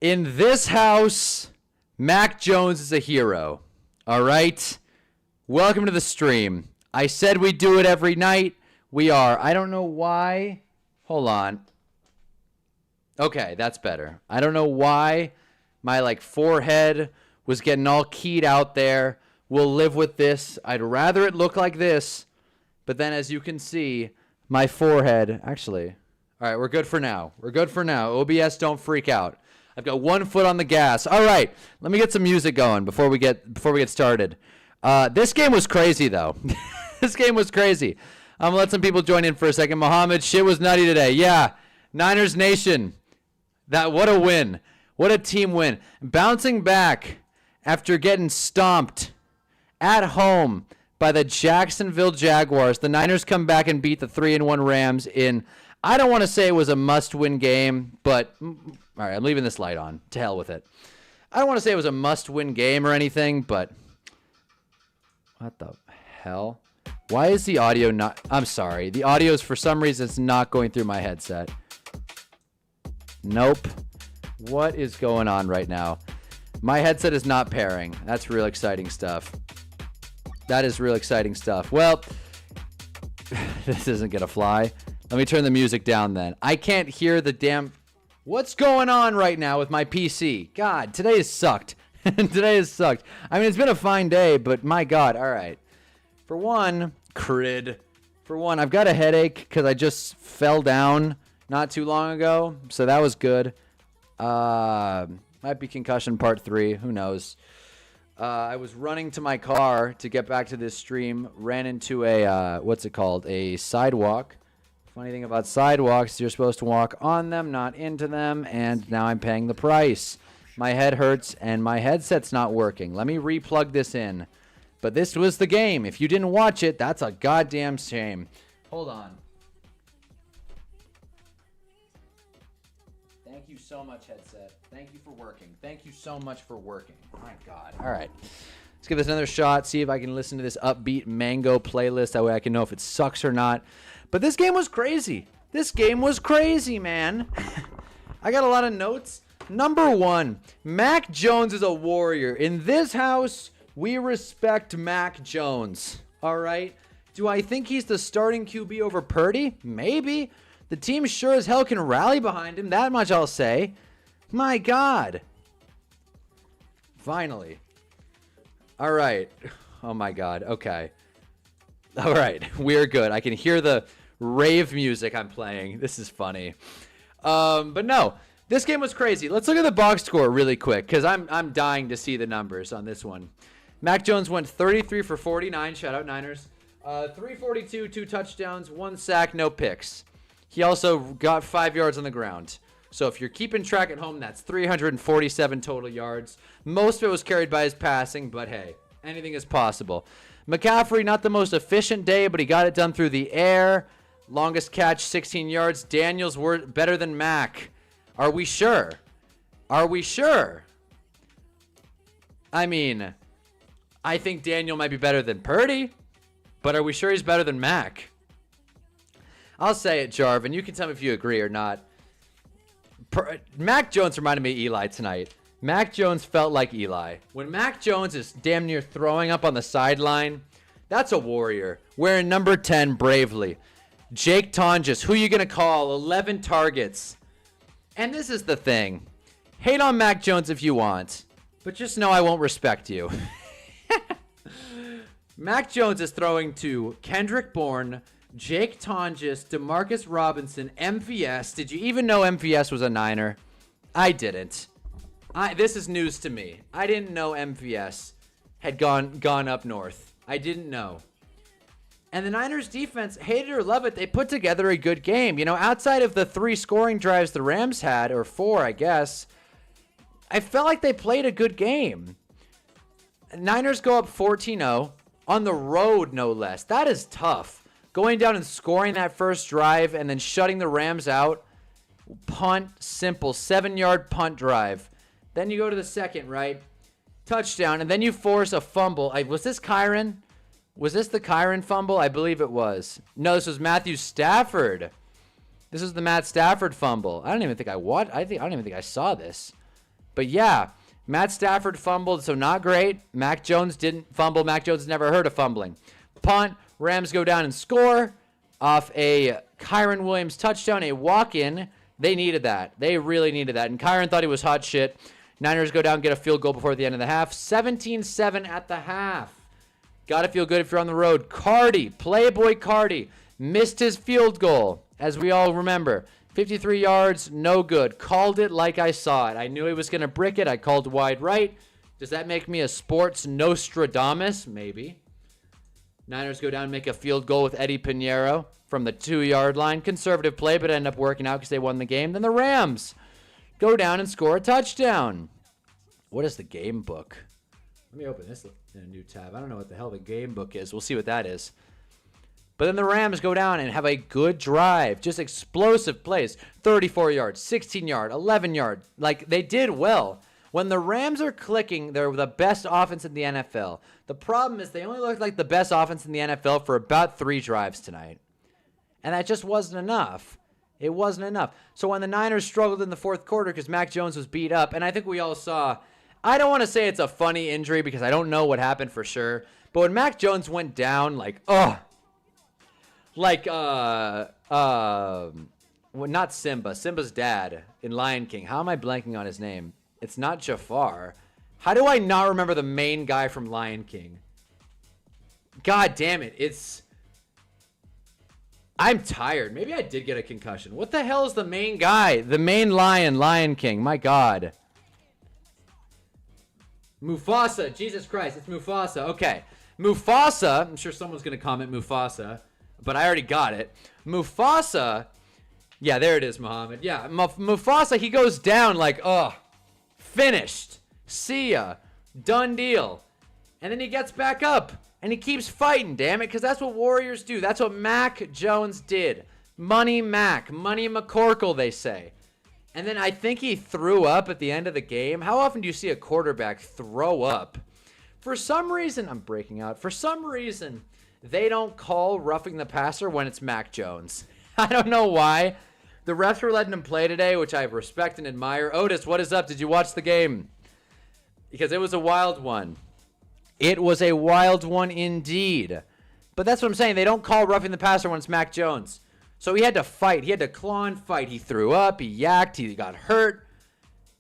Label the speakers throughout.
Speaker 1: In this house, Mac Jones is a hero. All right? Welcome to the stream. I said we'd do it every night. We are. I don't know why. Hold on. Okay, that's better. I don't know why my forehead was getting all keyed out there. We'll live with this. I'd rather it look like this. But then as you can see, my forehead, actually. All right, we're good for now. We're good for now. OBS, don't freak out. I've got 1 foot on the gas. All right, let me get some music going before we get started. This game was crazy though. This game was crazy. I'm gonna let some people join in for a second. Mohammed, shit was nutty today. Yeah, Niners Nation. What a win. What a team win. Bouncing back after getting stomped at home by the Jacksonville Jaguars. The Niners come back and beat the 3-1 Rams in, I don't want to say it was a must-win game, but all right, I'm leaving this light on. To hell with it. I don't want to say it was a must-win game or anything, but what the hell? Why is the audio not? I'm sorry. The audio is, for some reason, it's not going through my headset. Nope. What is going on right now? My headset is not pairing. That's real exciting stuff. That is real exciting stuff. Well, this isn't going to fly. Let me turn the music down then. I can't hear the damn... What's going on right now with my PC? God, today has sucked. Today has sucked. I mean, it's been a fine day, but my God. All right. For one, I've got a headache because I just fell down not too long ago. So that was good. Might be concussion part 3. Who knows? I was running to my car to get back to this stream. Ran into a, what's it called? A sidewalk. Funny thing about sidewalks, you're supposed to walk on them, not into them. And now I'm paying the price. My head hurts and my headset's not working. Let me replug this in. But this was the game. If you didn't watch it, that's a goddamn shame. Hold on. Thank you so much, headset. Thank you for working. Thank you so much for working. My God. All right. Let's give this another shot. See if I can listen to this upbeat Mango playlist. That way I can know if it sucks or not. But this game was crazy. This game was crazy, man. I got a lot of notes. Number 1, Mac Jones is a warrior. In this house, we respect Mac Jones. All right? Do I think he's the starting QB over Purdy? Maybe. The team sure as hell can rally behind him. That much I'll say. My God. Finally. All right. Oh, my God. Okay. All right. We're good. I can hear the rave music I'm playing. This is funny. But no. This game was crazy. Let's look at the box score really quick because I'm dying to see the numbers on this one. Mac Jones went 33 for 49. Shout out Niners. 342, 2 touchdowns, 1 sack, no picks. He also got 5 yards on the ground. So if you're keeping track at home, that's 347 total yards. Most of it was carried by his passing, but hey, anything is possible. McCaffrey, not the most efficient day, but he got it done through the air. Longest catch, 16 yards. Daniels were better than Mac. Are we sure? Are we sure? I mean, I think Daniel might be better than Purdy, but are we sure he's better than Mac? I'll say it, Jarvin. You can tell me if you agree or not. Mac Jones reminded me of Eli tonight. Mac Jones felt like Eli. When Mac Jones is damn near throwing up on the sideline, that's a warrior. Wearing number 10 bravely. Jake Tonjes, who you going to call? 11 targets. And this is the thing. Hate on Mac Jones if you want, but just know I won't respect you. Mac Jones is throwing to Kendrick Bourne, Jake Tonjes, Demarcus Robinson, MVS. Did you even know MVS was a Niner? I didn't. This is news to me. I didn't know MVS had gone up north. I didn't know. And the Niners defense, hate it or love it, they put together a good game. You know, outside of the 3 scoring drives the Rams had, or 4, I guess, I felt like they played a good game. Niners go up 14-0 on the road, no less. That is tough. Going down and scoring that first drive and then shutting the Rams out. Punt, simple, 7-yard punt drive. Then you go to the second, right? Touchdown, and then you force a fumble. Was this Kyron? Was this the Kyron fumble? I believe it was. No, this was Matthew Stafford. This is the Matt Stafford fumble. I don't even think I don't even think I saw this. But yeah, Matt Stafford fumbled, so not great. Mac Jones didn't fumble. Mac Jones never heard of fumbling. Punt, Rams go down and score off a Kyron Williams touchdown, a walk-in. They needed that. They really needed that. And Kyron thought he was hot shit. Niners go down, get a field goal before the end of the half. 17-7 at the half. Got to feel good if you're on the road. Cardi, Playboy Cardi, missed his field goal, as we all remember. 53 yards, no good. Called it like I saw it. I knew he was going to brick it. I called wide right. Does that make me a sports Nostradamus? Maybe. Niners go down and make a field goal with Eddie Pinheiro from the 2-yard line. Conservative play, but ended up working out because they won the game. Then the Rams go down and score a touchdown. What is the game book? Let me open this in a new tab. I don't know what the hell the game book is. We'll see what that is. But then the Rams go down and have a good drive. Just explosive plays. 34 yards, 16 yard, 11 yard. Like, they did well. When the Rams are clicking, they're the best offense in the NFL. The problem is they only look like the best offense in the NFL for about 3 drives tonight. And that just wasn't enough. It wasn't enough. So when the Niners struggled in the fourth quarter because Mac Jones was beat up, and I think we all saw, I don't want to say it's a funny injury because I don't know what happened for sure, but when Mac Jones went down, well, not Simba. Simba's dad in Lion King. How am I blanking on his name? It's not Jafar. How do I not remember the main guy from Lion King? God damn it. I'm tired. Maybe I did get a concussion. What the hell is the main guy? The main Lion King. My God. Mufasa. Jesus Christ. It's Mufasa. Okay. Mufasa. I'm sure someone's going to comment Mufasa, but I already got it. Mufasa. Yeah, there it is, Muhammad. Yeah, Mufasa, he goes down like, finished. See ya. Done deal. And then he gets back up. And he keeps fighting, damn it, because that's what Warriors do. That's what Mac Jones did. Money Mac. Money McCorkle, they say. And then I think he threw up at the end of the game. How often do you see a quarterback throw up? For some reason, I'm breaking out. For some reason, they don't call roughing the passer when it's Mac Jones. I don't know why. The refs were letting him play today, which I respect and admire. Otis, what is up? Did you watch the game? Because it was a wild one. It was a wild one indeed. But that's what I'm saying. They don't call roughing the passer when it's Mac Jones. So he had to fight. He had to claw and fight. He threw up. He yacked. He got hurt.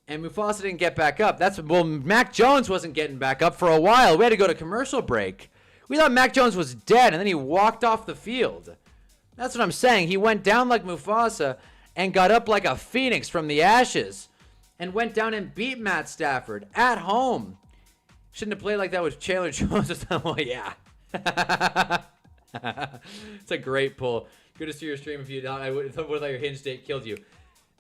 Speaker 1: And Mufasa didn't get back up. Well, Mac Jones wasn't getting back up for a while. We had to go to commercial break. We thought Mac Jones was dead, and then he walked off the field. That's what I'm saying. He went down like Mufasa and got up like a phoenix from the ashes and went down and beat Matt Stafford at home. Shouldn't have played like that with Chandler Jones. Well, yeah. It's a great pull. Good to see your stream. If you don't, I would thought your hinge date killed you.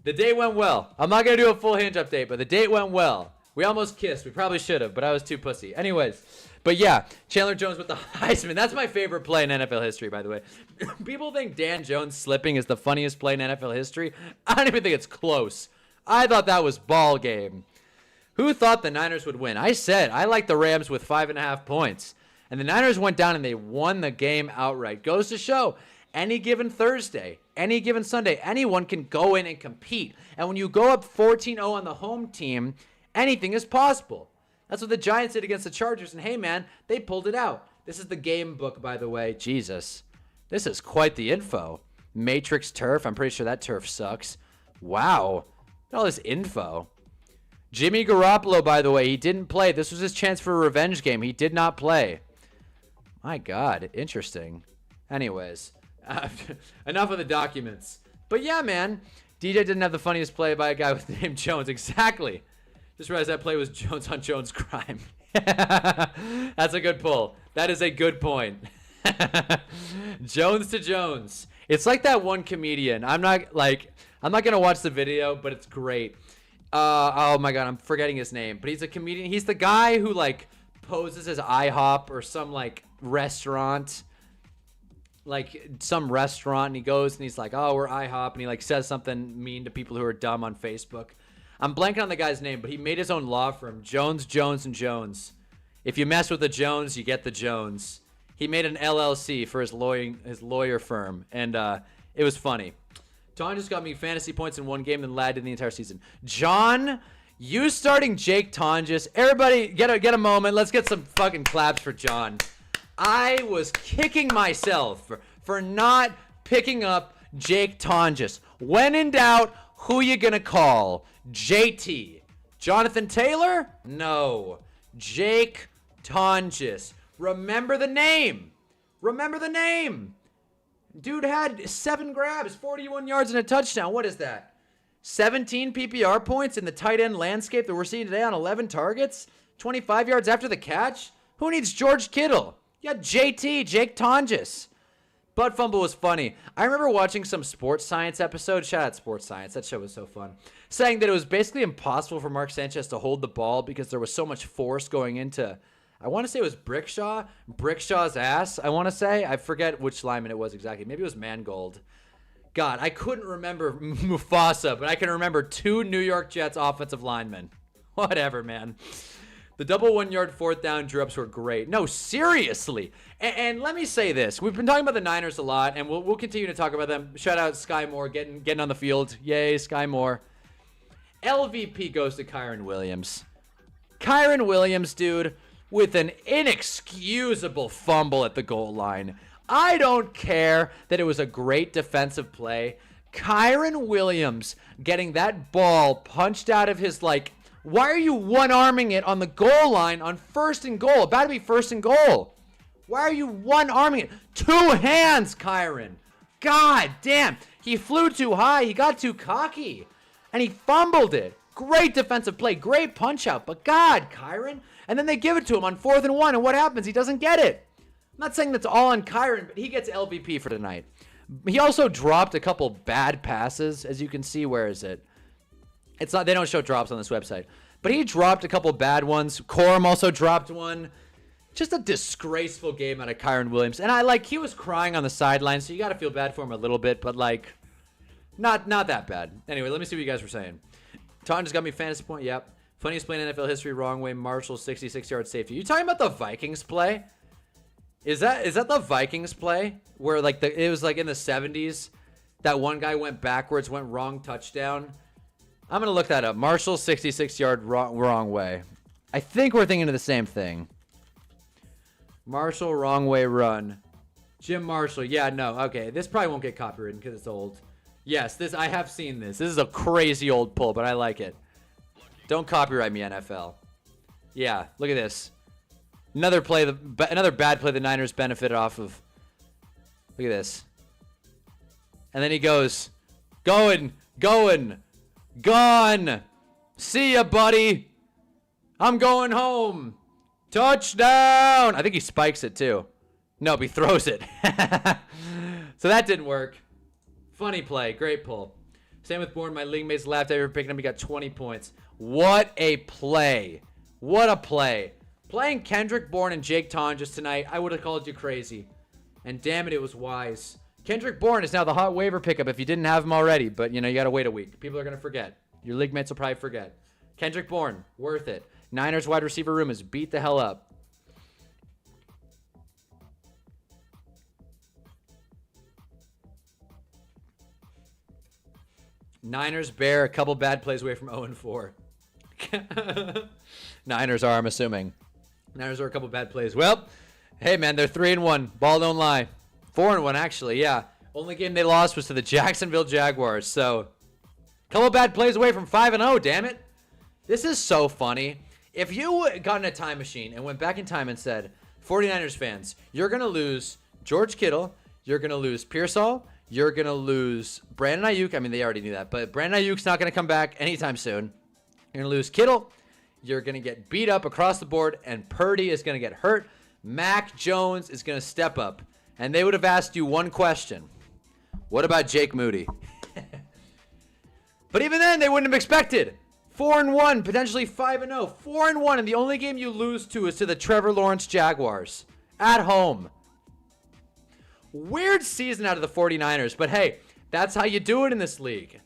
Speaker 1: The date went well. I'm not going to do a full hinge update, but the date went well. We almost kissed. We probably should have, but I was too pussy. Anyways, but yeah, Chandler Jones with the Heisman. That's my favorite play in NFL history, by the way. People think Dan Jones slipping is the funniest play in NFL history. I don't even think it's close. I thought that was ball game. Who thought the Niners would win? I said I like the Rams with 5.5 points. And the Niners went down and they won the game outright. Goes to show, any given Thursday, any given Sunday, anyone can go in and compete. And when you go up 14-0 on the home team, anything is possible. That's what the Giants did against the Chargers. And hey, man, they pulled it out. This is the game book, by the way. Jesus. This is quite the info. Matrix turf. I'm pretty sure that turf sucks. Wow. Look at all this info. Jimmy Garoppolo, by the way, he didn't play. This was his chance for a revenge game. He did not play. My God, interesting. Anyways, enough of the documents. But yeah, man, DJ didn't have the funniest play by a guy with the name Jones. Exactly. Just realized that play was Jones on Jones crime. That's a good pull. That is a good point. Jones to Jones. It's like that one comedian. I'm not going to watch the video, but it's great. Oh my God, I'm forgetting his name, but he's a comedian. He's the guy who poses as IHOP or some restaurant, some restaurant, and he goes and he's like, oh, we're IHOP, and he says something mean to people who are dumb on Facebook. I'm blanking on the guy's name, but he made his own law firm, Jones, Jones, and Jones. If you mess with the Jones, you get the Jones. He made an LLC for his lawyer firm, and it was funny. John just got me fantasy points in one game than Ladd did the entire season. John You starting Jake Tonjes. Everybody, get a moment. Let's get some fucking claps for John. I was kicking myself for not picking up Jake Tonjes. When in doubt, who you gonna call? JT. Jonathan Taylor? No. Jake Tonjes. Remember the name. Remember the name. Dude had 7 grabs, 41 yards, and a touchdown. What is that? 17 PPR points in the tight end landscape that we're seeing today on 11 targets? 25 yards after the catch? Who needs George Kittle? You got JT, Jake Tonjes. Butt fumble was funny. I remember watching some Sports Science episode. Shout out Sports Science. That show was so fun. Saying that it was basically impossible for Mark Sanchez to hold the ball because there was so much force going into, I want to say it was Brickshaw's ass, I want to say. I forget which lineman it was exactly. Maybe it was Mangold. God, I couldn't remember Mufasa, but I can remember 2 New York Jets offensive linemen. Whatever, man. The double 1-yard 4th down drew-ups were great. No, seriously. And let me say this. We've been talking about the Niners a lot, and we'll continue to talk about them. Shout out Sky Moore getting on the field. Yay, Sky Moore. LVP goes to Kyren Williams. Kyren Williams, dude, with an inexcusable fumble at the goal line. I don't care that it was a great defensive play. Kyren Williams getting that ball punched out of his, why are you one-arming it on the goal line on 1st and goal? About to be 1st and goal. Why are you one-arming it? 2 hands, Kyren. God damn. He flew too high. He got too cocky. And he fumbled it. Great defensive play. Great punch-out. But God, Kyren. And then they give it to him on 4th and 1. And what happens? He doesn't get it. I'm not saying that's all on Kyren, but he gets LVP for tonight. He also dropped a couple bad passes. As you can see, where is it? It's not, they don't show drops on this website. But he dropped a couple bad ones. Corum also dropped one. Just a disgraceful game out of Kyren Williams. And he was crying on the sideline, so you got to feel bad for him a little bit, but not that bad. Anyway, let me see what you guys were saying. Ton just got me fantasy point. Yep. Funniest play in NFL history, wrong way. Marshall 66-yard safety. You talking about the Vikings play? Is that the Vikings play where it was in the 70s? That one guy went backwards, went wrong touchdown. I'm gonna look that up. Marshall 66-yard wrong way. I think we're thinking of the same thing. Marshall wrong way run. Jim Marshall. Yeah, no. Okay, this probably won't get copywritten because it's old. Yes, I have seen this. This is a crazy old pull, but I like it. Don't copyright me, NFL. Yeah, look at this. Another bad play the Niners benefited off of. Look at this. And then he goes, gone. See ya, buddy. I'm going home. Touchdown. I think he spikes it too. Nope, he throws it. So that didn't work. Funny play. Great pull. Same with Bourne. My league mates laughed after picking him. He got 20 points. What a play. What a play. Playing Kendrick Bourne and Jake Tonjes tonight, I would have called you crazy. And damn it, it was wise. Kendrick Bourne is now the hot waiver pickup if you didn't have him already. But, you got to wait a week. People are going to forget. Your league mates will probably forget. Kendrick Bourne, worth it. Niners wide receiver room is beat the hell up. Niners bear a couple bad plays away from 0-4. Niners are, I'm assuming. Niners are a couple bad plays. Well, hey, man, they're 3-1. Ball don't lie. 4-1, actually, yeah. Only game they lost was to the Jacksonville Jaguars. So, couple bad plays away from 5-0, damn it. This is so funny. If you got in a time machine and went back in time and said, 49ers fans, you're going to lose George Kittle, you're going to lose Pearsall, you're going to lose Brandon Ayuk. I mean, they already knew that, but Brandon Ayuk's not going to come back anytime soon. You're going to lose Kittle. You're going to get beat up across the board, and Purdy is going to get hurt. Mac Jones is going to step up. And they would have asked you one question. What about Jake Moody? But even then, they wouldn't have expected. 4-1, potentially 5-0. 4-1, and the only game you lose to is to the Trevor Lawrence Jaguars. At home. Weird season out of the 49ers, but hey, that's how you do it in this league.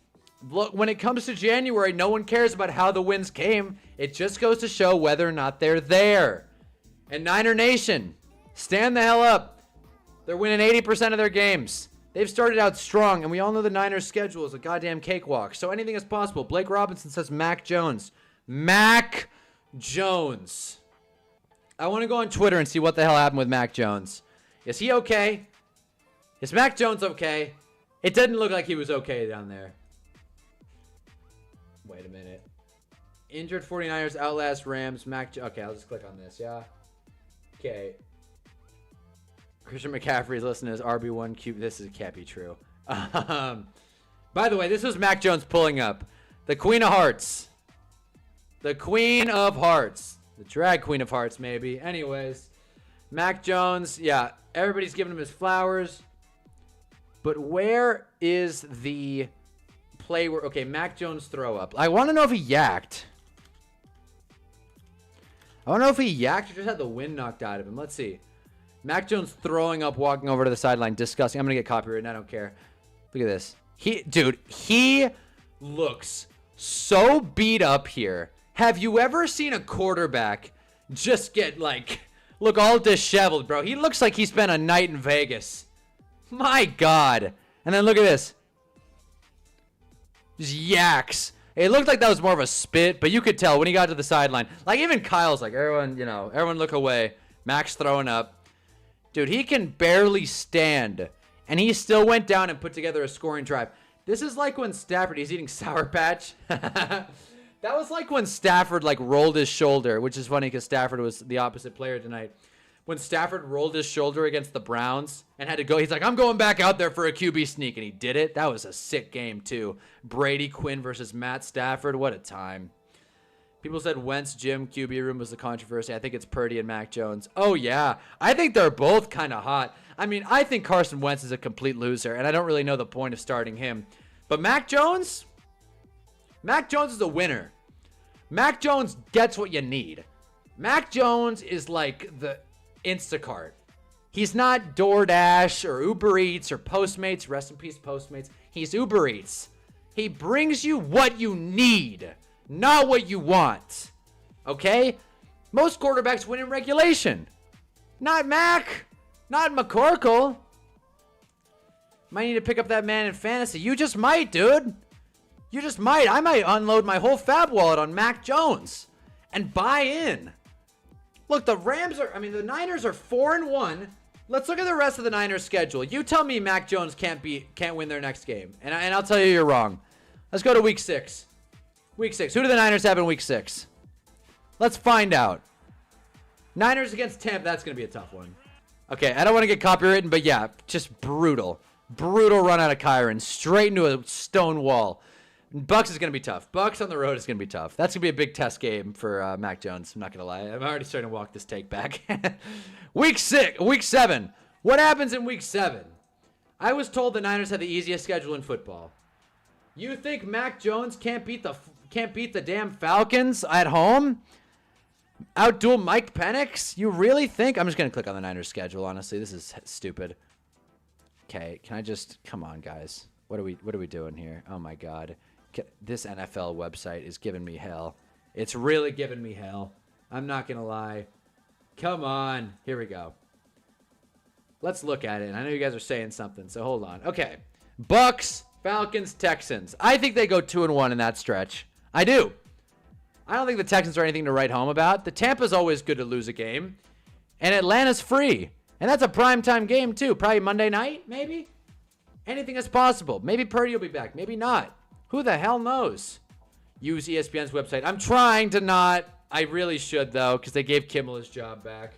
Speaker 1: Look, when it comes to January, no one cares about how the wins came. It just goes to show whether or not they're there. And Niner Nation, stand the hell up. They're winning 80% of their games. They've started out strong, and we all know the Niners' schedule is a goddamn cakewalk, so anything is possible. Blake Robinson says Mac Jones. Mac Jones. I want to go on Twitter and see what the hell happened with Mac Jones. Is he okay? Is Mac Jones okay? It didn't look like he was okay down there. Wait a minute. Injured 49ers, outlast Rams, okay, I'll just click on this, yeah? Okay. Christian McCaffrey's listening to his RB1 cube. This can't be true. By the way, this was Mac Jones pulling up. The Queen of Hearts. The Queen of Hearts. The drag Queen of Hearts, maybe. Anyways, Mac Jones, yeah, everybody's giving him his flowers. But where is the play where... Okay, Mac Jones throw up. I want to know if he yacked. I don't know if he yacked or just had the wind knocked out of him. Let's see. Mac Jones throwing up, walking over to the sideline. Disgusting. I'm going to get copyrighted. I don't care. Look at this. Dude, he looks so beat up here. Have you ever seen a quarterback just get, like, look all disheveled, bro? He looks like he spent a night in Vegas. My God. And then look at this. Just yaks. It looked like that was more of a spit, but you could tell when he got to the sideline. Like, even Kyle's like, everyone look away. Mac's throwing up. Dude, he can barely stand. And he still went down and put together a scoring drive. This is like when Stafford, he's eating Sour Patch. That was like when Stafford, like, rolled his shoulder, which is funny because Stafford was the opposite player tonight. When Stafford rolled his shoulder against the Browns and had to go, he's like, I'm going back out there for a QB sneak. And he did it. That was a sick game, too. Brady Quinn versus Matt Stafford. What a time. People said Wentz, Jim, QB room was the controversy. I think it's Purdy and Mac Jones. Oh, yeah. I think they're both kind of hot. I mean, I think Carson Wentz is a complete loser, and I don't really know the point of starting him. But Mac Jones? Mac Jones is a winner. Mac Jones gets what you need. Mac Jones is like the Instacart. He's not DoorDash or Uber Eats or Postmates. Rest in peace, Postmates. He's Uber Eats. He brings you what you need, not what you want. Okay? Most quarterbacks win in regulation. Not Mac. Not McCorkle. Might need to pick up that man in fantasy. You just might, dude. You just might. I might unload my whole fab wallet on Mac Jones and buy in. Look, the Niners are 4-1. Let's look at the rest of the Niners schedule. You tell me Mac Jones can't win their next game. And I'll tell you you're wrong. Let's go to week 6. Week 6. Who do the Niners have in week 6? Let's find out. Niners against Tampa. That's going to be a tough one. Okay, I don't want to get copywritten, but yeah, just brutal. Brutal run out of Kyron. Straight into a stone wall. Bucks is going to be tough. Bucks on the road is going to be tough. That's going to be a big test game for Mac Jones. I'm not going to lie. I'm already starting to walk this take back. Week 7. What happens in week 7? I was told the Niners had the easiest schedule in football. You think Mac Jones can't beat the damn Falcons at home? Outduel Mike Penix? You really think? I'm just going to click on the Niners schedule, honestly. This is stupid. Okay, can I just... Come on, guys. What are we doing here? Oh, my God. This NFL website is giving me hell. It's really giving me hell. I'm not going to lie. Come on. Here we go. Let's look at it. And I know you guys are saying something, so hold on. Okay. Bucks, Falcons, Texans. I think they go 2-1 in that stretch. I do. I don't think the Texans are anything to write home about. The Tampa's always good to lose a game. And Atlanta's free. And that's a primetime game, too. Probably Monday night, maybe? Anything is possible. Maybe Purdy will be back. Maybe not. Who the hell knows? Use ESPN's website. I'm trying to not. I really should, though, because they gave Kimmel his job back.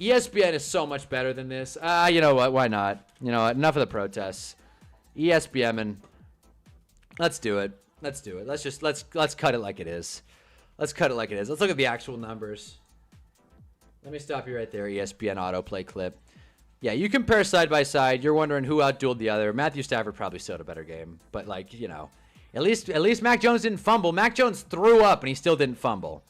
Speaker 1: ESPN is so much better than this. You know what? Why not? You know what? Enough of the protests. ESPN, and let's do it. Let's do it. Let's cut it like it is. Let's cut it like it is. Let's look at the actual numbers. Let me stop you right there, ESPN autoplay clip. Yeah, you compare side by side. You're wondering who outdueled the other. Matthew Stafford probably still had a better game. But, like, you know, at least Mac Jones didn't fumble. Mac Jones threw up, and he still didn't fumble.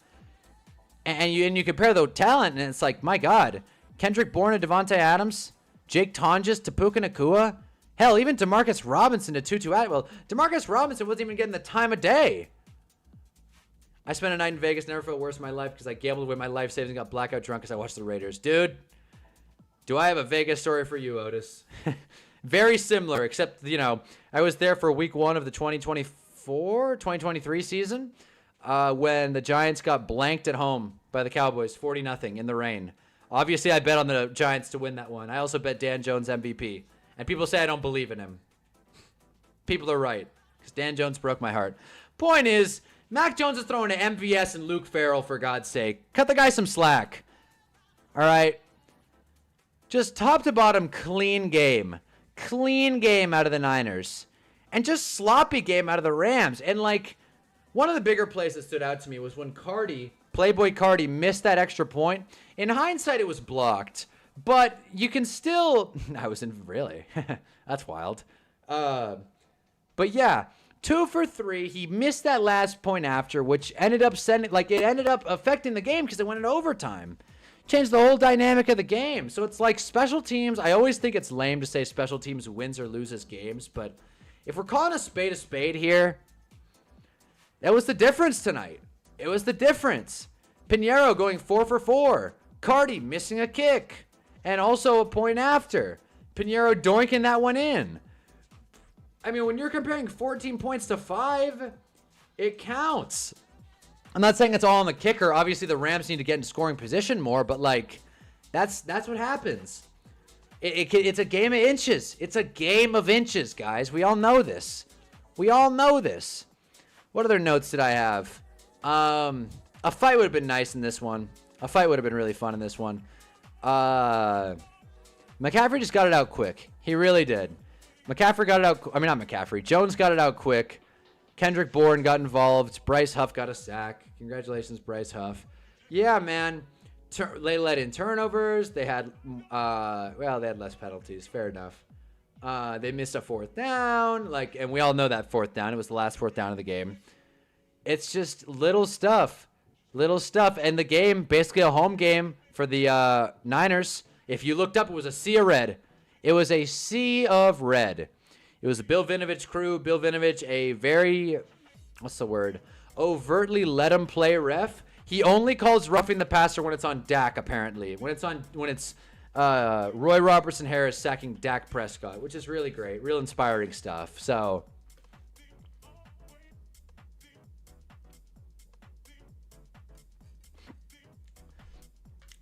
Speaker 1: And you compare the talent, and it's like, my God. Kendrick Bourne to Devontae Adams. Jake Tonjes to Puka Nacua. Hell, even Demarcus Robinson to Tutu Atwell. Demarcus Robinson wasn't even getting the time of day. I spent a night in Vegas, never felt worse in my life because I gambled away my life savings and got blackout drunk because I watched the Raiders. Dude, do I have a Vegas story for you, Otis? Very similar, except, you know, I was there for week 1 of the 2023 season. when the Giants got blanked at home by the Cowboys 40-0 in the rain. Obviously, I bet on the Giants to win that one. I also bet Dan Jones MVP. And people say I don't believe in him. People are right, because Dan Jones broke my heart. Point is, Mac Jones is throwing to MVS and Luke Farrell, for God's sake. Cut the guy some slack. All right? Just top to bottom, clean game. Clean game out of the Niners. And just sloppy game out of the Rams. And, like, one of the bigger plays that stood out to me was when Playboy Cardi, missed that extra point. In hindsight, it was blocked. But you can still... Really? That's wild. But, yeah. 2 for 3. He missed that last point after, which ended up affecting the game because it went into overtime. Changed the whole dynamic of the game. So it's like special teams. I always think it's lame to say special teams wins or loses games, but if we're calling a spade here, that was the difference tonight. It was the difference. Pinheiro going 4 for 4. Cardi missing a kick. And also a point after. Pinheiro doinking that one in. I mean, when you're comparing 14 points to 5, it counts. I'm not saying it's all on the kicker. Obviously, the Rams need to get in scoring position more, but, like, that's what happens. It's a game of inches. It's a game of inches, guys. We all know this. We all know this. What other notes did I have? A fight would have been nice in this one. A fight would have been really fun in this one. McCaffrey just got it out quick. He really did. McCaffrey got it out. I mean, not McCaffrey. Jones got it out quick. Kendrick Bourne got involved. Bryce Huff got a sack. Congratulations, Bryce Huff. Yeah, man. They let in turnovers. They had, they had less penalties. Fair enough. They missed a 4th down. And we all know that 4th down. It was the last 4th down of the game. It's just little stuff. Little stuff. And the game, basically a home game for the Niners. If you looked up, it was a sea of red. It was a sea of red. It was the Bill Vinovich crew. Bill Vinovich, a very, overtly let him play ref. He only calls roughing the passer when it's on Dak, apparently. When it's Roy Robertson Harris sacking Dak Prescott, which is really great. Real inspiring stuff. So,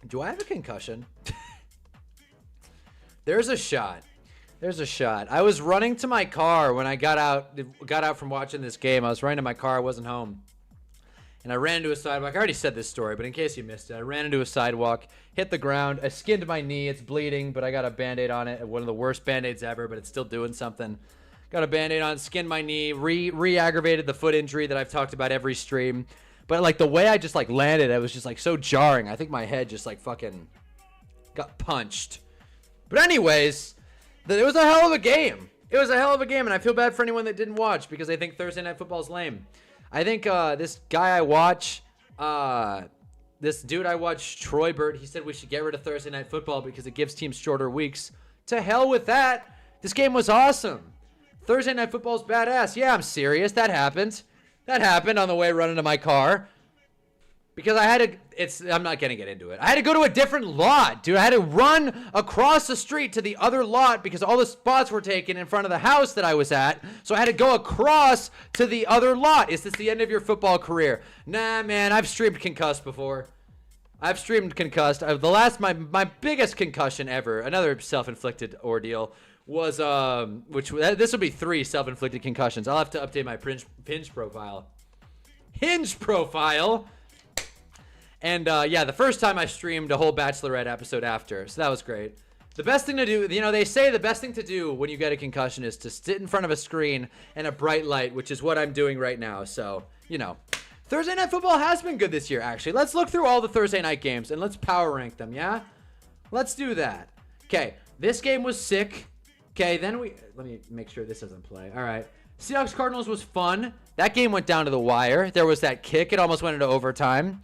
Speaker 1: do I have a concussion? There's a shot. There's a shot. I was running to my car when I got out from watching this game. I was running to my car. I wasn't home. And I ran into a sidewalk. I already said this story, but in case you missed it, I ran into a sidewalk, hit the ground. I skinned my knee. It's bleeding, but I got a Band-Aid on it. One of the worst Band-Aids ever, but it's still doing something. Got a Band-Aid on, skinned my knee, re-aggravated the foot injury that I've talked about every stream. But, like, the way I just, like, landed, it was just, like, so jarring. I think my head just, like, fucking got punched. But anyways, it was a hell of a game. It was a hell of a game, and I feel bad for anyone that didn't watch because they think Thursday Night Football is lame. I think this guy I watch, this dude I watch, Troy Bird, he said we should get rid of Thursday Night Football because it gives teams shorter weeks. To hell with that. This game was awesome. Thursday Night Football is badass. Yeah, I'm serious. That happened. That happened on the way running to my car. Because I had to, I'm not going to get into it. I had to go to a different lot, dude. I had to run across the street to the other lot because all the spots were taken in front of the house that I was at. So I had to go across to the other lot. Is this the end of your football career? Nah, man, I've streamed concussed before. I've streamed concussed. My biggest concussion ever, another self-inflicted ordeal, was, this would be 3 self-inflicted concussions. I'll have to update my Hinge profile. Hinge profile? And, the first time I streamed a whole Bachelorette episode after, so that was great. The best thing to do, they say the best thing to do when you get a concussion is to sit in front of a screen and a bright light, which is what I'm doing right now. So, Thursday Night Football has been good this year, actually. Let's look through all the Thursday night games and let's power rank them, yeah? Let's do that. Okay, this game was sick. Okay, then let me make sure this doesn't play. All right. Seahawks Cardinals was fun. That game went down to the wire. There was that kick. It almost went into overtime.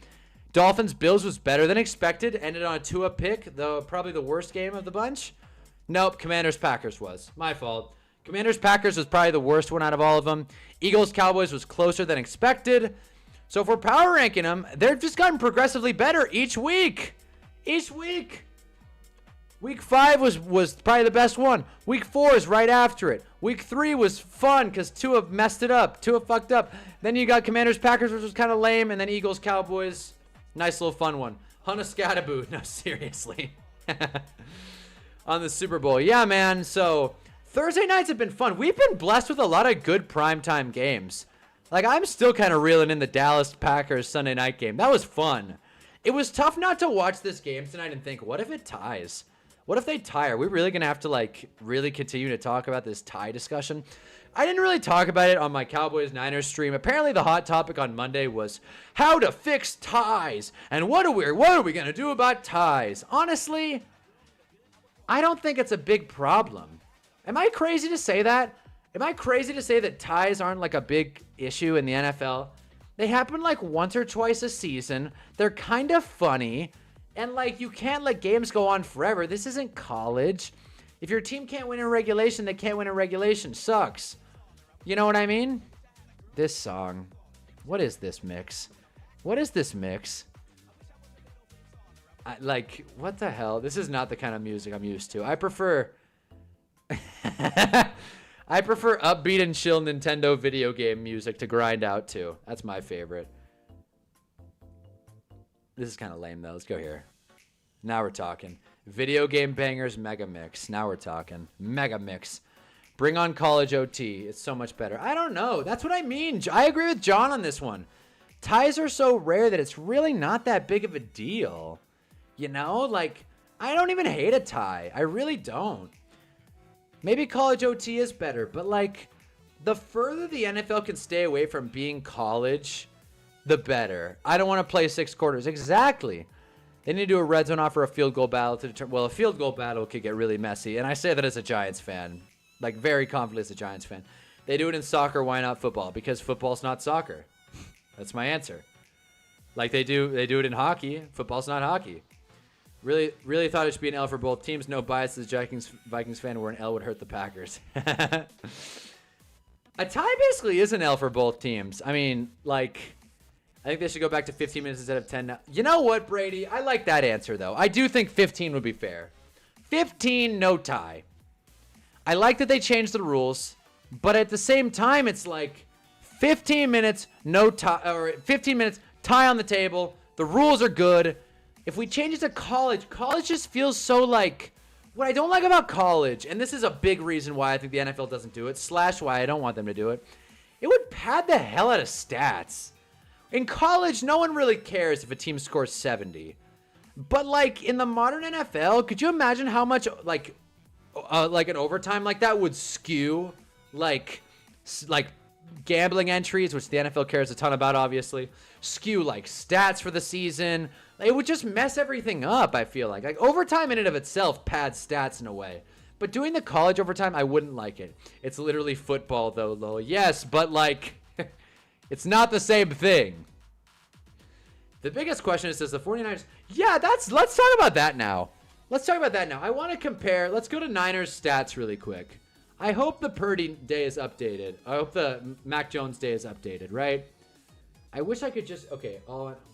Speaker 1: Dolphins Bills was better than expected. Ended on a Tua pick, probably the worst game of the bunch. Nope, Commanders Packers was. My fault. Commanders Packers was probably the worst one out of all of them. Eagles Cowboys was closer than expected. So if we're power ranking them, they've just gotten progressively better each week. Each week. Week 5 was probably the best one. Week 4 is right after it. Week 3 was fun because Tua messed it up. Tua fucked up. Then you got Commanders-Packers, which was kind of lame. And then Eagles-Cowboys. Nice little fun one. Hunnaball. No, seriously. On the Super Bowl. Yeah, man. So Thursday nights have been fun. We've been blessed with a lot of good primetime games. Like, I'm still kind of reeling in the Dallas Packers Sunday night game. That was fun. It was tough not to watch this game tonight and think, what if it ties? What if they tie? Are we really going to have to, like, really continue to talk about this tie discussion? I didn't really talk about it on my Cowboys-Niners stream. Apparently, the hot topic on Monday was how to fix ties. And what are we going to do about ties? Honestly, I don't think it's a big problem. Am I crazy to say that? Am I crazy to say that ties aren't, like, a big issue in the NFL? They happen, like, once or twice a season. They're kind of funny. And, like, you can't let games go on forever. This isn't college. If your team can't win in regulation, they can't win in regulation. Sucks. You know what I mean? This song. What is this mix? What is this mix? Like, what the hell? This is not the kind of music I'm used to. I prefer... I prefer upbeat and chill Nintendo video game music to grind out to. That's my favorite. This is kind of lame, though. Let's go here. Now we're talking. Video game bangers, mega mix. Now we're talking. Mega mix. Bring on college OT. It's so much better. I don't know. That's what I mean. I agree with John on this one. Ties are so rare that it's really not that big of a deal. You know? Like, I don't even hate a tie. I really don't. Maybe college OT is better, but, like, the further the NFL can stay away from being college, the better. I don't want to play 6 quarters. Exactly. They need to do a red zone off or a field goal battle to determine. Well, a field goal battle could get really messy, and I say that as a Giants fan. Like, very confidently as a Giants fan. They do it in soccer, why not football? Because football's not soccer. That's my answer. Like they do it in hockey. Football's not hockey. Really thought it should be an L for both teams. No bias as a Vikings fan where an L would hurt the Packers. A tie basically is an L for both teams. I mean, like, I think they should go back to 15 minutes instead of 10 now. You know what, Brady? I like that answer, though. I do think 15 would be fair. 15, no tie. I like that they changed the rules, but at the same time, it's like 15 minutes, no tie, or 15 minutes, tie on the table. The rules are good. If we change it to college just feels so like, what I don't like about college, and this is a big reason why I think the NFL doesn't do it, / why I don't want them to do it, it would pad the hell out of stats. In college, no one really cares if a team scores 70. But, like, in the modern NFL, could you imagine how much, like an overtime like that would skew, like gambling entries, which the NFL cares a ton about, obviously, skew, like, stats for the season. It would just mess everything up, I feel like. Like, overtime in and of itself pads stats in a way. But doing the college overtime, I wouldn't like it. It's literally football, though, Lowell. Yes, but, like, it's not the same thing. The biggest question is, does the 49ers... Yeah, let's talk about that now. I want to compare... Let's go to Niners stats really quick. I hope the Purdy day is updated. I hope the Mac Jones day is updated, right? I wish I could just... Okay,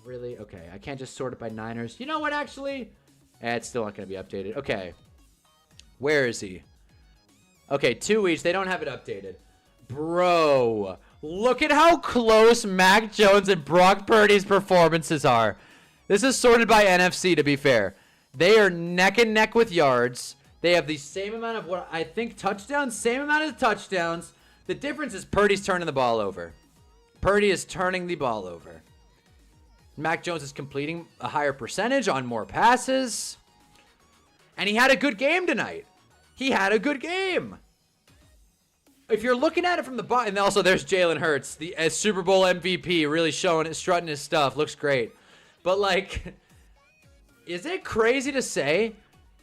Speaker 1: really? Okay, I can't just sort it by Niners. You know what, actually? It's still not going to be updated. Okay. Where is he? Okay, 2 each. They don't have it updated. Bro, look at how close Mac Jones and Brock Purdy's performances are. This is sorted by NFC, to be fair. They are neck and neck with yards. They have the same amount of, what I think, touchdowns. Same amount of touchdowns. The difference is Purdy's turning the ball over. Purdy is turning the ball over. Mac Jones is completing a higher percentage on more passes. And he had a good game tonight. He had a good game. If you're looking at it from the bottom, and also there's Jalen Hurts, the Super Bowl MVP, really strutting his stuff. Looks great. But, like, is it crazy to say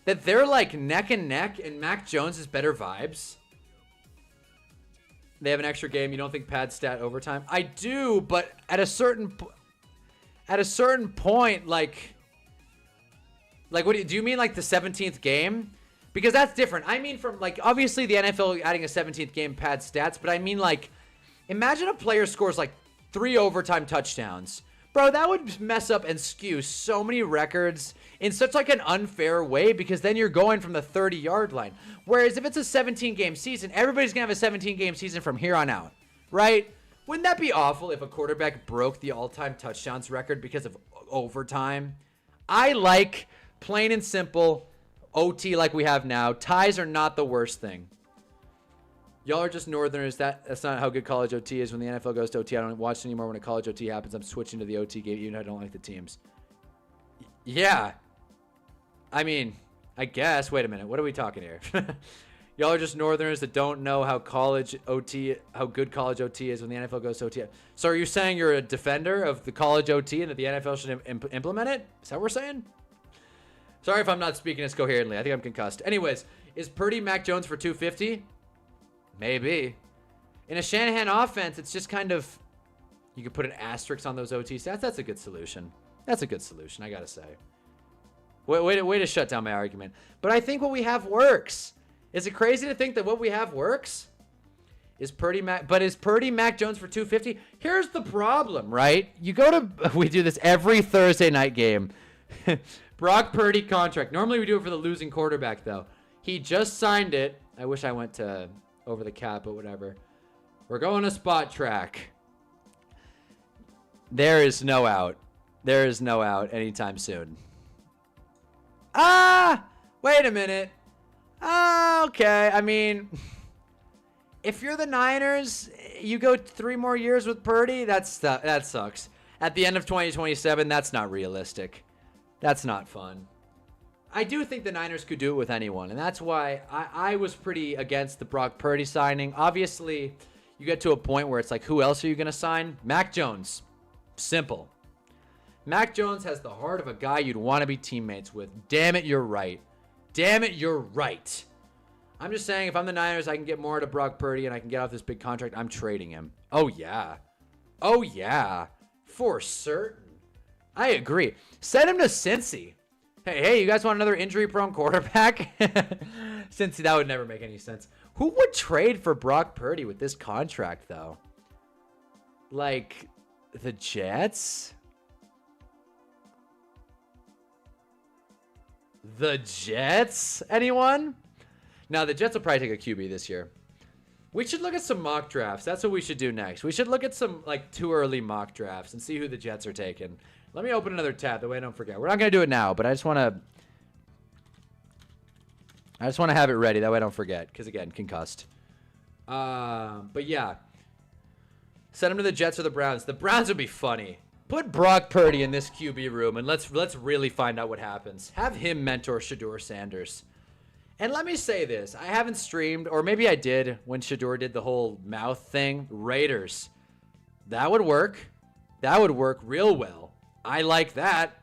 Speaker 1: that they're, like, neck and neck and Mac Jones is better vibes? They have an extra game. You don't think pad stat overtime? I do, but at a certain point, like what do you mean, like the 17th game? Because that's different. I mean, from, like, obviously the NFL adding a 17th game pads stats, but I mean, like, imagine a player scores like 3 overtime touchdowns, Bro, that would mess up and skew so many records in such like an unfair way, because then you're going from the 30-yard line. Whereas if it's a 17-game season, everybody's going to have a 17-game season from here on out, right? Wouldn't that be awful if a quarterback broke the all-time touchdowns record because of overtime? I like plain and simple OT like we have now. Ties are not the worst thing. Y'all are just Northerners. That's not how good college OT is. When the NFL goes to OT, I don't watch it anymore. When a college OT happens, I'm switching to the OT game, even though I don't like the teams. Yeah. I mean, I guess. Wait a minute. What are we talking here? Y'all are just Northerners that don't know how good college OT is when the NFL goes to OT. So are you saying you're a defender of the college OT and that the NFL should implement it? Is that what we're saying? Sorry if I'm not speaking as coherently. I think I'm concussed. Anyways, is Purdy Mac Jones for 250? Maybe. In a Shanahan offense, it's just kind of, you could put an asterisk on those OT stats. That's a good solution. That's a good solution, I gotta say. Way to shut down my argument. But I think what we have works. Is it crazy to think that what we have works? Is Purdy Mac Jones for 250? Here's the problem, right? You go to, we do this every Thursday night game. Brock Purdy contract. Normally we do it for the losing quarterback, though. He just signed it. I wish I went to over the cap, but whatever. We're going to spot track. There is no out. There is no out anytime soon. Wait a minute. Okay. I mean, if you're the Niners, you go 3 more years with Purdy. That sucks. At the end of 2027, that's not realistic. That's not fun. I do think the Niners could do it with anyone, and that's why I was pretty against the Brock Purdy signing. Obviously, you get to a point where it's like, who else are you going to sign? Mac Jones. Simple. Mac Jones has the heart of a guy you'd want to be teammates with. Damn it, you're right. Damn it, you're right. I'm just saying, if I'm the Niners, I can get more to Brock Purdy, and I can get off this big contract. I'm trading him. Oh, yeah. Oh, yeah. For certain. I agree. Send him to Cincy. Hey, you guys want another injury-prone quarterback? Cincy, that would never make any sense. Who would trade for Brock Purdy with this contract, though? Like, the Jets? The Jets? Anyone? No, the Jets will probably take a QB this year. We should look at some mock drafts. That's what we should do next. We should look at some, like, too early mock drafts and see who the Jets are taking. Let me open another tab, that way I don't forget. We're not going to do it now, but I just want to have it ready, that way I don't forget, because, again, concussed. But, yeah. Send him to the Jets or the Browns. The Browns would be funny. Put Brock Purdy in this QB room, and let's really find out what happens. Have him mentor Shedeur Sanders. And let me say this. I haven't streamed, or maybe I did when Shedeur did the whole mouth thing. Raiders. That would work. That would work real well. I like that.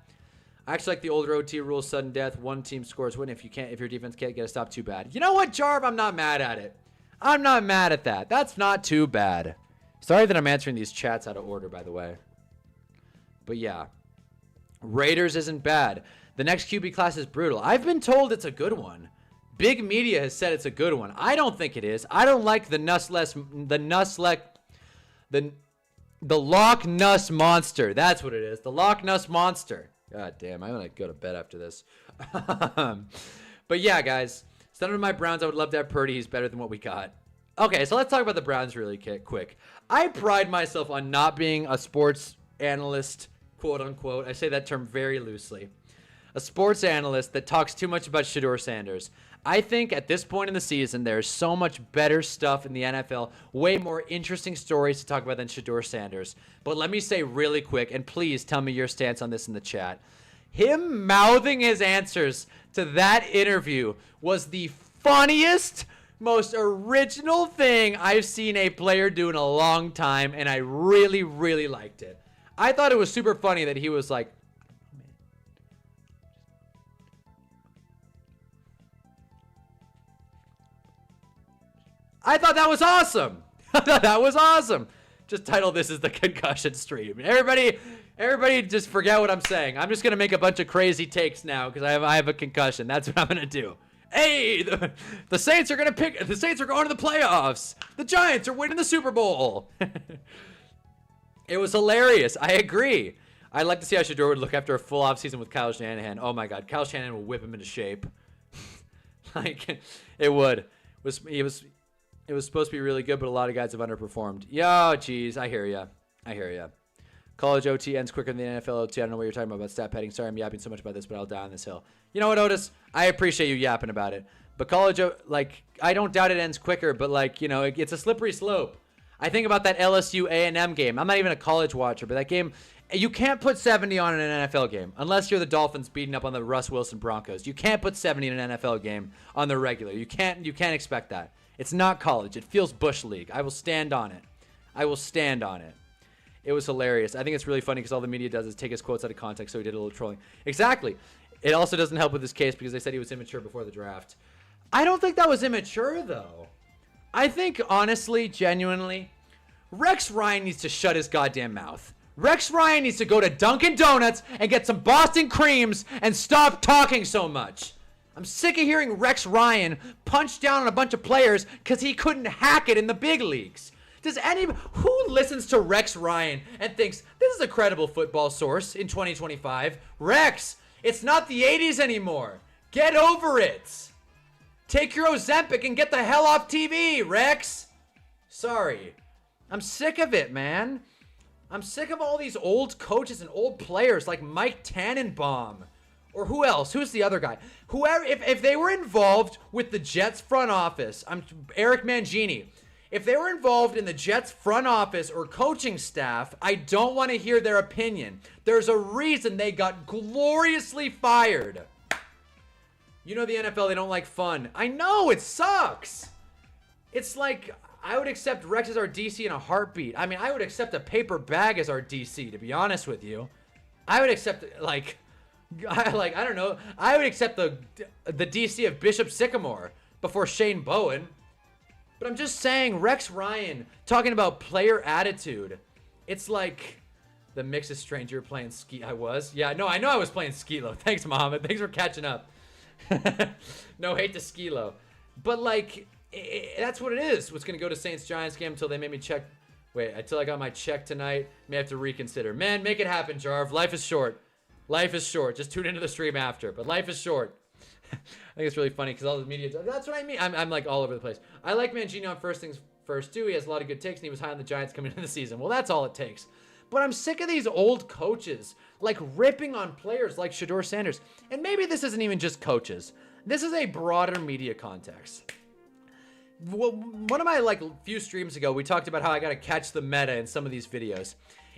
Speaker 1: I actually like the older OT rule, sudden death, one team scores win. If your defense can't get a stop, too bad. You know what, Jarv? I'm not mad at it. I'm not mad at that. That's not too bad. Sorry that I'm answering these chats out of order, by the way. But yeah. Raiders isn't bad. The next QB class is brutal. I've been told it's a good one. Big media has said it's a good one. I don't think it is. I don't like the Loch Ness Monster. That's what it is. The Loch Ness Monster. God damn, I'm going to go to bed after this. But yeah, guys. Send him to my Browns. I would love to have Purdy. He's better than what we got. Okay, so let's talk about the Browns really quick. I pride myself on not being a sports analyst, quote unquote. I say that term very loosely. A sports analyst that talks too much about Shedeur Sanders. I think at this point in the season, there's so much better stuff in the NFL, way more interesting stories to talk about than Shedeur Sanders. But let me say really quick, and please tell me your stance on this in the chat. Him mouthing his answers to that interview was the funniest, most original thing I've seen a player do in a long time, and I really, really liked it. I thought it was super funny that he was like, I thought that was awesome. I thought that was awesome. Just title this as the concussion stream. Everybody just forget what I'm saying. I'm just going to make a bunch of crazy takes now because I have a concussion. That's what I'm going to do. Hey, the Saints are going to pick. The Saints are going to the playoffs. The Giants are winning the Super Bowl. It was hilarious. I agree. I'd like to see how Shedeur would look after a full offseason with Kyle Shanahan. Oh my God, Kyle Shanahan will whip him into shape. Like, it would. It was supposed to be really good, but a lot of guys have underperformed. Yo, geez, I hear ya. College OT ends quicker than the NFL OT. I don't know what you're talking about stat padding. Sorry I'm yapping so much about this, but I'll die on this hill. You know what, Otis? I appreciate you yapping about it. But college, like, I don't doubt it ends quicker, but, like, you know, it's a slippery slope. I think about that LSU A&M game. I'm not even a college watcher, but that game, you can't put 70 on in an NFL game unless you're the Dolphins beating up on the Russ Wilson Broncos. You can't put 70 in an NFL game on the regular. You can't expect that. It's not college. It feels Bush League. I will stand on it. It was hilarious. I think it's really funny because all the media does is take his quotes out of context, so he did a little trolling. Exactly. It also doesn't help with his case because they said he was immature before the draft. I don't think that was immature, though. I think, honestly, genuinely, Rex Ryan needs to shut his goddamn mouth. Rex Ryan needs to go to Dunkin' Donuts and get some Boston creams and stop talking so much. I'm sick of hearing Rex Ryan punch down on a bunch of players because he couldn't hack it in the big leagues. Who listens to Rex Ryan and thinks this is a credible football source in 2025? Rex, it's not the 80s anymore. Get over it. Take your Ozempic and get the hell off TV, Rex. Sorry. I'm sick of it, man. I'm sick of all these old coaches and old players like Mike Tannenbaum. Or who else? Who's the other guy? Whoever, if they were involved with the Jets front office, Eric Mangini. If they were involved in the Jets front office or coaching staff, I don't want to hear their opinion. There's a reason they got gloriously fired. You know the NFL, they don't like fun. I know, it sucks. It's like, I would accept Rex as our DC in a heartbeat. I mean, I would accept a paper bag as our DC, to be honest with you. I would accept, I don't know. I would accept the DC of Bishop Sycamore before Shane Bowen. But I'm just saying, Rex Ryan talking about player attitude. It's like the Mixed Stranger playing ski. I was? Yeah, no, I know I was playing Skilo. Thanks, Mohammed. Thanks for catching up. No hate to Skilo. But, that's what it is. What's going to go to Saints-Giants game until they made me check. Wait, until I got my check tonight. May have to reconsider. Man, make it happen, Jarv. Life is short. Life is short. Just tune into the stream after. But life is short. I think it's really funny because all the media. That's what I mean. I'm like all over the place. I like Mangini on First Things First too. He has a lot of good takes and he was high on the Giants coming into the season. Well, that's all it takes. But I'm sick of these old coaches ripping on players like Shedeur Sanders. And maybe this isn't even just coaches. This is a broader media context. Well, one of my few streams ago, we talked about how I got to catch the meta in some of these videos.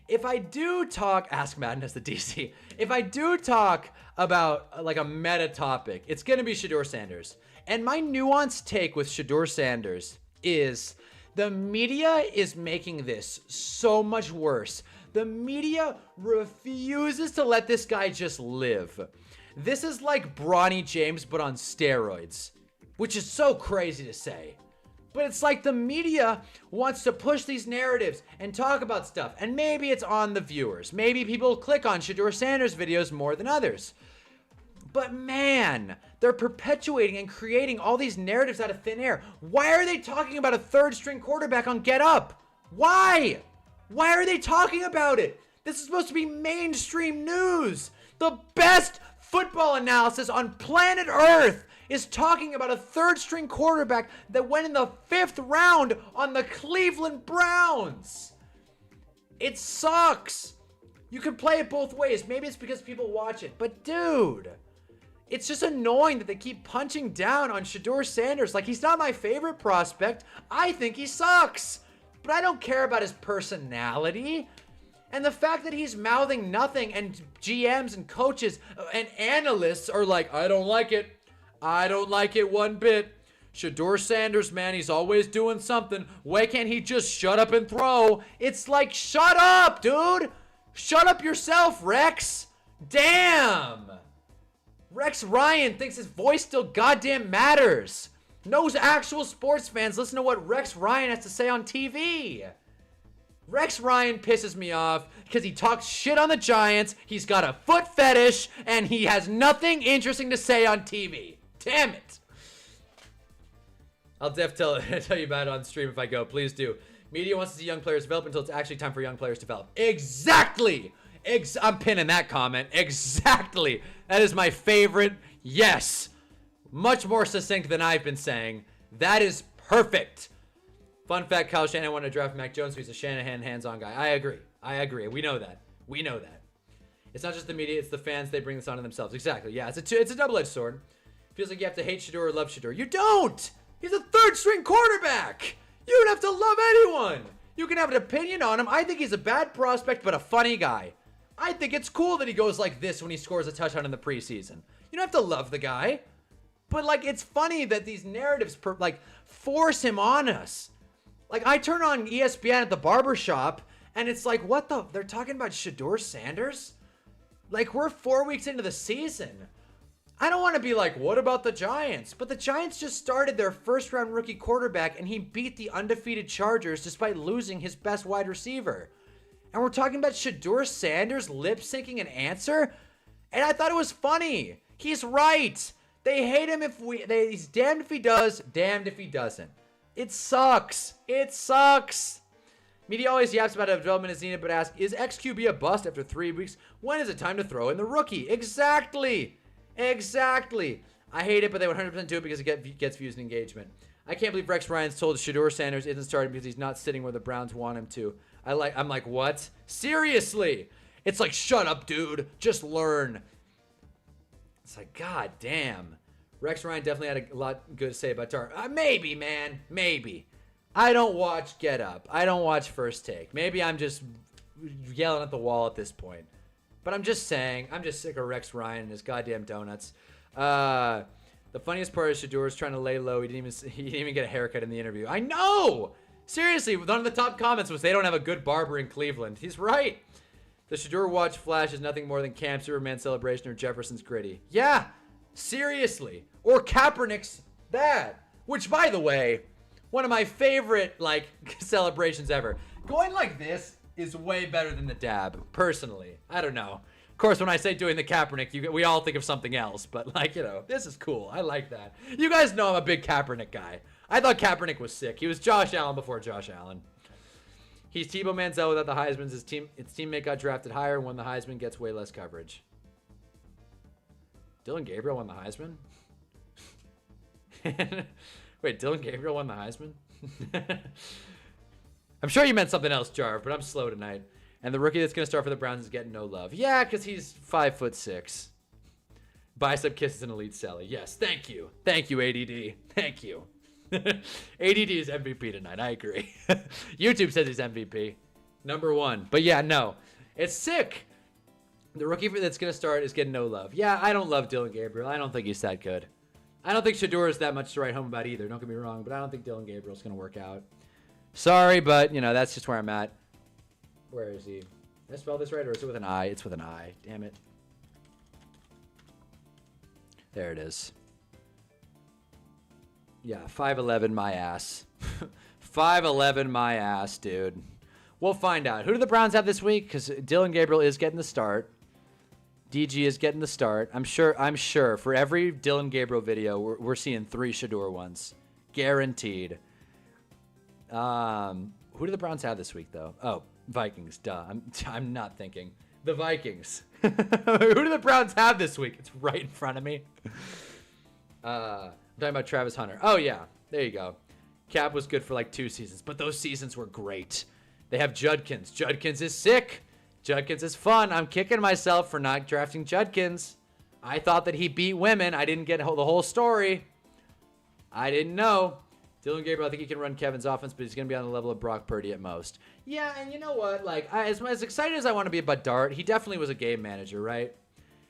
Speaker 1: If I do talk, Ask Madden as the DC. If I do talk about a meta topic, it's going to be Shedeur Sanders. And my nuanced take with Shedeur Sanders is the media is making this so much worse. The media refuses to let this guy just live. This is like Bronny James, but on steroids, which is so crazy to say. But it's like the media wants to push these narratives and talk about stuff. And maybe it's on the viewers. Maybe people click on Shedeur Sanders videos more than others. But man, they're perpetuating and creating all these narratives out of thin air. Why are they talking about a third string quarterback on Get Up? Why? Why are they talking about it? This is supposed to be mainstream news. The best football analysis on planet Earth is talking about a third string quarterback that went in the 5th round on the Cleveland Browns. It sucks. You can play it both ways. Maybe it's because people watch it. But dude, it's just annoying that they keep punching down on Shedeur Sanders. He's not my favorite prospect. I think he sucks. But I don't care about his personality. And the fact that he's mouthing nothing and GMs and coaches and analysts are like, I don't like it. I don't like it one bit. Shedeur Sanders, man, he's always doing something. Why can't he just shut up and throw? It's like, shut up, dude. Shut up yourself, Rex. Damn. Rex Ryan thinks his voice still goddamn matters. Knows actual sports fans listen to what Rex Ryan has to say on TV. Rex Ryan pisses me off because he talks shit on the Giants, he's got a foot fetish, and he has nothing interesting to say on TV. Damn it. I'll tell you about it on stream if I go. Please do. Media wants to see young players develop until it's actually time for young players to develop. Exactly. I'm pinning that comment. Exactly. That is my favorite. Yes. Much more succinct than I've been saying. That is perfect. Fun fact, Kyle Shanahan wanted to draft Mac Jones, so he's a Shanahan hands-on guy. I agree. We know that. It's not just the media, it's the fans. They bring this onto themselves. Exactly. Yeah, it's a double-edged sword. Feels like you have to hate Shedeur or love Shedeur. You don't! He's a third-string quarterback! You don't have to love anyone! You can have an opinion on him. I think he's a bad prospect, but a funny guy. I think it's cool that he goes like this when he scores a touchdown in the preseason. You don't have to love the guy. But, like, it's funny that these narratives, force him on us. Like, I turn on ESPN at the barbershop, and it's like, what the? They're talking about Shedeur Sanders? Like, we're 4 weeks into the season. I don't want to be like, what about the Giants? But the Giants just started their first-round rookie quarterback, and he beat the undefeated Chargers despite losing his best wide receiver. And we're talking about Shedeur Sanders lip-syncing an answer? And I thought it was funny. He's right. They hate him he's damned if he does, damned if he doesn't. It sucks. It sucks. Media always yaps about development as needed, but asks, is XQB a bust after 3 weeks? When is it time to throw in the rookie? Exactly. I hate it, but they 100% do it because it gets views and engagement. I can't believe Rex Ryan's told Shedeur Sanders isn't starting because he's not sitting where the Browns want him to. I'm like, what? Seriously? It's like, shut up, dude. Just learn. It's like, god damn. Rex Ryan definitely had a lot good to say about Tar. Maybe, man. Maybe. I don't watch Get Up. I don't watch First Take. Maybe I'm just yelling at the wall at this point. But I'm just saying, I'm just sick of Rex Ryan and his goddamn donuts. The funniest part is Shedeur is trying to lay low. He didn't even get a haircut in the interview. I know! Seriously, one of the top comments was they don't have a good barber in Cleveland. He's right. The Shedeur watch flash is nothing more than Cam Superman celebration or Jefferson's gritty. Yeah, seriously. Or Kaepernick's that. Which, by the way, one of my favorite, celebrations ever. Going like this is way better than the dab, personally. I don't know. Of course, when I say doing the Kaepernick, we all think of something else. But, this is cool. I like that. You guys know I'm a big Kaepernick guy. I thought Kaepernick was sick. He was Josh Allen before Josh Allen. He's Tebow Manziel without the Heismans. His teammate got drafted higher and won the Heisman, gets way less coverage. Dylan Gabriel won the Heisman? Wait, Dylan Gabriel won the Heisman? I'm sure you meant something else, Jarv, but I'm slow tonight. And the rookie that's going to start for the Browns is getting no love. Yeah, because he's 5'6". Bicep kisses an elite Sally. Yes, thank you. Thank you, ADD. Thank you. ADD is MVP tonight. I agree. YouTube says he's MVP. Number one. But yeah, no. It's sick. The rookie that's going to start is getting no love. Yeah, I don't love Dylan Gabriel. I don't think he's that good. I don't think Shedeur is that much to write home about either. Don't get me wrong, but I don't think Dylan Gabriel's going to work out. Sorry, but, that's just where I'm at. Where is he? Did I spell this right, or is it with an I? It's with an I. Damn it. There it is. Yeah, 5'11", my ass. 5'11", my ass, dude. We'll find out. Who do the Browns have this week? Because Dylan Gabriel is getting the start. DG is getting the start. I'm sure for every Dylan Gabriel video, we're seeing 3 Shedeur ones. Guaranteed. Who do the Browns have this week, though? Oh, Vikings. Duh. I'm not thinking. The Vikings. Who do the Browns have this week? It's right in front of me. I'm talking about Travis Hunter. Oh, yeah. There you go. Cap was good for 2 seasons, but those seasons were great. They have Judkins. Judkins is sick. Judkins is fun. I'm kicking myself for not drafting Judkins. I thought that he beat women. I didn't get the whole story. I didn't know. Dylan Gabriel, I think he can run Kevin's offense, but he's going to be on the level of Brock Purdy at most. Yeah, and you know what? As excited as I want to be about Dart, he definitely was a game manager, right?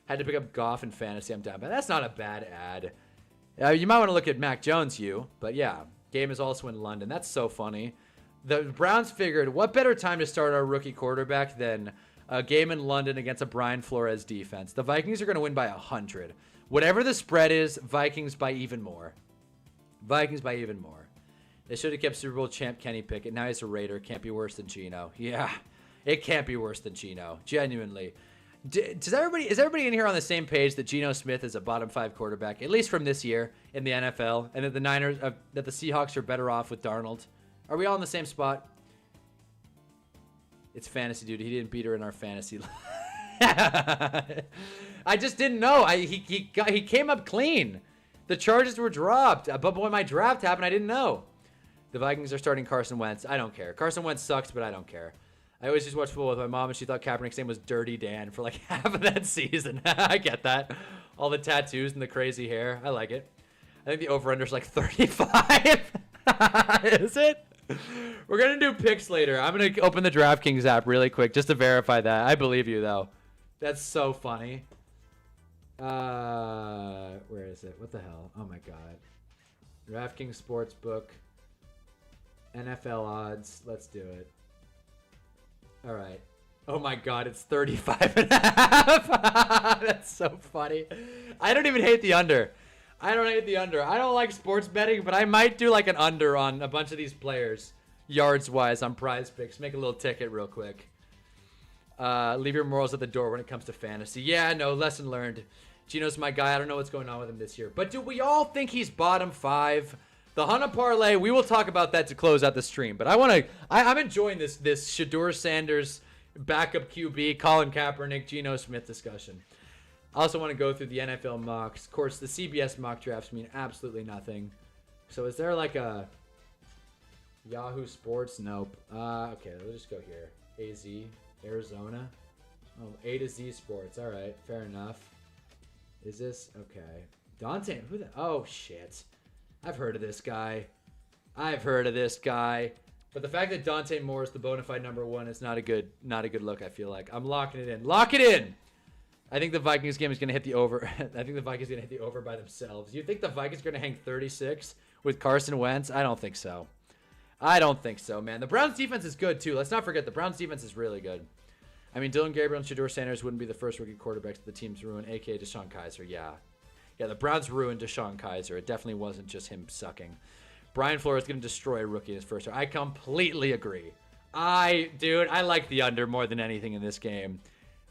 Speaker 1: Had to pick up Goff in fantasy. I'm down, but that's not a bad ad. You might want to look at Mac Jones, but yeah, game is also in London. That's so funny. The Browns figured, what better time to start our rookie quarterback than a game in London against a Brian Flores defense? The Vikings are going to win by 100. Whatever the spread is, Vikings by even more. Vikings by even more. They should have kept Super Bowl champ Kenny Pickett. Now he's a Raider. Can't be worse than Geno. Yeah, it can't be worse than Geno. Genuinely. Is everybody in here on the same page that Geno Smith is a bottom 5 quarterback, at least from this year in the NFL, and that that the Seahawks are better off with Darnold? Are we all in the same spot? It's fantasy, dude. He didn't beat her in our fantasy. I just didn't know. He came up clean. The charges were dropped. But when my draft happened, I didn't know. The Vikings are starting Carson Wentz. I don't care. Carson Wentz sucks, but I don't care. I always just watched football with my mom, and she thought Kaepernick's name was Dirty Dan for like half of that season. I get that. All the tattoos and the crazy hair. I like it. I think the over-under is like 35. Is it? We're going to do picks later. I'm going to open the DraftKings app really quick just to verify that. I believe you, though. That's so funny. Where is it? What the hell? Oh, my God. DraftKings Sportsbook. NFL odds. Let's do it. All right. Oh, my God. It's 35.5. That's so funny. I don't even hate the under. I don't hate the under. I don't like sports betting, but I might do like an under on a bunch of these players, yards-wise, on Prize Picks. Make a little ticket real quick. Leave your morals at the door when it comes to fantasy. Yeah, no, lesson learned. Gino's my guy. I don't know what's going on with him this year. But do we all think he's bottom 5? The Hunna Parlay, we will talk about that to close out the stream. But I'm enjoying this Shedeur Sanders backup QB, Colin Kaepernick, Geno Smith discussion. I also want to go through the NFL mocks. Of course, the CBS mock drafts mean absolutely nothing. So is there like a Yahoo Sports? Nope. Okay, we'll just go here. AZ, Arizona. Oh, A to Z Sports. All right, fair enough. Is this? Okay. Dante, who the? Oh, shit. I've heard of this guy. But the fact that Dante Moore is the bona fide #1 is not a good look, I feel like. I'm locking it in. Lock it in! I think the Vikings game is going to hit the over. I think the Vikings are going to hit the over by themselves. You think the Vikings are going to hang 36 with Carson Wentz? I don't think so. Man. The Browns defense is good, too. Let's not forget the Browns defense is really good. I mean, Dylan Gabriel and Shedeur Sanders wouldn't be the first rookie quarterbacks the team's ruined, a.k.a. Deshaun Kaiser. Yeah, the Browns ruined Deshaun Kaiser. It definitely wasn't just him sucking. Brian Flores is going to destroy a rookie in his first year. I completely agree. I like the under more than anything in this game.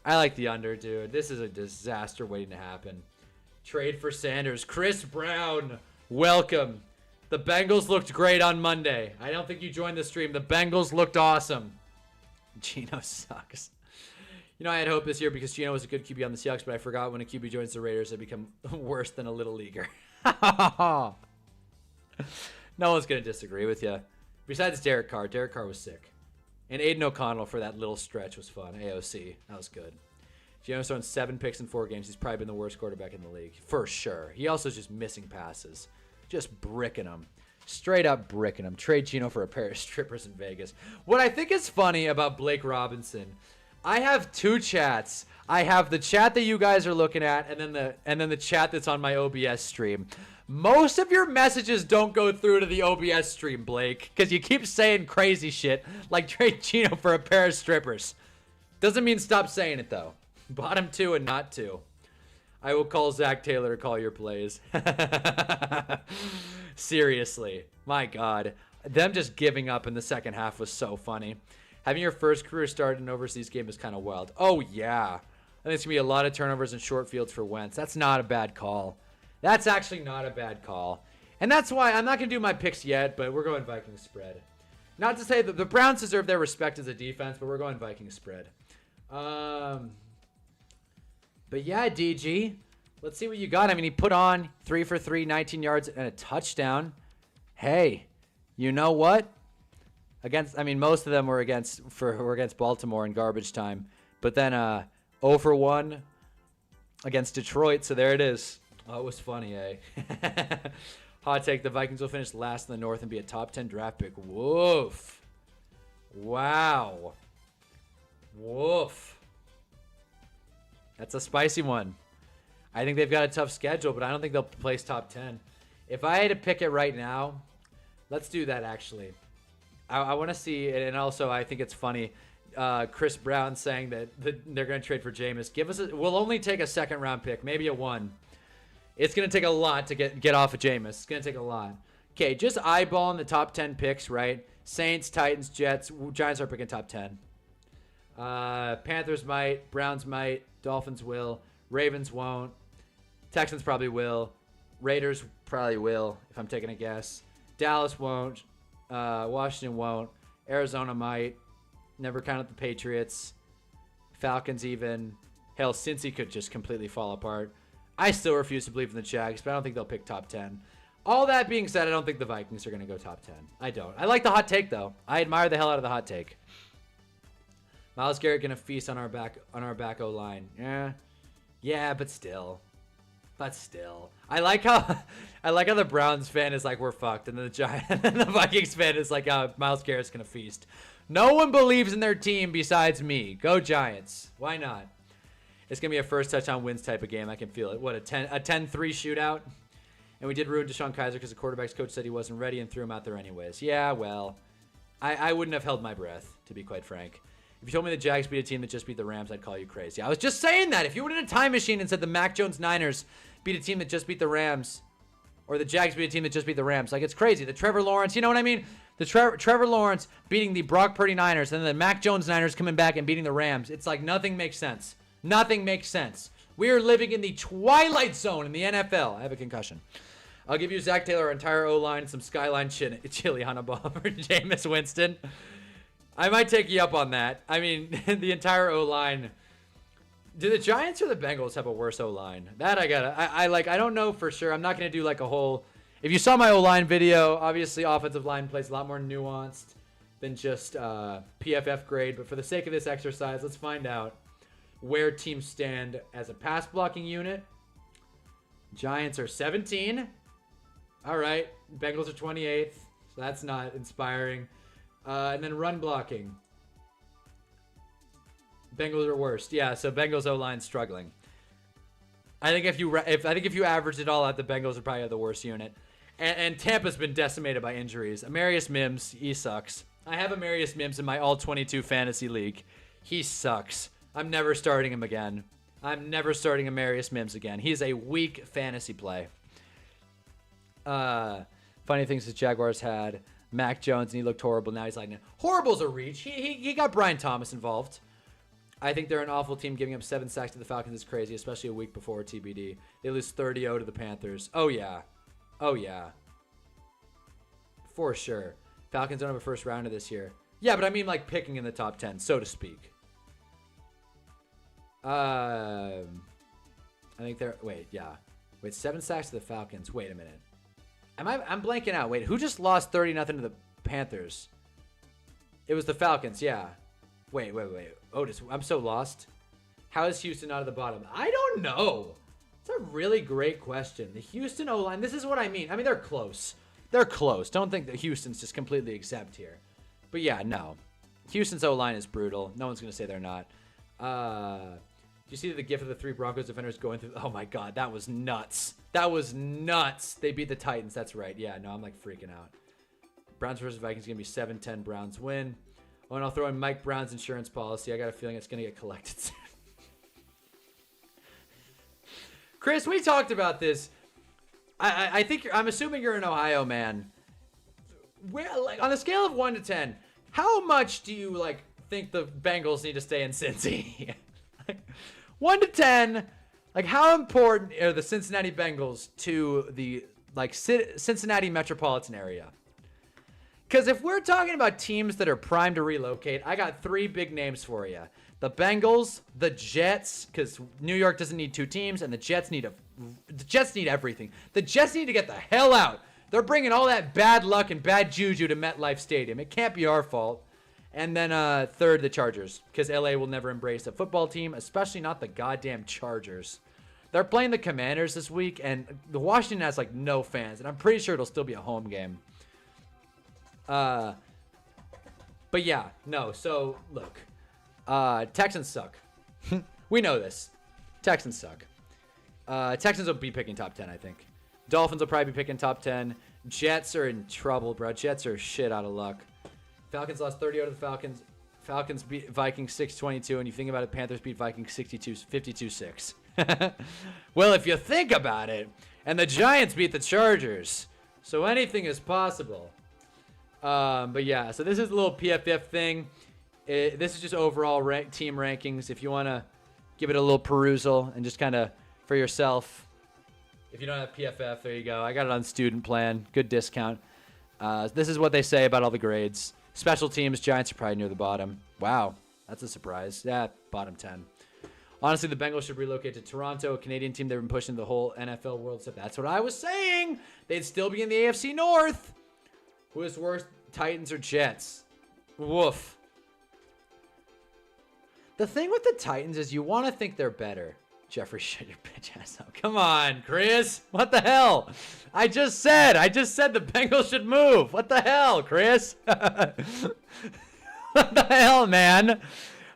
Speaker 1: I like the under, dude. This is a disaster waiting to happen. Trade for Sanders. Chris Brown, welcome. The Bengals looked great on Monday. I don't think you joined the stream. The Bengals looked awesome. Geno sucks. You know, I had hope this year because Geno was a good QB on the Seahawks, but I forgot when a QB joins the Raiders, they become worse than a little leaguer. No one's going to disagree with you. Besides Derek Carr. Derek Carr was sick. And Aiden O'Connell for that little stretch was fun. AOC. That was good. Geno's thrown 7 picks in 4 games. He's probably been the worst quarterback in the league. For sure. He also is just missing passes. Just bricking them. Straight up bricking them. Trade Geno for a pair of strippers in Vegas. What I think is funny about Blake Robinson, I have 2 chats. I have the chat that you guys are looking at, and then the chat that's on my OBS stream. Most of your messages don't go through to the OBS stream, Blake, because you keep saying crazy shit like trade Geno for a pair of strippers. Doesn't mean stop saying it, though. Bottom 2 and not 2. I will call Zach Taylor to call your plays. Seriously. My God. Them just giving up in the second half was so funny. Having your first career start in an overseas game is kind of wild. Oh, yeah. I think it's going to be a lot of turnovers and short fields for Wentz. That's not a bad call. That's actually not a bad call. And that's why I'm not going to do my picks yet, but we're going Vikings spread. Not to say that the Browns deserve their respect as a defense, but we're going Vikings spread. But yeah, DG, let's see what you got. I mean, he put on 3 for 3, 19 yards and a touchdown. Hey, you know what? Most of them were against Baltimore in garbage time. But then 0 for 1 against Detroit, so there it is. Oh, it was funny, eh? Hot take, the Vikings will finish last in the North and be a top 10 draft pick. Woof. Wow. Woof. That's a spicy one. I think they've got a tough schedule, but I don't think they'll place top 10. If I had to pick it right now, let's do that, actually. I want to see, and also I think it's funny, Chris Brown saying that they're going to trade for Jameis. We'll only take a second-round pick, maybe a 1. It's going to take a lot to get off of Jameis. It's going to take a lot. Okay, just eyeballing the top 10 picks, right? Saints, Titans, Jets. Giants are picking top 10. Panthers might. Browns might. Dolphins will. Ravens won't. Texans probably will. Raiders probably will, if I'm taking a guess. Dallas won't. Washington won't. Arizona might. Never count out the Patriots. Falcons even. Hell, Cincy could just completely fall apart. I still refuse to believe in the Jags, but I don't think they'll pick top 10. All that being said, I don't think the Vikings are going to go top 10. I don't. I like the hot take, though. I admire the hell out of the hot take. Myles Garrett going to feast on our back O-line. Yeah, but still. I like how the Browns fan is like, we're fucked, and then the Vikings fan is like, Myles Garrett's going to feast. No one believes in their team besides me. Go Giants. Why not? It's going to be a first touchdown wins type of game. I can feel it. What, a 10-3 shootout? And we did ruin Deshaun Kaiser because the quarterback's coach said he wasn't ready and threw him out there anyways. Yeah, well, I wouldn't have held my breath, to be quite frank. If you told me the Jags beat a team that just beat the Rams, I'd call you crazy. I was just saying that. If you went in a time machine and said the Mac Jones Niners beat a team that just beat the Rams, or the Jags beat a team that just beat the Rams, like, it's crazy. The Trevor Lawrence, you know what I mean? The Trevor Lawrence beating the Brock Purdy Niners, and then the Mac Jones Niners coming back and beating the Rams. It's like nothing makes sense. Nothing makes sense. We are living in the twilight zone in the NFL. I have a concussion. I'll give you Zach Taylor, our entire O-line, and some Skyline chili Hannibal for Jameis Winston. I might take you up on that. I mean, the entire O-line. Do the Giants or the Bengals have a worse O-line? That I gotta. I don't know for sure. I'm not gonna do like a whole. If you saw my O-line video, obviously offensive line plays a lot more nuanced than just PFF grade. But for the sake of this exercise, let's find out where teams stand as a pass blocking unit. Giants are 17. All right. Bengals are 28th. So that's not inspiring. And then run blocking. Bengals are worst. Yeah, so Bengals O-line struggling. I think if you averaged it all out, the Bengals are probably have the worst unit. And Tampa's been decimated by injuries. Amarius Mims, he sucks. I have Amarius Mims in my all-22 fantasy league. He sucks. I'm never starting him again. I'm never starting Amarius Mims again. He's a weak fantasy play. Funny things the Jaguars had Mac Jones, and he looked horrible. Now he's like, horrible's a reach. He got Brian Thomas involved. I think they're an awful team. Giving up 7 sacks to the Falcons is crazy, especially a week before TBD. They lose 30-0 to the Panthers. Oh, yeah. For sure. Falcons don't have a first rounder this year. Yeah, but I mean like picking in the top 10, so to speak. I think they're... Wait, 7 sacks to the Falcons. Wait a minute. I'm blanking out. Wait, who just lost 30-0 to the Panthers? It was the Falcons, yeah. Wait. Otis, I'm so lost. How is Houston out of the bottom? I don't know. It's a really great question. The Houston O-line, this is what I mean. I mean, they're close. Don't think that Houston's just completely exempt here. But yeah, no. Houston's O-line is brutal. No one's going to say they're not. Do you see the gif of the 3 Broncos defenders going through? Oh my God, that was nuts. They beat the Titans. That's right. Yeah, no, I'm like freaking out. Browns versus Vikings going to be 7-10 Browns win. Oh, and I'll throw in Mike Brown's insurance policy. I got a feeling it's going to get collected soon. Chris, we talked about this. I think I'm assuming you're an Ohio man. Where, like, on a scale of 1 to 10, how much do you like think the Bengals need to stay in Cincy? 1 to 10, like how important are the Cincinnati Bengals to the like Cincinnati metropolitan area? Because if we're talking about teams that are primed to relocate, I got 3 big names for you. The Bengals, the Jets, because New York doesn't need 2 teams, and the Jets need everything. The Jets need to get the hell out. They're bringing all that bad luck and bad juju to MetLife Stadium. It can't be our fault. And then third, the Chargers, because LA will never embrace a football team, especially not the goddamn Chargers. They're playing the Commanders this week, and the Washington has like no fans, and I'm pretty sure it'll still be a home game. But yeah, no. So look, Texans suck. We know this. Texans suck. Texans will be picking top 10, I think. Dolphins will probably be picking top 10. Jets are in trouble, bro. Jets are shit out of luck. Falcons lost 30-0 to the Falcons. Falcons beat Vikings 6-22, and you think about it, Panthers beat Vikings 52-6. Well, if you think about it, and the Giants beat the Chargers, so anything is possible. But yeah, so this is a little PFF thing. This is just overall team rankings. If you want to give it a little perusal and just kind of for yourself. If you don't have PFF, there you go. I got it on student plan. Good discount. This is what they say about all the grades. Special teams, Giants are probably near the bottom. Wow, that's a surprise. Yeah, bottom 10. Honestly, the Bengals should relocate to Toronto, a Canadian team they've been pushing the whole NFL world stuff. That's what I was saying. They'd still be in the AFC North. Who is worse, Titans or Jets? Woof. The thing with the Titans is you want to think they're better. Jeffrey, shut your bitch ass up. Come on, Chris. What the hell? I just said the Bengals should move. What the hell, Chris? What the hell, man?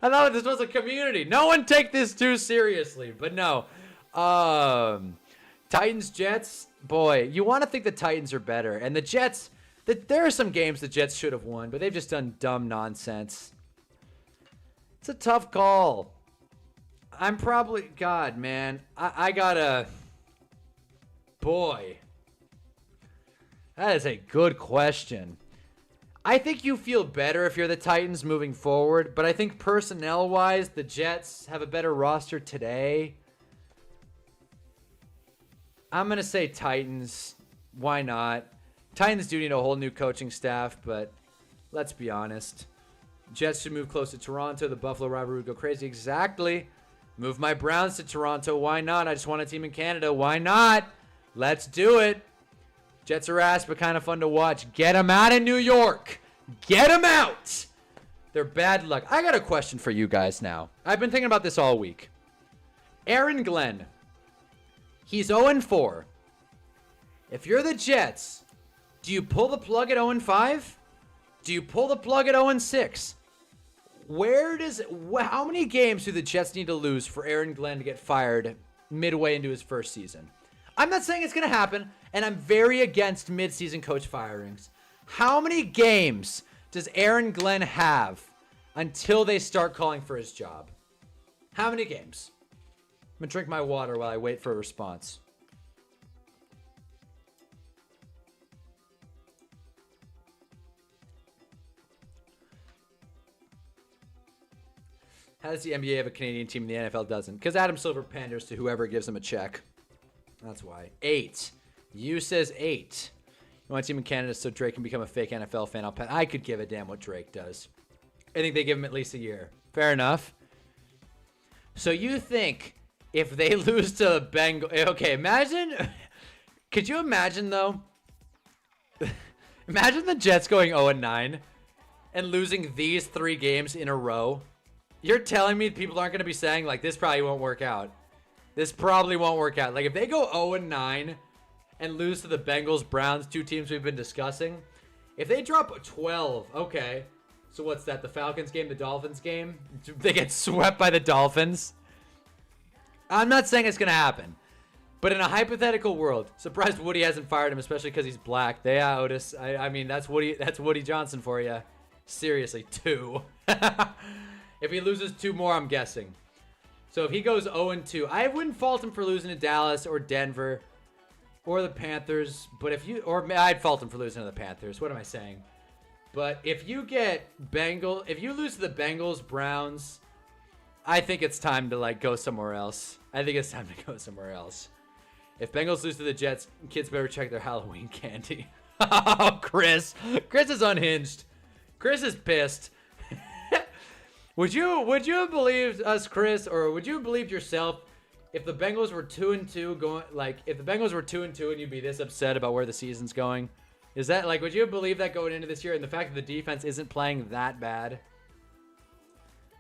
Speaker 1: I thought this was a community. No one take this too seriously, but no. Titans, Jets, boy, you want to think the Titans are better. And the Jets, there are some games the Jets should have won, but they've just done dumb nonsense. It's a tough call. I'm probably, God, man, I gotta, boy, that is a good question. I think you feel better if you're the Titans moving forward, but I think personnel-wise, the Jets have a better roster today. I'm going to say Titans. Why not? Titans do need a whole new coaching staff, but let's be honest. Jets should move close to Toronto. The Buffalo rivalry would go crazy. Exactly. Move my Browns to Toronto. Why not? I just want a team in Canada. Why not? Let's do it. Jets are ass, but kind of fun to watch. Get them out of New York. Get them out. They're bad luck. I got a question for you guys now. I've been thinking about this all week. Aaron Glenn. He's 0-4. If you're the Jets, do you pull the plug at 0-5? Do you pull the plug at 0-6? How many games do the Jets need to lose for Aaron Glenn to get fired midway into his first season? I'm not saying it's going to happen, and I'm very against midseason coach firings. How many games does Aaron Glenn have until they start calling for his job? How many games? I'm going to drink my water while I wait for a response. How does the NBA have a Canadian team and the NFL doesn't? Because Adam Silver panders to whoever gives him a check. That's why. 8. You says 8. You want a team in Canada so Drake can become a fake NFL fan. I could give a damn what Drake does. I think they give him at least a year. Fair enough. So you think if they lose to the Bengals... Okay, imagine... Could you imagine, though? Imagine the Jets going 0-9 and losing these 3 games in a row. You're telling me people aren't going to be saying, like, this probably won't work out. This probably won't work out. Like, if they go 0-9 and lose to the Bengals, Browns, 2 teams we've been discussing, if they drop 12, okay. So what's that? The Falcons game, the Dolphins game? They get swept by the Dolphins? I'm not saying it's going to happen. But in a hypothetical world, surprised Woody hasn't fired him, especially because he's black. Yeah, Otis. I mean, that's Woody Johnson for you. Seriously, 2. If he loses 2 more, I'm guessing. So if he goes 0-2, I wouldn't fault him for losing to Dallas or Denver or the Panthers. But I'd fault him for losing to the Panthers. What am I saying? But if you if you lose to the Bengals, Browns, I think it's time to go somewhere else. I think it's time to go somewhere else. If Bengals lose to the Jets, kids better check their Halloween candy. Oh, Chris. Chris is unhinged. Chris is pissed. Would you have believed us, Chris, or would you have believed yourself if the Bengals were 2-2 going, if the Bengals were 2-2 and you'd be this upset about where the season's going? Is that would you have believed that going into this year, and the fact that the defense isn't playing that bad? The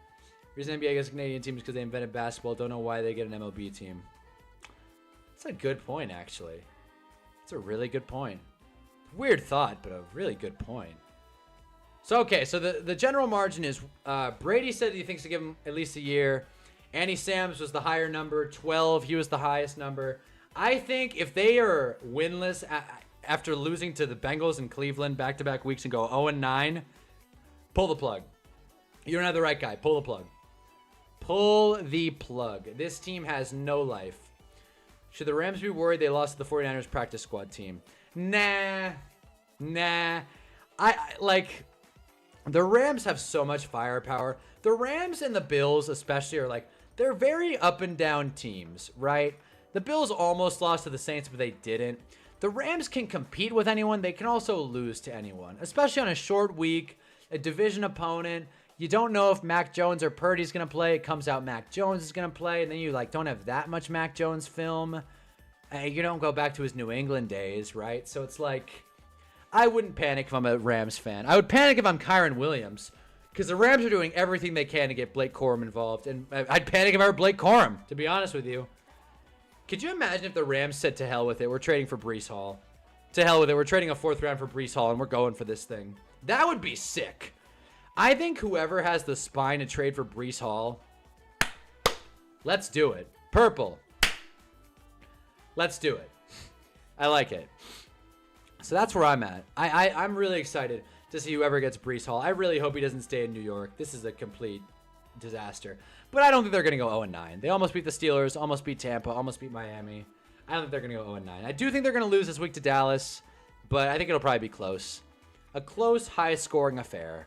Speaker 1: reason NBA gets a Canadian team is because they invented basketball. Don't know why they get an MLB team. That's a good point, actually. It's a really good point. Weird thought, but a really good point. So, okay, so the general margin is Brady said he thinks to give him at least a year. Andy Sams was the higher number, 12. He was the highest number. I think if they are winless after losing to the Bengals in Cleveland back-to-back weeks and go 0-9, pull the plug. You don't have the right guy. Pull the plug. Pull the plug. This team has no life. Should the Rams be worried they lost to the 49ers practice squad team? Nah. The Rams have so much firepower. The Rams and the Bills especially are they're very up and down teams, right? The Bills almost lost to the Saints, but they didn't. The Rams can compete with anyone. They can also lose to anyone, especially on a short week, a division opponent. you don't know if Mac Jones or Purdy's going to play. It comes out Mac Jones is going to play, and then you like don't have that much Mac Jones film. You don't go back to his New England days, right? So it's like, I wouldn't panic if I'm a Rams fan. I would panic if I'm Kyron Williams, because the Rams are doing everything they can to get Blake Corum involved, and I'd panic if I were Blake Corum, to be honest with you. Could you imagine if the Rams said, to hell with it, we're trading for Breece Hall. To hell with it, we're trading a 4th round for Breece Hall, and we're going for this thing. That would be sick. I think whoever has the spine to trade for Breece Hall, let's do it. Purple. Let's do it. I like it. So that's where I'm at. I'm really excited to see whoever gets Breece Hall. I really hope he doesn't stay in New York. This is a complete disaster. But I don't think they're going to go 0-9. They almost beat the Steelers, almost beat Tampa, almost beat Miami. I don't think they're going to go 0-9. I do think they're going to lose this week to Dallas, but I think it'll probably be close. A close, high-scoring affair.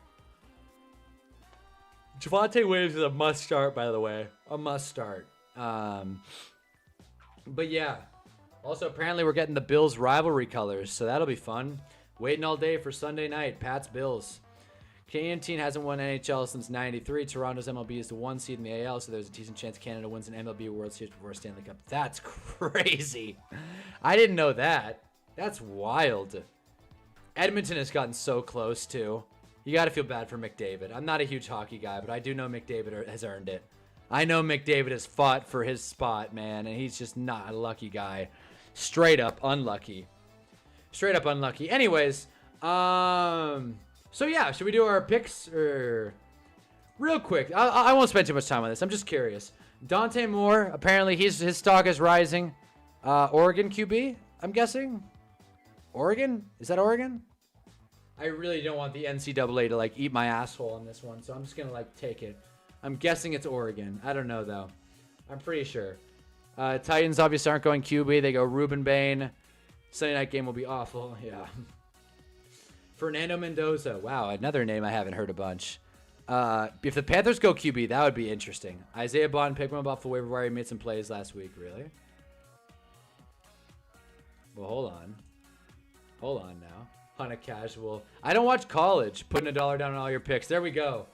Speaker 1: Javonte Williams is a must-start, by the way. A must-start. But yeah. Also, apparently we're getting the Bills rivalry colors, so that'll be fun. Waiting all day for Sunday night. Pats-Bills. Canadian team hasn't won NHL since '93. Toronto's MLB is the 1 seed in the AL, so there's a decent chance Canada wins an MLB World Series before a Stanley Cup. That's crazy. I didn't know that. That's wild. Edmonton has gotten so close, too. You got to feel bad for McDavid. I'm not a huge hockey guy, but I do know McDavid has earned it. I know McDavid has fought for his spot, man, and he's just not a lucky guy. Straight up unlucky. Straight up unlucky. Anyways, so yeah, should we do our picks? Or real quick, I won't spend too much time on this. I'm just curious. Dante Moore, apparently his stock is rising. Oregon QB, I'm guessing. Oregon? Is that Oregon? I really don't want the NCAA to like eat my asshole on this one, so I'm just gonna like take it. I'm guessing it's Oregon. I don't know though. I'm pretty sure. Titans obviously aren't going QB. They go Ruben Bain. Sunday night game will be awful. Yeah. Fernando Mendoza. Wow, another name I haven't heard a bunch. If the Panthers go QB, that would be interesting. Isaiah Bond picked him up off the waiver wire. He made some plays last week. Really? Well, hold on. Hold on now. On a casual. I don't watch college. Putting $1 down on all your picks. There we go.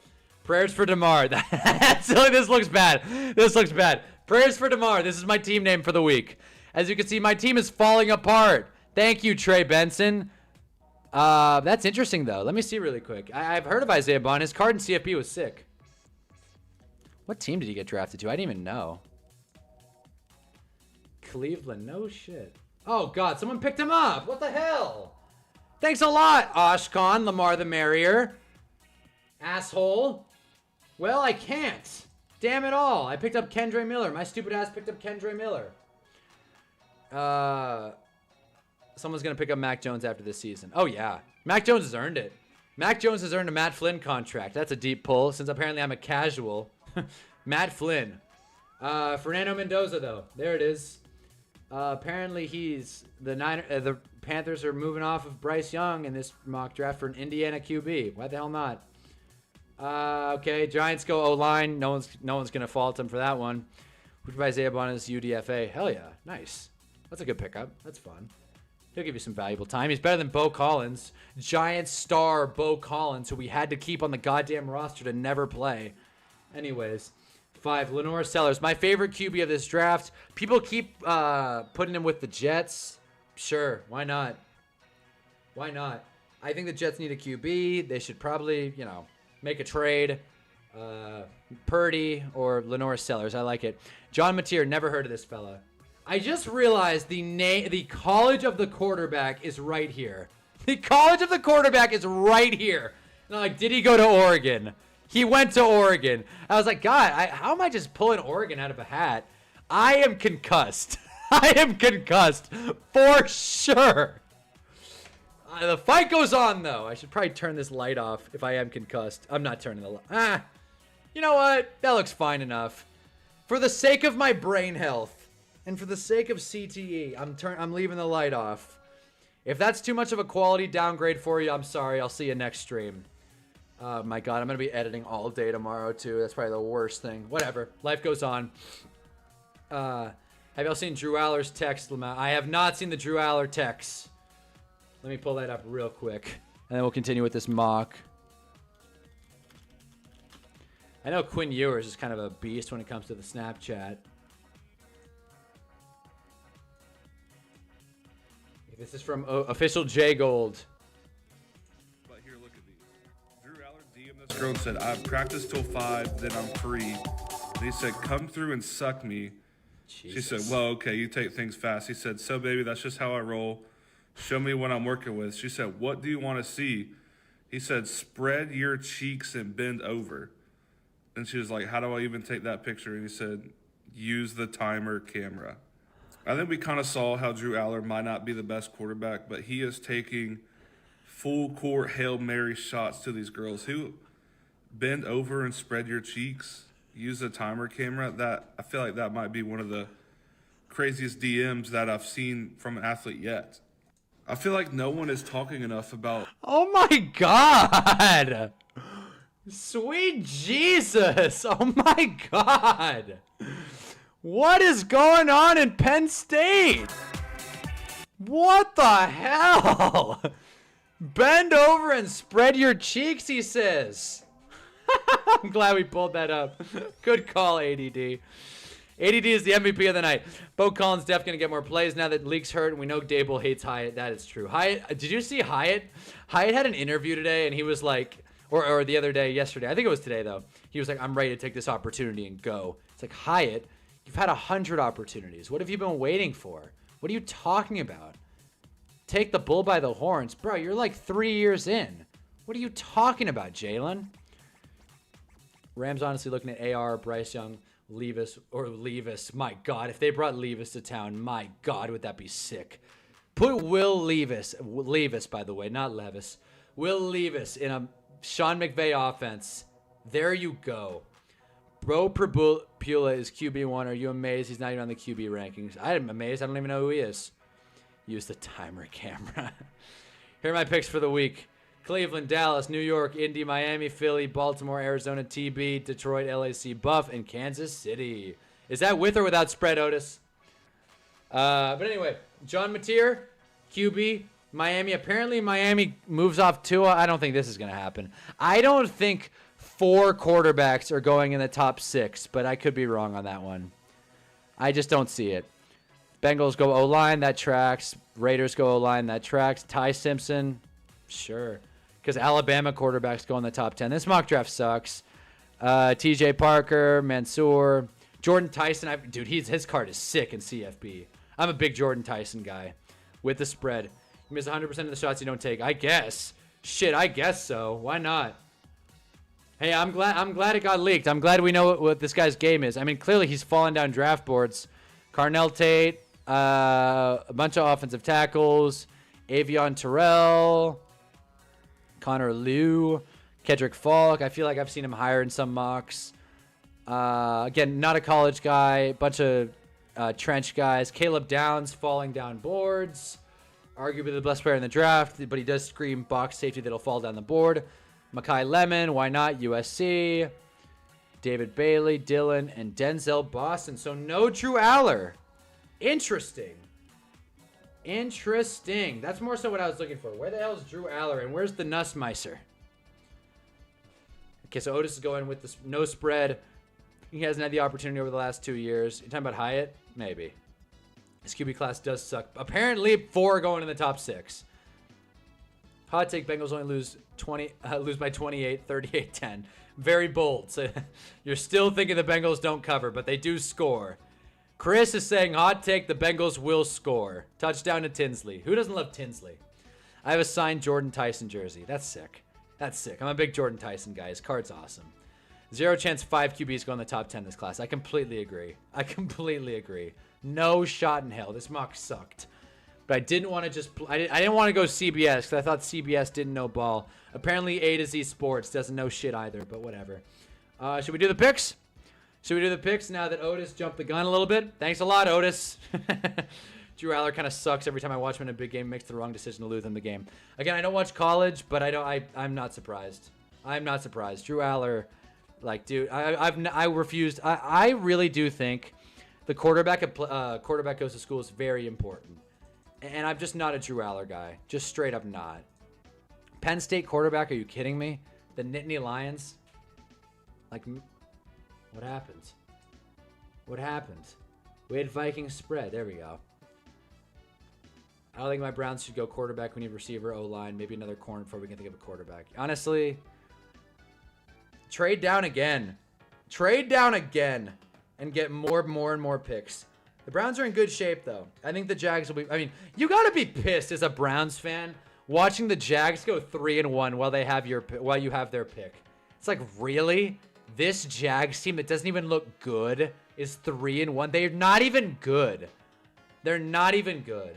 Speaker 1: Prayers for DeMar. This looks bad. This looks bad. Prayers for DeMar. This is my team name for the week. As you can see, my team is falling apart. Thank you, Trey Benson. That's interesting, though. Let me see really quick. I've heard of Isaiah Bond. His card in CFP was sick. What team did he get drafted to? I didn't even know. Cleveland. No shit. Oh, God. Someone picked him up. What the hell? Thanks a lot, Oshkon. Lamar the Merrier. Asshole. Well, I can't. Damn it all. I picked up Kendre Miller. My stupid ass picked up Kendre Miller. Someone's going to pick up Mac Jones after this season. Oh, yeah. Mac Jones has earned it. Mac Jones has earned a Matt Flynn contract. That's a deep pull, since apparently I'm a casual. Matt Flynn. Fernando Mendoza, though. There it is. Apparently he's... The Panthers are moving off of Bryce Young in this mock draft for an Indiana QB. Why the hell not? Okay, Giants go O-line. No one's going to fault him for that one. Which by Isaiah Bond is UDFA. Hell yeah. Nice. That's a good pickup. That's fun. He'll give you some valuable time. He's better than Bo Collins. Giant star Bo Collins, who we had to keep on the goddamn roster to never play. Anyways, 5, Lenore Sellers. My favorite QB of this draft. People keep putting him with the Jets. Sure, why not? Why not? I think the Jets need a QB. They should probably, make a trade. Purdy or Lenore Sellers. I like it. John Mateer, never heard of this fella. I just realized the college of the quarterback is right here. The college of the quarterback is right here. And I'm like, did he go to Oregon? He went to Oregon. I was like, God, how am I just pulling Oregon out of a hat? I am concussed. I am concussed for sure. The fight goes on, though. I should probably turn this light off if I am concussed. I'm not turning the light. You know what? That looks fine enough. For the sake of my brain health. And for the sake of CTE, I'm leaving the light off. If that's too much of a quality downgrade for you, I'm sorry. I'll see you next stream. Oh my God, I'm going to be editing all day tomorrow too. That's probably the worst thing. Whatever. Life goes on. Have y'all seen Drew Aller's text, Lamar? I have not seen the Drew Aller text. Let me pull that up real quick. And then we'll continue with this mock. I know Quinn Ewers is kind of a beast when it comes to the Snapchat. This is from official J Gold.
Speaker 2: But here, look at these. Drew Allard DM'd this girl and said, "I've practiced till 5, then I'm free." And he said, "Come through and suck me." Jesus. She said, "Well, okay, you take things fast." He said, "So, baby, that's just how I roll. Show me what I'm working with." She said, "What do you want to see?" He said, "Spread your cheeks and bend over." And she was like, "How do I even take that picture?" And he said, "Use the timer camera." I think we kind of saw how Drew Allard might not be the best quarterback, but he is taking full court Hail Mary shots to these girls who bend over and spread your cheeks, use the timer camera. That I feel like that might be one of the craziest DMs that I've seen from an athlete yet. I feel like no one is talking enough about.
Speaker 1: Oh my God! Sweet Jesus! Oh my God! What is going on in Penn State? What the hell? Bend over and spread your cheeks, he says. I'm glad we pulled that up. Good call, ADD. ADD is the MVP of the night. Bo Collins definitely going to get more plays now that Leak's hurt, and we know Dable hates Hyatt. That is true. Hyatt, did you see Hyatt? Hyatt had an interview today, and he was like, or the other day, yesterday. I think it was today, though. He was like, "I'm ready to take this opportunity and go." It's like, Hyatt, you've had 100 opportunities. What have you been waiting for? What are you talking about? Take the bull by the horns. Bro, you're like 3 years in. What are you talking about, Jalen? Rams honestly looking at AR, Bryce Young, Levis. My God, if they brought Levis to town, my God, would that be sick. Put Will Levis, by the way, not Levis. Will Levis in a Sean McVay offense. There you go. Bro Pula is QB1. Are you amazed he's not even on the QB rankings? I'm amazed. I don't even know who he is. Use the timer camera. Here are my picks for the week. Cleveland, Dallas, New York, Indy, Miami, Philly, Baltimore, Arizona, TB, Detroit, LAC, Buff, and Kansas City. Is that with or without spread, Otis? But anyway, John Mateer, QB, Miami. Apparently Miami moves off Tua. I don't think this is going to happen. I don't think 4 quarterbacks are going in the top 6, but I could be wrong on that one. I just don't see it. Bengals go O-line, that tracks. Raiders go O-line, that tracks. Ty Simpson, sure. Because Alabama quarterbacks go in the top 10. This mock draft sucks. TJ Parker, Mansour, Jordan Tyson. Dude, his card is sick in CFB. I'm a big Jordan Tyson guy with the spread. You miss 100% of the shots you don't take. I guess. Shit, I guess so. Why not? Hey, I'm glad it got leaked. I'm glad we know what this guy's game is. I mean, clearly he's fallen down draft boards. Carnell Tate, a bunch of offensive tackles, Avion Terrell, Connor Liu, Kedrick Falk. I feel like I've seen him higher in some mocks. Again, not a college guy. Bunch of trench guys. Caleb Downs falling down boards. Arguably the best player in the draft, but he does scream box safety that'll fall down the board. Makai Lemon, why not? USC. David Bailey, Dylan, and Denzel Boston. So no Drew Aller. Interesting. That's more so what I was looking for. Where the hell is Drew Aller, and where's the Nussmeister? Okay, so Otis is going with this no spread. He hasn't had the opportunity over the last 2 years. You talking about Hyatt? Maybe. His QB class does suck. Apparently, 4 going in the top 6. Hot take: Bengals only lose by 28, 38-10. Very bold. So you're still thinking the Bengals don't cover, but they do score. Chris is saying, hot take, the Bengals will score. Touchdown to Tinsley. Who doesn't love Tinsley? I have a signed Jordan Tyson jersey. That's sick. I'm a big Jordan Tyson guy. His card's awesome. 0 chance 5 QBs go in the top 10 this class. I completely agree. No shot in hell. This mock sucked. But I didn't want to just... I didn't want to go CBS because I thought CBS didn't know ball. Apparently A to Z Sports doesn't know shit either, but whatever. Should we do the picks? Now that Otis jumped the gun a little bit? Thanks a lot, Otis. Drew Aller kind of sucks every time I watch him in a big game. Makes the wrong decision to lose him the game. Again, I don't watch college, but I'm not surprised. Drew Aller, like, dude, I refused. I really do think the quarterback goes to school is very important. And I'm just not a Drew Aller guy. Just straight up not. Penn State quarterback, are you kidding me? The Nittany Lions? Like, What happened? What happened? We had Vikings spread. There we go. I don't think my Browns should go quarterback. We need receiver, O-line, maybe another corner before we can think of a quarterback. Honestly, trade down again. Trade down again and get more and more picks. The Browns are in good shape, though. I think the Jags will be... I mean, you got to be pissed as a Browns fan watching the Jags go 3-1 while you have their pick. It's like, really? This Jags team that doesn't even look good is 3-1? They're not even good. They're not even good.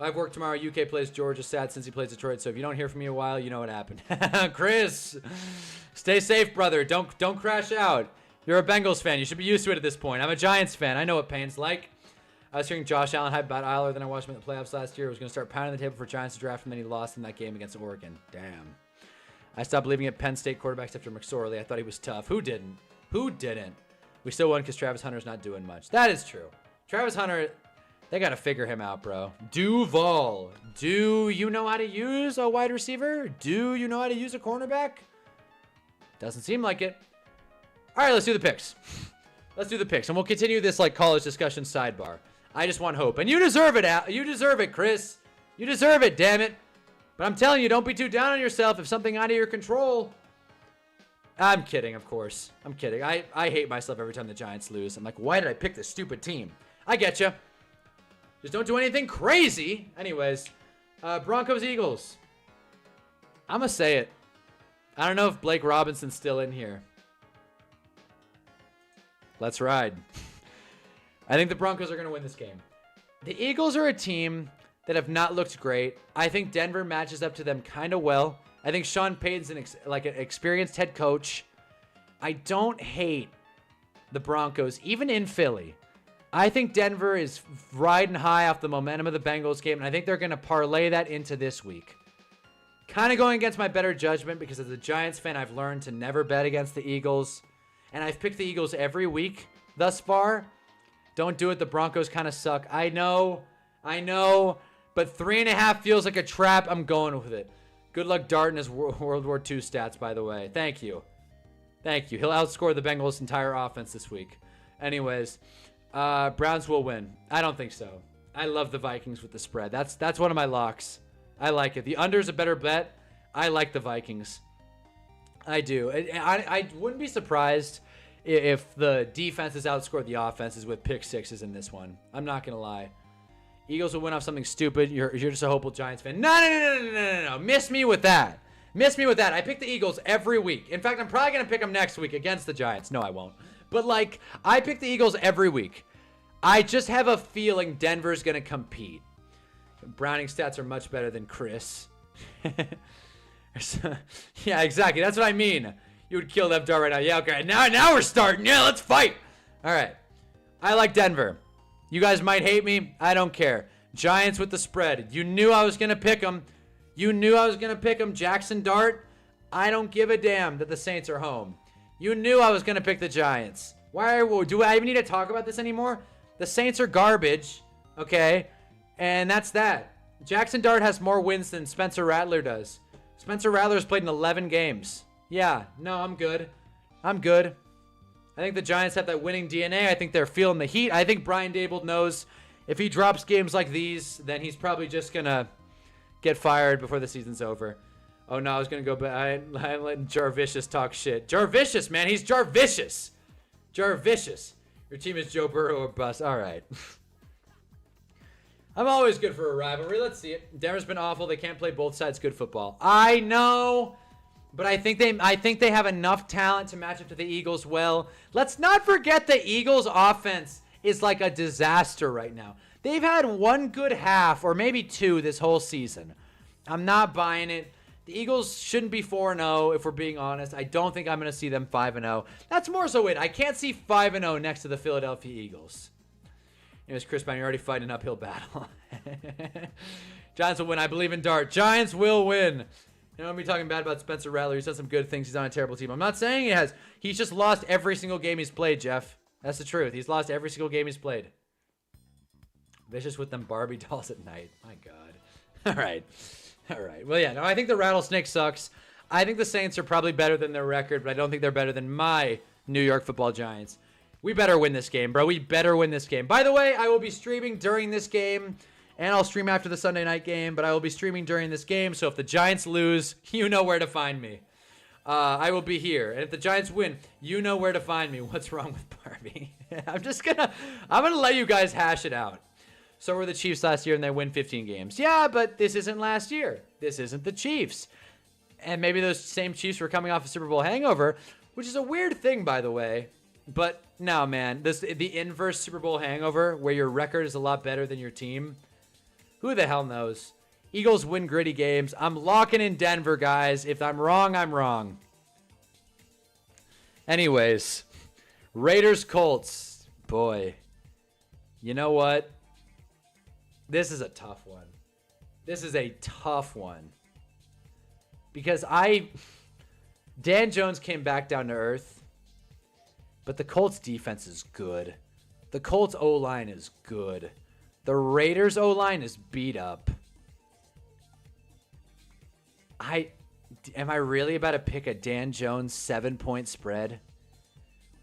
Speaker 1: I have work tomorrow. UK plays Georgia. Sad since he plays Detroit. So if you don't hear from me in a while, you know what happened. Chris, stay safe, brother. Don't crash out. You're a Bengals fan. You should be used to it at this point. I'm a Giants fan. I know what pain's like. I was hearing Josh Allen hype about Eiler. Then I watched him in the playoffs last year. I was going to start pounding the table for Giants to draft him. Then he lost in that game against Oregon. Damn. I stopped believing at Penn State quarterbacks after McSorley. I thought he was tough. Who didn't? Who didn't? We still won because Travis Hunter's not doing much. That is true. Travis Hunter... They got to figure him out, bro. Duval. Do you know how to use a wide receiver? Do you know how to use a cornerback? Doesn't seem like it. All right, let's do the picks. Let's do the picks. And we'll continue this like college discussion sidebar. I just want hope. And you deserve it, Al. You deserve it, Chris. You deserve it, damn it. But I'm telling you, don't be too down on yourself if something out of your control. I'm kidding, of course. I'm kidding. I hate myself every time the Giants lose. I'm like, why did I pick this stupid team? I get you. Just don't do anything crazy. Anyways, Broncos, Eagles. I'm going to say it. I don't know if Blake Robinson's still in here. Let's ride. I think the Broncos are going to win this game. The Eagles are a team that have not looked great. I think Denver matches up to them kind of well. I think Sean Payton's an experienced head coach. I don't hate the Broncos, even in Philly. I think Denver is riding high off the momentum of the Bengals game, and I think they're going to parlay that into this week. Kind of going against my better judgment because as a Giants fan, I've learned to never bet against the Eagles, and I've picked the Eagles every week thus far. Don't do it. The Broncos kind of suck. I know, but 3.5 feels like a trap. I'm going with it. Good luck darting his World War II stats, by the way. Thank you. Thank you. He'll outscore the Bengals' entire offense this week. Anyways... Browns will win. I don't think so. I love the Vikings with the spread. That's one of my locks. I like it. The under is a better bet. I like the Vikings. I do. I wouldn't be surprised if the defenses outscored the offenses with pick sixes in this one. I'm not gonna lie. Eagles will win off something stupid. You're just a hopeful Giants fan. No. Miss me with that. Miss me with that. I pick the Eagles every week. In fact, I'm probably gonna pick them next week against the Giants. No, I won't. But, like, I pick the Eagles every week. I just have a feeling Denver's going to compete. Browning stats are much better than Chris. Yeah, exactly. That's what I mean. You would kill Left Dart right now. Yeah, okay. Now we're starting. Yeah, let's fight. All right. I like Denver. You guys might hate me. I don't care. Giants with the spread. You knew I was going to pick them. Jackson Dart. I don't give a damn that the Saints are home. You knew I was going to pick the Giants. Do I even need to talk about this anymore? The Saints are garbage, okay? And that's that. Jackson Dart has more wins than Spencer Rattler does. Spencer Rattler's played in 11 games. Yeah, no, I'm good. I think the Giants have that winning DNA. I think they're feeling the heat. I think Brian Daboll knows if he drops games like these, then he's probably just going to get fired before the season's over. Oh, no, I was going to go back. I'm letting Jarvicious talk shit. Jarvicious, man. He's Jarvicious. Jarvicious. Your team is Joe Burrow or bust. All right. I'm always good for a rivalry. Let's see it. Denver's been awful. They can't play both sides good football. I know. But I think they have enough talent to match up to the Eagles well. Let's not forget the Eagles' offense is like a disaster right now. They've had one good half, or maybe two, this whole season. I'm not buying it. The Eagles shouldn't be 4-0 if we're being honest. I don't think I'm going to see them 5-0. That's more so it. I can't see 5-0 next to the Philadelphia Eagles. Anyways, Chris Brown, you're already fighting an uphill battle. Giants will win. I believe in Dart. Giants will win. You know, I'm be talking bad about Spencer Rattler. He's done some good things. He's on a terrible team. I'm not saying he has. He's just lost every single game he's played, Jeff. That's the truth. He's lost every single game he's played. Vicious with them Barbie dolls at night. My God. All right. Well, yeah. No, I think the Rattlesnake sucks. I think the Saints are probably better than their record, but I don't think they're better than my New York Football Giants. We better win this game, bro. We better win this game. By the way, I will be streaming during this game, and I'll stream after the Sunday night game, but I will be streaming during this game, so if the Giants lose, you know where to find me. I will be here. And if the Giants win, you know where to find me. What's wrong with Barbie? I'm gonna let you guys hash it out. So were the Chiefs last year, and they win 15 games. Yeah, but this isn't last year. This isn't the Chiefs. And maybe those same Chiefs were coming off a Super Bowl hangover, which is a weird thing, by the way. But no, man, the inverse Super Bowl hangover, where your record is a lot better than your team. Who the hell knows? Eagles win gritty games. I'm locking in Denver, guys. If I'm wrong, I'm wrong. Anyways, Raiders Colts. Boy, you know what? This is a tough one. This is a tough one. Because Dan Jones came back down to earth, but the Colts defense is good. The Colts O-line is good. The Raiders O-line is beat up. Am I really about to pick a Dan Jones 7-point spread?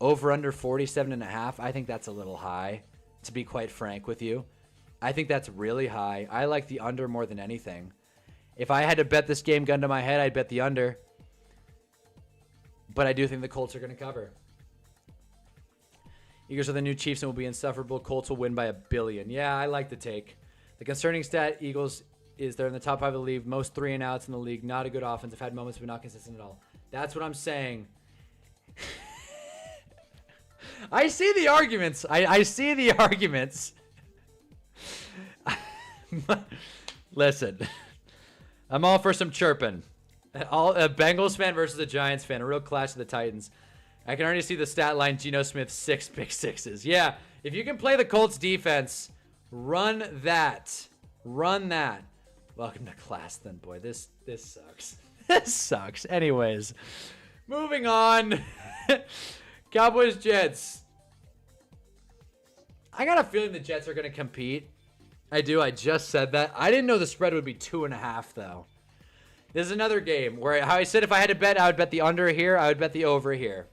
Speaker 1: Over under 47.5? I think that's a little high, to be quite frank with you. I think that's really high. I like the under more than anything. If I had to bet this game gun to my head, I'd bet the under. But I do think the Colts are going to cover. Eagles are the new Chiefs and will be insufferable. Colts will win by 1 billion. Yeah, I like the take. The concerning stat, Eagles, is they're in the top 5 of the league. Most 3-and-outs in the league. Not a good offense. Have had moments, but not consistent at all. That's what I'm saying. I see the arguments. I see the arguments. Listen. I'm all for some chirping. A Bengals fan versus a Giants fan. A real clash of the Titans. I can already see the stat line. Geno Smith, 6 pick sixes. Yeah, if you can play the Colts defense, run that. Run that. Welcome to class then, boy. This sucks. This sucks. Anyways, moving on. Cowboys, Jets. I got a feeling the Jets are going to compete. I do. I just said that. I didn't know the spread would be 2.5, though. This is another game where how I said if I had to bet, I would bet the under here. I would bet the over here.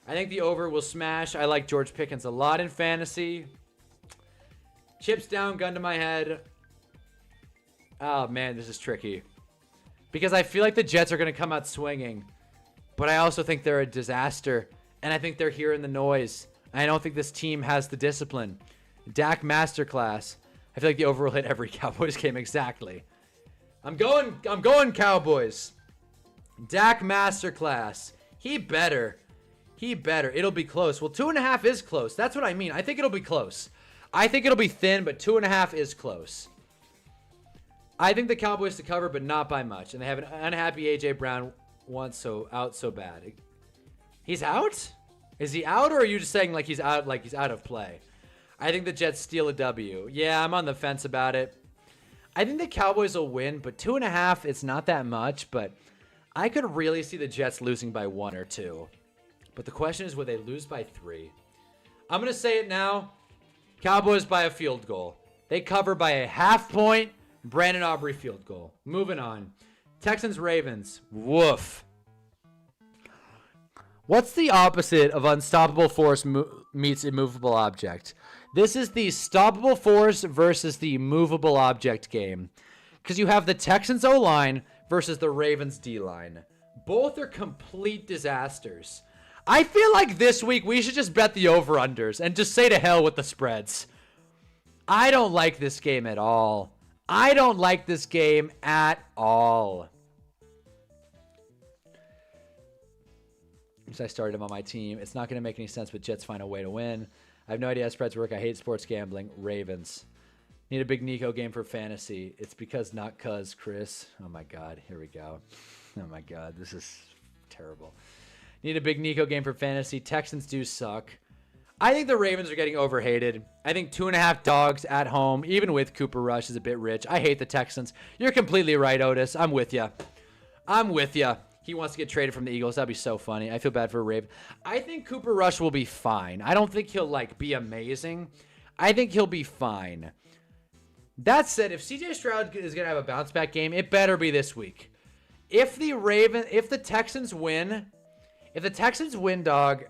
Speaker 1: I think the over will smash. I like George Pickens a lot in fantasy. Chips down, gun to my head. Oh, man, this is tricky. Because I feel like the Jets are going to come out swinging. But I also think they're a disaster. And I think they're hearing the noise. I don't think this team has the discipline. Dak masterclass. I feel like the over will hit every Cowboys game exactly. I'm going Cowboys. Dak masterclass. He better. It'll be close. Well, 2.5 is close. That's what I mean. I think it'll be close. I think it'll be thin, but 2.5 is close. I think the Cowboys to cover, but not by much. And they have an unhappy A.J. Brown out so bad. He's out? Is he out, or are you just saying like he's out of play? I think the Jets steal a W. Yeah, I'm on the fence about it. I think the Cowboys will win, but 2.5, it's not that much, but I could really see the Jets losing by 1 or 2. But the question is, will they lose by 3? I'm going to say it now. Cowboys by a field goal. They cover by a half-point Brandon Aubrey field goal. Moving on. Texans, Ravens. Woof. What's the opposite of unstoppable force meets immovable object? This is the stoppable force versus the movable object game. Because you have the Texans O-line versus the Ravens D-line. Both are complete disasters. I feel like this week we should just bet the over-unders and just say to hell with the spreads. I don't like this game at all. I don't like this game at all. Since I started him on my team, it's not going to make any sense, but Jets find a way to win. I have no idea how spreads work. I hate sports gambling. Ravens. Need a big Nico game for fantasy. It's because, not cuz, Chris. Oh, my God. Here we go. Oh, my God. This is terrible. Need a big Nico game for fantasy. Texans do suck. I think the Ravens are getting overhated. I think 2.5 dogs at home, even with Cooper Rush, is a bit rich. I hate the Texans. You're completely right, Otis. I'm with you. He wants to get traded from the Eagles. That'd be so funny. I feel bad for Raven. I think Cooper Rush will be fine. I don't think he'll, be amazing. I think he'll be fine. That said, if CJ Stroud is going to have a bounce-back game, it better be this week. if the Texans win, dog,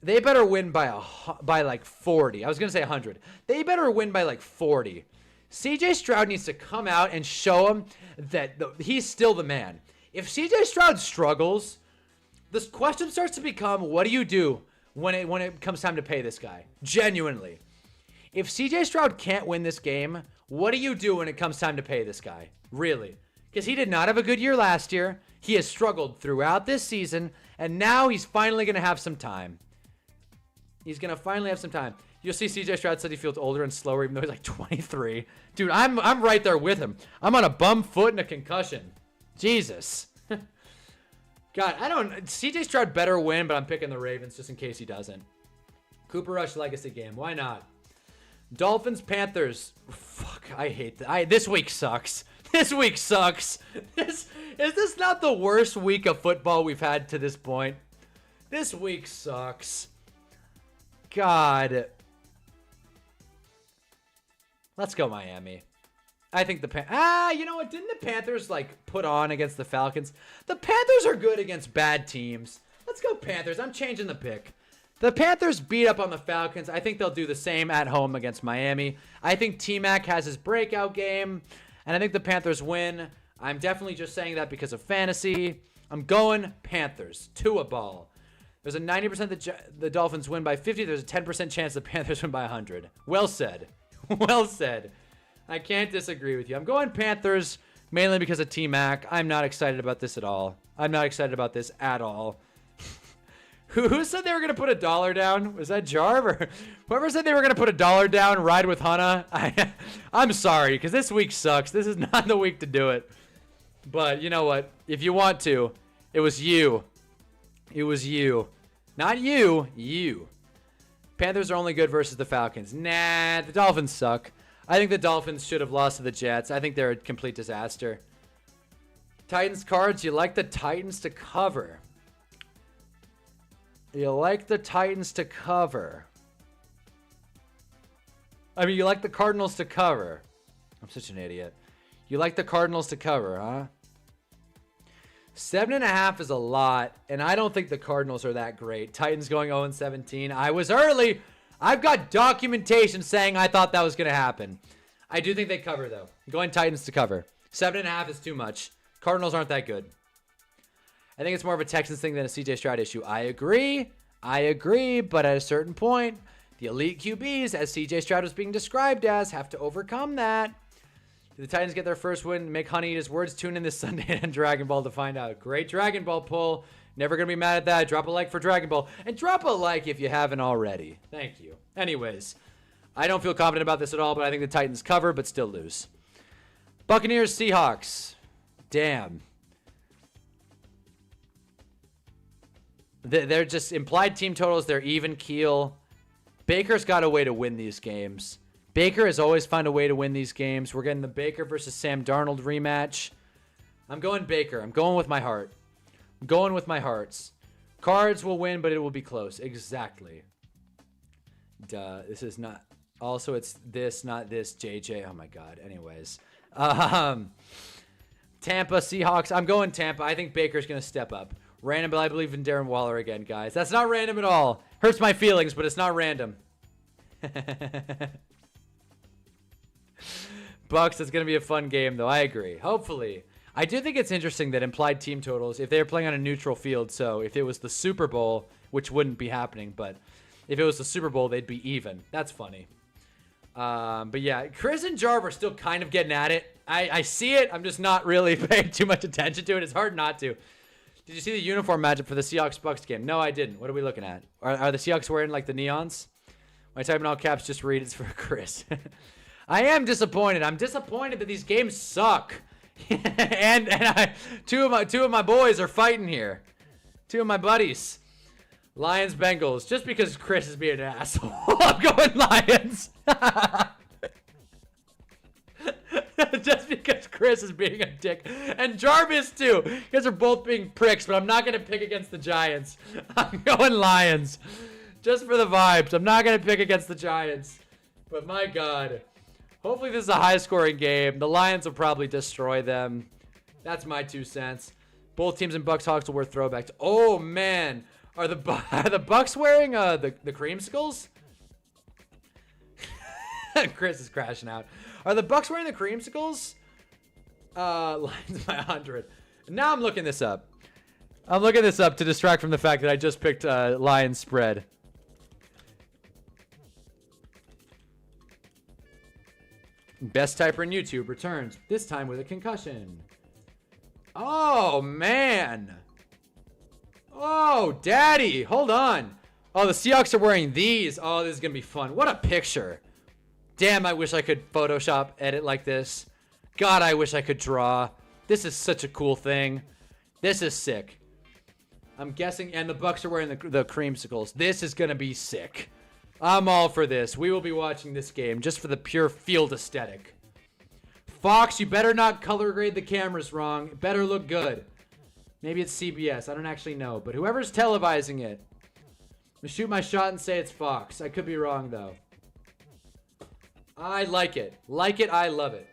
Speaker 1: they better win by like 40. I was going to say 100. They better win by like 40. CJ Stroud needs to come out and show him that he's still the man. If CJ Stroud struggles, this question starts to become, what do you do when it comes time to pay this guy? Genuinely. If CJ Stroud can't win this game, what do you do when it comes time to pay this guy? Really. Because he did not have a good year last year. He has struggled throughout this season, and now he's finally going to have some time. He's going to finally have some time. You'll see CJ Stroud said he feels older and slower, even though he's like 23. Dude, I'm right there with him. I'm on a bum foot and a concussion. Jesus. God, CJ Stroud better win, but I'm picking the Ravens just in case he doesn't. Cooper Rush legacy game. Why not? Dolphins, Panthers. Fuck, I hate that. This week sucks. This week sucks. Is this not the worst week of football we've had to this point? This week sucks. God. Let's go Miami. I think you know what? Didn't the Panthers like put on against the Falcons? The Panthers are good against bad teams. Let's go Panthers. I'm changing the pick. The Panthers beat up on the Falcons. I think they'll do the same at home against Miami. I think T-Mac has his breakout game, and I think the Panthers win. I'm definitely just saying that because of fantasy. I'm going Panthers. To a ball. There's a 90% that the Dolphins win by 50. There's a 10% chance the Panthers win by 100. Well said. Well said. I can't disagree with you. I'm going Panthers mainly because of T-Mac. I'm not excited about this at all. I'm not excited about this at all. Who said they were going to put $1 down? Was that Jarv? Or whoever said they were going to put $1 down, ride with Hunna? I'm sorry, because this week sucks. This is not the week to do it. But you know what? If you want to, it was you. It was you. Not you. You. Panthers are only good versus the Falcons. Nah, the Dolphins suck. I think the Dolphins should have lost to the Jets. I think they're a complete disaster. Titans cards. You like the Titans to cover. You like the Titans to cover. I mean, you like the Cardinals to cover. I'm such an idiot. You like the Cardinals to cover, huh? 7.5 is a lot, and I don't think the Cardinals are that great. Titans going 0-17. I was early. I've got documentation saying I thought that was going to happen. I do think they cover, though. I'm going Titans to cover. 7.5 is too much. Cardinals aren't that good. I think it's more of a Texans thing than a CJ Stroud issue. I agree, but at a certain point, the elite QBs, as CJ Stroud was being described as, have to overcome that. Do the Titans get their first win? Make Honey eat his words. Tune in this Sunday on Dragon Ball to find out. Great Dragon Ball pull. Never going to be mad at that. Drop a like for Dragon Ball. And drop a like if you haven't already. Thank you. Anyways, I don't feel confident about this at all, but I think the Titans cover, but still lose. Buccaneers, Seahawks. Damn. They're just implied team totals. They're even keel. Baker's got a way to win these games. Baker has always found a way to win these games. We're getting the Baker versus Sam Darnold rematch. I'm going Baker. I'm going with my heart. I'm going with my hearts. Cards will win, but it will be close. Exactly. Duh. This is not. Also, it's this, not this. JJ. Oh my God. Anyways. Tampa Seahawks. I'm going Tampa. I think Baker's going to step up. Random, but I believe in Darren Waller again, guys. That's not random at all. Hurts my feelings, but it's not random. Bucks, it's going to be a fun game, though. I agree. Hopefully. I do think it's interesting that implied team totals, if they were playing on a neutral field, so if it was the Super Bowl, which wouldn't be happening, but if it was the Super Bowl, they'd be even. That's funny. But yeah, Chris and Jarv are still kind of getting at it. I see it. I'm just not really paying too much attention to it. It's hard not to. Did you see the uniform matchup for the Seahawks-Bucks game? No, I didn't. What are we looking at? Are the Seahawks wearing, like, the neons? When I type in all caps, just read it's for Chris. I am disappointed. I'm disappointed that these games suck. and two of my boys are fighting here. Two of my buddies. Lions-Bengals. Just because Chris is being an asshole. I'm going Lions. Just because Chris is being a dick. And Jarvis, too. You guys are both being pricks, but I'm not going to pick against the Giants. I'm going Lions. Just for the vibes. I'm not going to pick against the Giants. But my God. Hopefully this is a high-scoring game. The Lions will probably destroy them. That's my 2 cents. Both teams in Bucks Hawks will wear throwbacks. Oh man, are the Bucks wearing the creamsicles? Chris is crashing out. Are the Bucks wearing the creamsicles? Lines by 100. Now I'm looking this up. I'm looking this up to distract from the fact that I just picked Lions spread. Best typer in YouTube returns, this time with a concussion. Oh, man. Oh, daddy. Hold on. Oh, the Seahawks are wearing these. Oh, this is going to be fun. What a picture. Damn, I wish I could Photoshop edit like this. God, I wish I could draw. This is such a cool thing. This is sick. I'm guessing, and the Bucks are wearing the creamsicles. This is going to be sick. I'm all for this. We will be watching this game just for the pure field aesthetic. Fox, you better not color grade the cameras wrong. It better look good. Maybe it's CBS. I don't actually know. But whoever's televising it, I'm going to shoot my shot and say it's Fox. I could be wrong, though. I like it. Like it, I love it.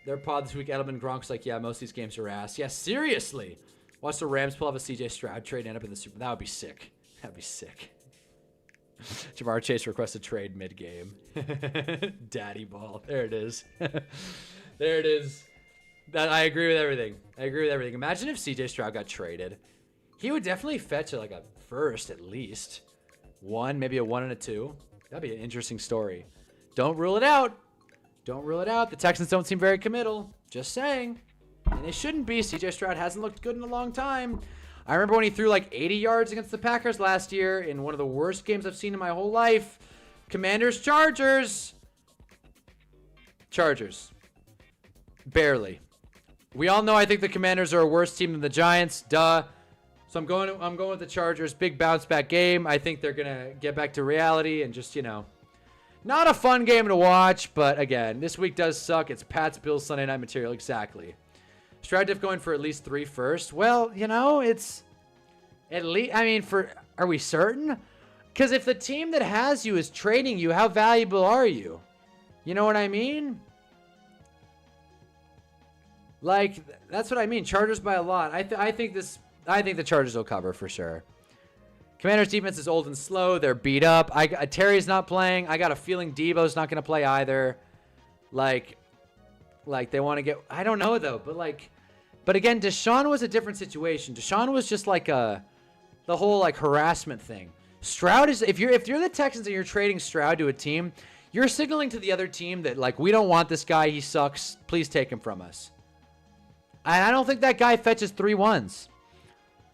Speaker 1: Their pod this week, Edelman Gronk's like, yeah, most of these games are ass. Yeah, seriously. Watch the Rams pull off a CJ Stroud trade and end up in the Super. That would be sick. That'd be sick. Jamar Chase requests a trade mid-game. Daddy ball. There it is. There it is. That I agree with everything. I agree with everything. Imagine if CJ Stroud got traded. He would definitely fetch like a first at least. 1, maybe a 1 and a 2. That'd be an interesting story. Don't rule it out. Don't rule it out. The Texans don't seem very committal. Just saying. And they shouldn't be. CJ Stroud hasn't looked good in a long time. I remember when he threw like 80 yards against the Packers last year in one of the worst games I've seen in my whole life. Commanders, Chargers. Chargers. Barely. We all know I think the Commanders are a worse team than the Giants. Duh. So I'm going with the Chargers. Big bounce back game. I think they're going to get back to reality and just, not a fun game to watch, but again, this week does suck. It's Pats Bills Sunday night material. Exactly. Stroud Diff going for at least 3 first. Well, it's at least, are we certain? Because if the team that has you is trading you, how valuable are you? You know what I mean? Like, that's what I mean. Chargers by a lot. I think the Chargers will cover for sure. Commanders defense is old and slow. They're beat up. Terry's not playing. I got a feeling Deebo's not going to play either. Like they want to get, I don't know though, but again, Deshaun was a different situation. Deshaun was just like the whole like harassment thing. Stroud is, if you're the Texans and you're trading Stroud to a team, you're signaling to the other team that like, we don't want this guy. He sucks. Please take him from us. And I don't think that guy fetches 3 1s.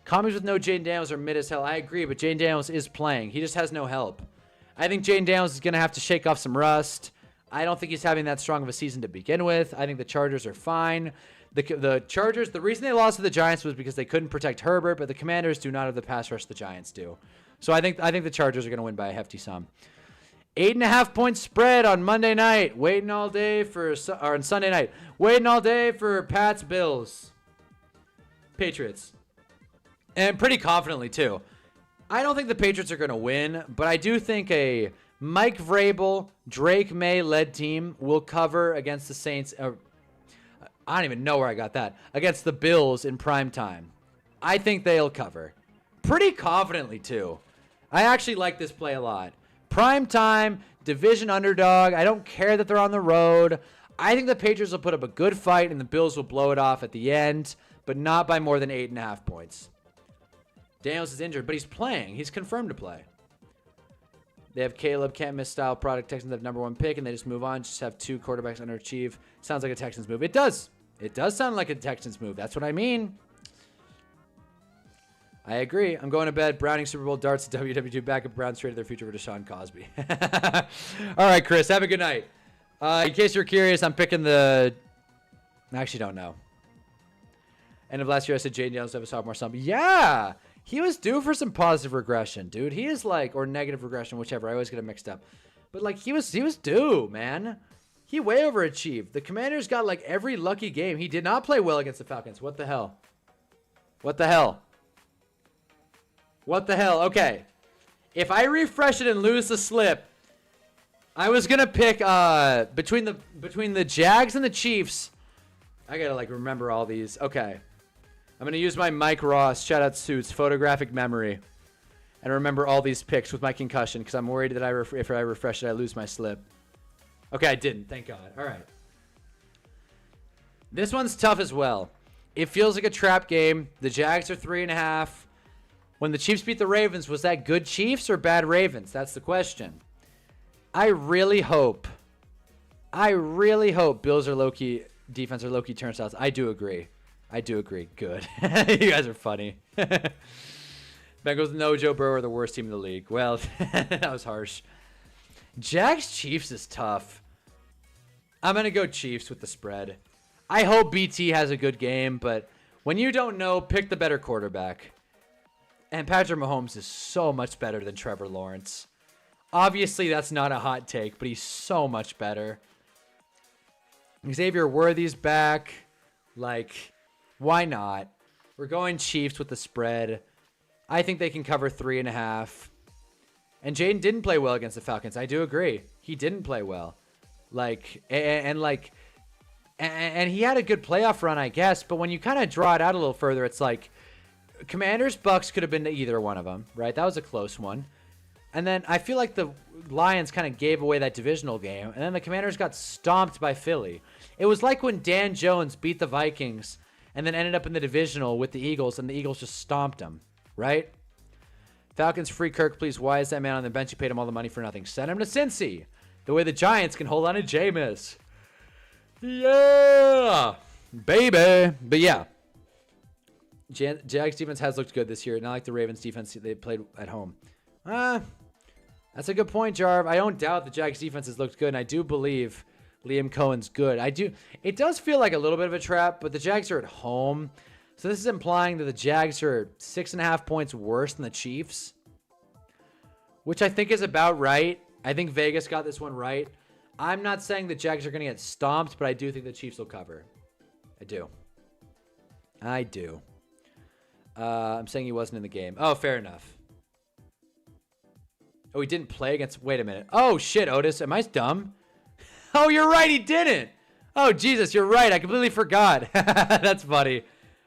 Speaker 1: Commies with no Jaden Daniels are mid as hell. I agree, but Jaden Daniels is playing. He just has no help. I think Jaden Daniels is going to have to shake off some rust. I don't think he's having that strong of a season to begin with. I think the Chargers are fine. The Chargers, the reason they lost to the Giants was because they couldn't protect Herbert, but the Commanders do not have the pass rush the Giants do. So I think the Chargers are going to win by a hefty sum. 8.5 point spread on Monday night. Waiting all day or on Sunday night. Waiting all day for Pats Bills. Patriots. And pretty confidently too. I don't think the Patriots are going to win, but I do think a Mike Vrabel, Drake May led team will cover against the Saints. I don't even know where I got that. Against the Bills in prime time. I think they'll cover. Pretty confidently too. I actually like this play a lot. Prime time, division underdog. I don't care that they're on the road. I think the Patriots will put up a good fight and the Bills will blow it off at the end, but not by more than 8.5 points. Daniels is injured, but he's playing. He's confirmed to play. They have Caleb, can't miss style product. Texans have #1 pick, and they just move on. Just have 2 quarterbacks underachieve. Sounds like a Texans move. It does. It does sound like a Texans move. That's what I mean. I agree. I'm going to bed. Browning Super Bowl darts. WW2 backup Browns traded their future for Deshaun Cosby. All right, Chris. Have a good night. In case you're curious, I'm picking the... I actually don't know. End of last year, I said Jaden Daniels have a sophomore slump. Yeah! He was due for some positive regression, dude. He is like, or negative regression, whichever. I always get it mixed up. But like, he was due, man. He way overachieved. The Commanders got like every lucky game. He did not play well against the Falcons. What the hell? What the hell? What the hell? Okay. If I refresh it and lose the slip, I was gonna pick between the Jags and the Chiefs. I gotta like remember all these. Okay. I'm gonna use my Mike Ross, shout out Suits, photographic memory. And remember all these picks with my concussion because I'm worried that if I refresh it, I lose my slip. Okay, I didn't. Thank God. All right. This one's tough as well. It feels like a trap game. The Jags are 3.5. When the Chiefs beat the Ravens, was that good Chiefs or bad Ravens? That's the question. I really hope Bills are low-key, defense are low-key turnstiles. I do agree. Good. You guys are funny. Bengals, no, Joe Burrow are the worst team in the league. Well, that was harsh. Jags Chiefs is tough. I'm going to go Chiefs with the spread. I hope BT has a good game, but when you don't know, pick the better quarterback. And Patrick Mahomes is so much better than Trevor Lawrence. Obviously, that's not a hot take, but he's so much better. Xavier Worthy's back. Like, why not? We're going Chiefs with the spread. I think they can cover 3.5. And Jaden didn't play well against the Falcons. I do agree. He didn't play well. Like, and he had a good playoff run, I guess. But when you kind of draw it out a little further, it's like Commanders, Bucks could have been to either one of them, right? That was a close one. And then I feel like the Lions kind of gave away that divisional game. And then the Commanders got stomped by Philly. It was like when Dan Jones beat the Vikings and then ended up in the divisional with the Eagles, and the Eagles just stomped them, right? Falcons free Kirk, please. Why is that man on the bench? You paid him all the money for nothing. Send him to Cincy. The way the Giants can hold on to Jameis. Yeah, baby. But yeah, Jags defense has looked good this year. Not like the Ravens defense they played at home. That's a good point, Jarv. I don't doubt the Jags defense has looked good, and I do believe Liam Cohen's good. It does feel like a little bit of a trap, but the Jags are at home. So this is implying that the Jags are 6.5 points worse than the Chiefs, which I think is about right. I think Vegas got this one right. I'm not saying the Jags are going to get stomped, but I do think the Chiefs will cover. I do. I'm saying he wasn't in the game. Oh, fair enough. Oh, he didn't play against... Wait a minute. Oh, shit, Otis. Am I dumb? Oh, you're right. He didn't. Oh, Jesus, you're right. I completely forgot. That's funny.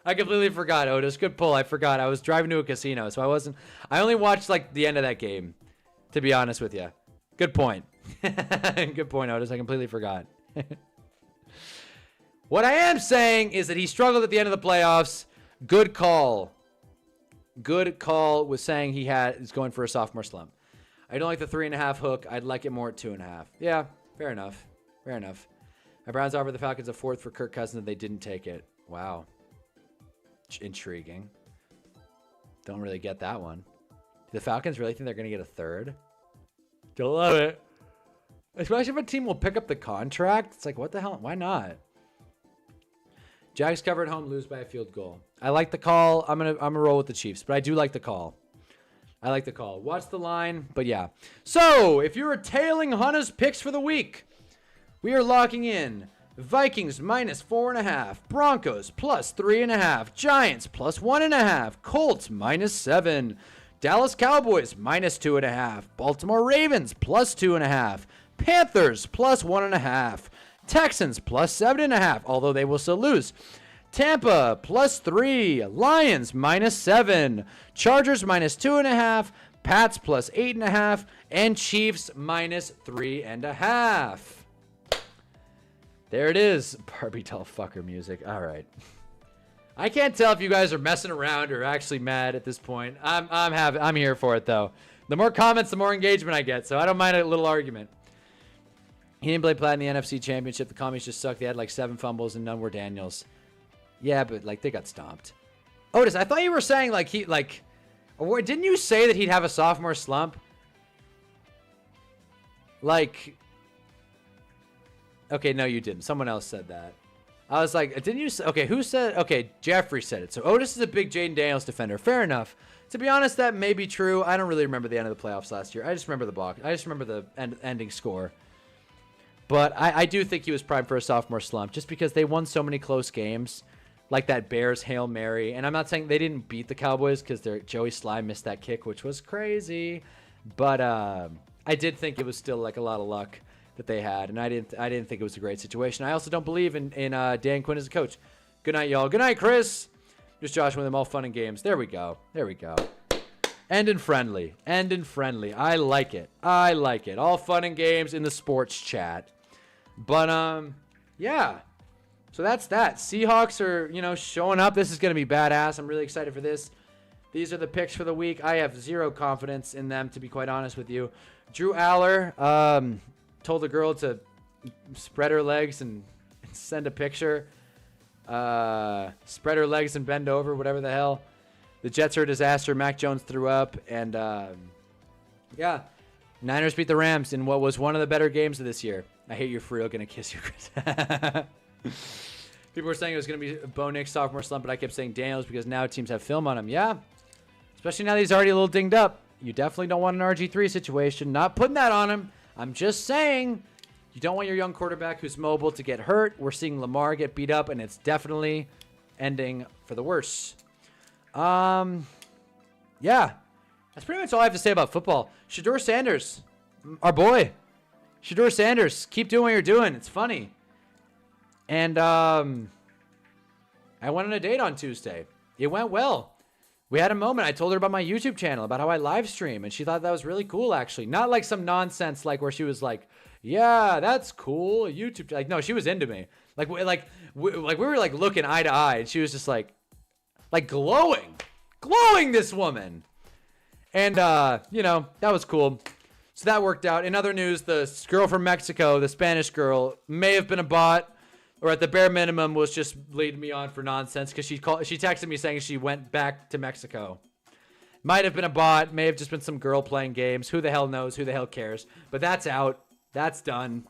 Speaker 1: I completely forgot, Otis. Good pull. I forgot. I was driving to a casino, so I only watched, like, the end of that game, to be honest with you. Good point. Good point, Otis. I completely forgot. What I am saying is that he struggled at the end of the playoffs. Good call. Good call was saying is going for a sophomore slump. I don't like the 3.5 hook. I'd like it more at 2.5. Yeah, fair enough. Fair enough. My Browns offered the Falcons a 4th for Kirk Cousins, and they didn't take it. Wow. Intriguing. Don't really get that one. Do the Falcons really think they're going to get a 3rd? Don't love it. Especially if a team will pick up the contract. It's like, what the hell? Why not? Jags cover at home, lose by a field goal. I like the call. I'm gonna roll with the Chiefs, but I do like the call. I like the call. Watch the line, but yeah. So, if you're tailing Hunna's picks for the week, we are locking in Vikings minus 4.5, Broncos plus 3.5, Giants plus 1.5, Colts minus 7, Dallas Cowboys minus 2.5, Baltimore Ravens plus 2.5, Panthers plus 1.5, Texans plus 7.5, although they will still lose. Tampa plus 3, Lions minus 7, Chargers minus 2.5, Pats plus 8.5, and Chiefs minus 3.5. There it is. Barbie doll fucker music. All right. I can't tell if you guys are messing around or actually mad at this point. I'm here for it though. The more comments, the more engagement I get, so I don't mind a little argument. He didn't play plat in the NFC Championship. The commies just sucked. They had like 7 fumbles and none were Daniels. Yeah, but like they got stomped. Otis, I thought you were saying or didn't you say that he'd have a sophomore slump? Like, okay, no, you didn't. Someone else said that. I was like, didn't you say? Okay, who said? Okay, Jeffrey said it. So Otis is a big Jaden Daniels defender. Fair enough. To be honest, that may be true. I don't really remember the end of the playoffs last year. I just remember the box. I just remember the ending score. But I do think he was primed for a sophomore slump just because they won so many close games. Like that Bears Hail Mary. And I'm not saying they didn't beat the Cowboys because Joey Sly missed that kick, which was crazy. But I did think it was still like a lot of luck. that they had, and I didn't think it was a great situation. I also don't believe in Dan Quinn as a coach. Good night, y'all. Good night, Chris. Just Josh with them, all fun and games. There we go. There we go. End and friendly. End and friendly. I like it. I like it. All fun and games in the sports chat. But yeah. So that's that. Seahawks are, showing up. This is going to be badass. I'm really excited for this. These are the picks for the week. I have zero confidence in them, to be quite honest with you. Drew Aller told the girl to spread her legs and send a picture. Spread her legs and bend over, whatever the hell. The Jets are a disaster. Mac Jones threw up. And, yeah. Niners beat the Rams in what was one of the better games of this year. I hate you for real. Gonna kiss you, Chris. People were saying it was going to be Bo Nix sophomore slump, but I kept saying Daniels because now teams have film on him. Yeah. Especially now that he's already a little dinged up. You definitely don't want an RG3 situation. Not putting that on him. I'm just saying you don't want your young quarterback who's mobile to get hurt. We're seeing Lamar get beat up, and it's definitely ending for the worse. Yeah. That's pretty much all I have to say about football. Shedeur Sanders, our boy. Shedeur Sanders, keep doing what you're doing. It's funny. And I went on a date on Tuesday. It went well. We had a moment. I told her about my YouTube channel, about how I live stream, and she thought that was really cool, actually. Not like some nonsense like where she was like, yeah, that's cool. YouTube. Like, no, she was into me. We were like looking eye to eye, and she was just like glowing, this woman. And, that was cool. So that worked out. In other news, the girl from Mexico, the Spanish girl, may have been a bot, or at the bare minimum was just leading me on for nonsense because she texted me saying she went back to Mexico. Might have been a bot, may have just been some girl playing games. Who the hell knows? Who the hell cares? But that's out. That's done.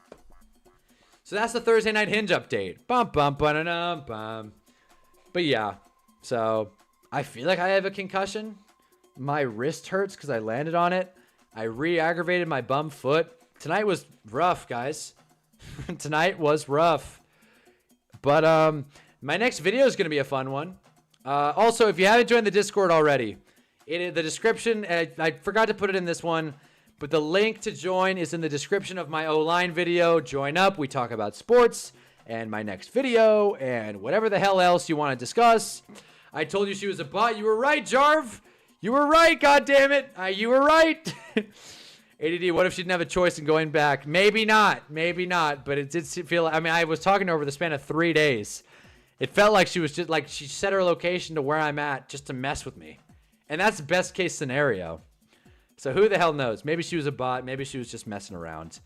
Speaker 1: So that's the Thursday Night Hinge update. Bum, bum, ba-da-dum, bum. But yeah, so I feel like I have a concussion. My wrist hurts because I landed on it. I re-aggravated my bum foot. Tonight was rough, guys. Tonight was rough. But my next video is going to be a fun one. Also, if you haven't joined the Discord already, the description, I forgot to put it in this one, but the link to join is in the description of my O-line video. Join up. We talk about sports and my next video and whatever the hell else you want to discuss. I told you she was a bot. You were right, Jarv. You were right, goddammit. You were right. ADD, what if she didn't have a choice in going back? Maybe not, but it did feel, I was talking to her over the span of 3 days. It felt like she was just like, she set her location to where I'm at just to mess with me. And that's the best case scenario. So who the hell knows? Maybe she was a bot. Maybe she was just messing around.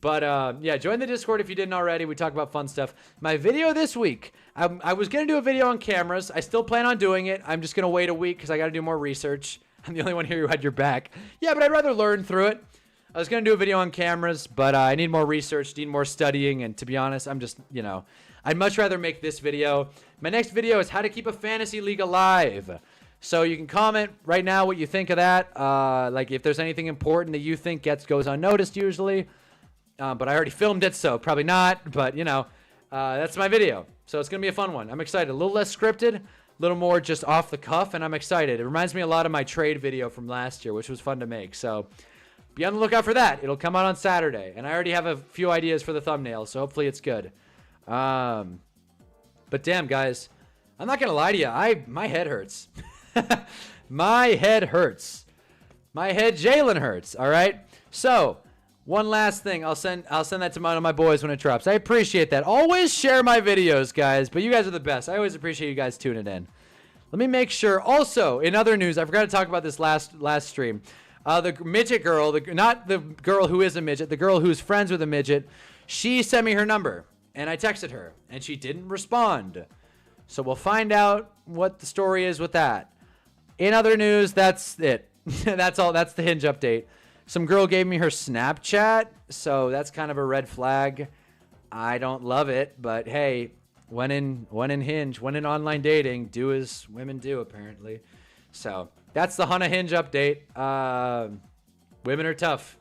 Speaker 1: But yeah, join the Discord if you didn't already. We talk about fun stuff. My video this week, I was going to do a video on cameras. I still plan on doing it. I'm just going to wait a week because I got to do more research. I'm the only one here who had your back. Yeah, but I'd rather learn through it. I was going to do a video on cameras, but I need more research, need more studying, and to be honest, I'm just, I'd much rather make this video. My next video is how to keep a fantasy league alive. So you can comment right now what you think of that. Like if there's anything important that you think goes unnoticed usually. But I already filmed it, so probably not. But, that's my video. So it's going to be a fun one. I'm excited. A little less scripted, a little more just off the cuff, and I'm excited. It reminds me a lot of my trade video from last year, which was fun to make. So be on the lookout for that. It'll come out on Saturday. And I already have a few ideas for the thumbnail, so hopefully it's good. But damn, guys, I'm not going to lie to you. My head hurts. My head hurts. My head Jalen hurts, all right? So one last thing. I'll send that to one of my boys when it drops. I appreciate that. Always share my videos, guys, but you guys are the best. I always appreciate you guys tuning in. Let me make sure. Also, in other news, I forgot to talk about this last stream. The midget girl, not the girl who is a midget, the girl who's friends with a midget, she sent me her number, and I texted her, and she didn't respond. So we'll find out what the story is with that. In other news, that's it. That's all. That's the Hinge update. Some girl gave me her Snapchat, so that's kind of a red flag. I don't love it, but hey, when in Hinge, when in online dating, do as women do, apparently. So that's the Hunna Hinge update. Women are tough.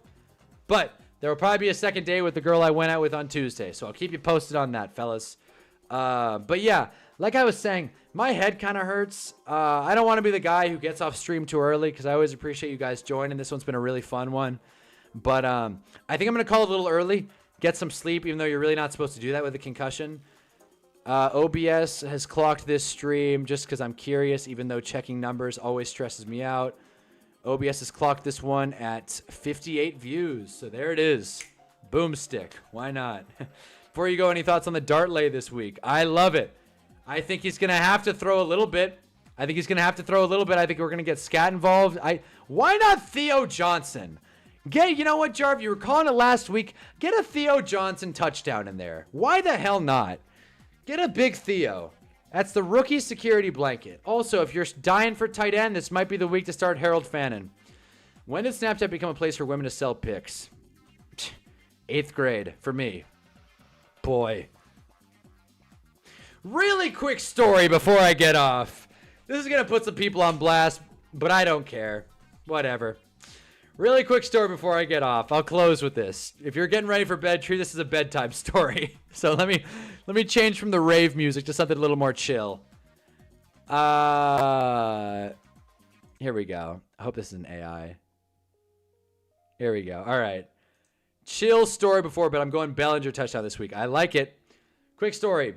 Speaker 1: But there will probably be a second date with the girl I went out with on Tuesday, so I'll keep you posted on that, fellas. But yeah, like I was saying, my head kind of hurts. I don't want to be the guy who gets off stream too early because I always appreciate you guys joining. This one's been a really fun one. But I think I'm going to call it a little early. get some sleep, even though you're really not supposed to do that with a concussion. OBS has clocked this stream just because I'm curious, even though checking numbers always stresses me out. OBS has clocked this one at 58 views. So there it is. Boomstick. Why not? Before you go, any thoughts on the dart lay this week? I love it. I think he's going to have to throw a little bit. I think we're going to get Scat involved. Why not Theo Johnson? You know what, Jarv? You were calling it last week. Get a Theo Johnson touchdown in there. Why the hell not? Get a big Theo. That's the rookie security blanket. Also, if you're dying for tight end, this might be the week to start Harold Fannin. When did Snapchat become a place for women to sell pics? 8th grade for me. Boy. Really quick story before I get off. This is going to put some people on blast, but I don't care. Whatever. Really quick story before I get off. I'll close with this. If you're getting ready for bed, treat this as a bedtime story. So let me change from the rave music to something a little more chill. Here we go. I hope this is an AI. Here we go. All right. Chill story before, but I'm going Bellinger touchdown this week. I like it. Quick story.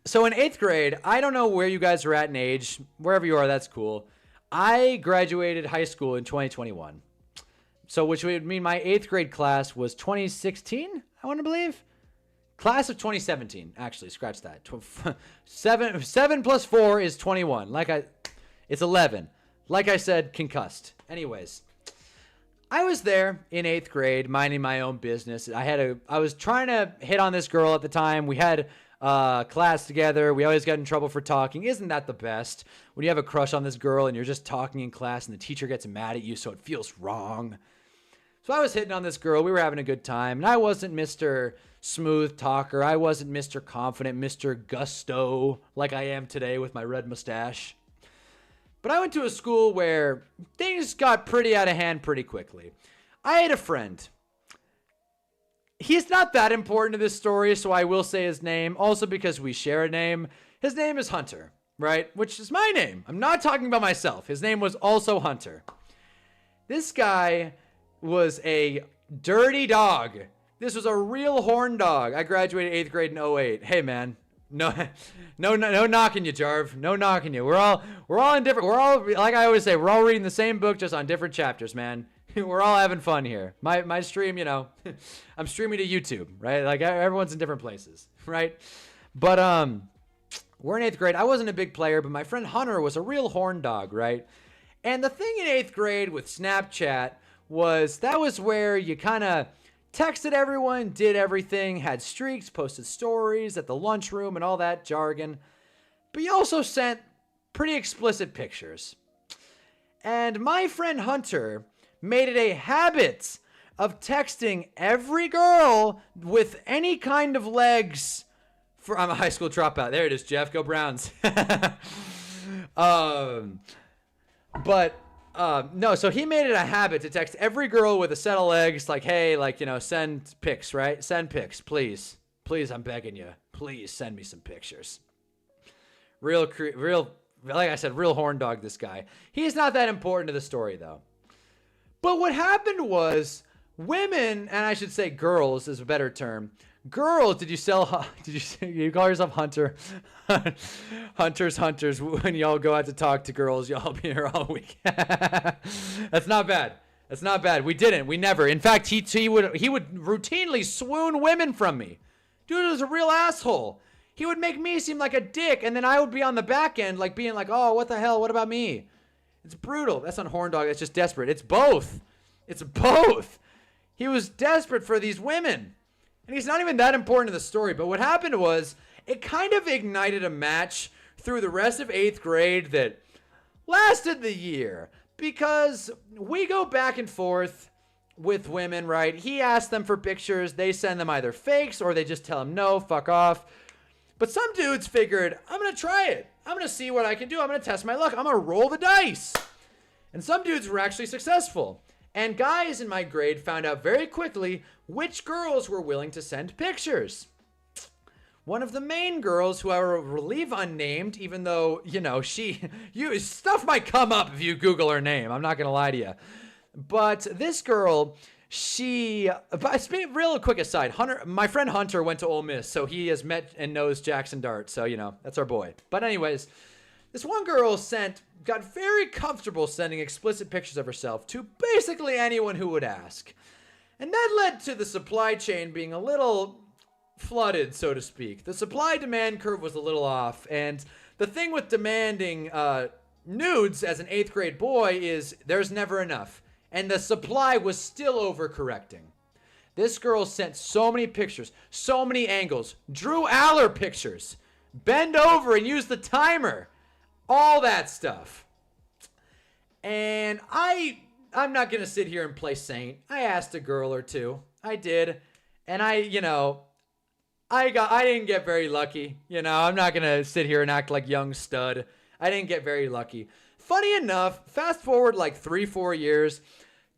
Speaker 1: So in 8th grade, I don't know where you guys are at in age. Wherever you are, that's cool. I graduated high school in 2021. So which would mean my 8th grade class was 2016, I want to believe. Class of 2017, actually, scratch that. 7 plus 4 is 21. It's 11. Like I said, concussed. Anyways, I was there in 8th grade, minding my own business. I was trying to hit on this girl at the time. We had class together. We always got in trouble for talking. Isn't that the best? When you have a crush on this girl and you're just talking in class and the teacher gets mad at you, so it feels wrong. So I was hitting on this girl. We were having a good time, and I wasn't Mr. Smooth Talker. I wasn't Mr. Confident, Mr. Gusto, like I am today with my red mustache. But I went to a school where things got pretty out of hand pretty quickly. I had a friend. He's not that important to this story, so I will say his name. Also because we share a name. His name is Hunter, right? Which is my name. I'm not talking about myself. His name was also Hunter. This guy was a dirty dog. This was a real horn dog. I graduated 8th grade in 08. Hey, man. No knocking you, Jarv. No knocking you. We're all in different. We're all, like I always say, we're all reading the same book, just on different chapters, man. We're all having fun here. My stream, I'm streaming to YouTube, right? Like everyone's in different places, right? But we're in 8th grade. I wasn't a big player, but my friend Hunter was a real horn dog, right? And the thing in 8th grade with Snapchat was where you kind of texted everyone, did everything, had streaks, posted stories at the lunchroom and all that jargon. But you also sent pretty explicit pictures. And my friend Hunter made it a habit of texting every girl with any kind of legs. I'm a high school dropout. There it is, Jeff. Go Browns. No, so he made it a habit to text every girl with a set of legs, like, hey, send pics, right? Send pics, please. Please, I'm begging you. Please send me some pictures. Real, like I said, real horn dog, this guy. He's not that important to the story, though. But what happened was women, and I should say girls is a better term. Girls, you call yourself Hunter? Hunters, when y'all go out to talk to girls, y'all be here all week. That's not bad. We never. In fact, he would routinely swoon women from me. Dude was a real asshole. He would make me seem like a dick, and then I would be on the back end, like being like, oh, what the hell? What about me? It's brutal. That's not horn dog. That's just desperate. It's both. He was desperate for these women. And he's not even that important to the story. But what happened was it kind of ignited a match through the rest of 8th grade that lasted the year. Because we go back and forth with women, right? He asks them for pictures. They send them either fakes or they just tell him no, fuck off. But some dudes figured, I'm going to try it. I'm going to see what I can do. I'm going to test my luck. I'm going to roll the dice. And some dudes were actually successful. And guys in my grade found out very quickly which girls were willing to send pictures. One of the main girls, who I will leave unnamed, even though, stuff might come up if you Google her name. I'm not going to lie to you. But this girl, Real quick aside, my friend Hunter went to Ole Miss, so he has met and knows Jackson Dart. So, that's our boy. But anyways, this one girl got very comfortable sending explicit pictures of herself to basically anyone who would ask. And that led to the supply chain being a little flooded, so to speak. The supply-demand curve was a little off, and the thing with demanding nudes as an 8th grade boy is there's never enough, and the supply was still overcorrecting. This girl sent so many pictures, so many angles, Drew Aller pictures, bend over and use the timer, all that stuff. And I'm not going to sit here and play saint. I asked a girl or two. I did. And I didn't get very lucky. I'm not going to sit here and act like young stud. I didn't get very lucky. Funny enough, fast forward like 3-4 years,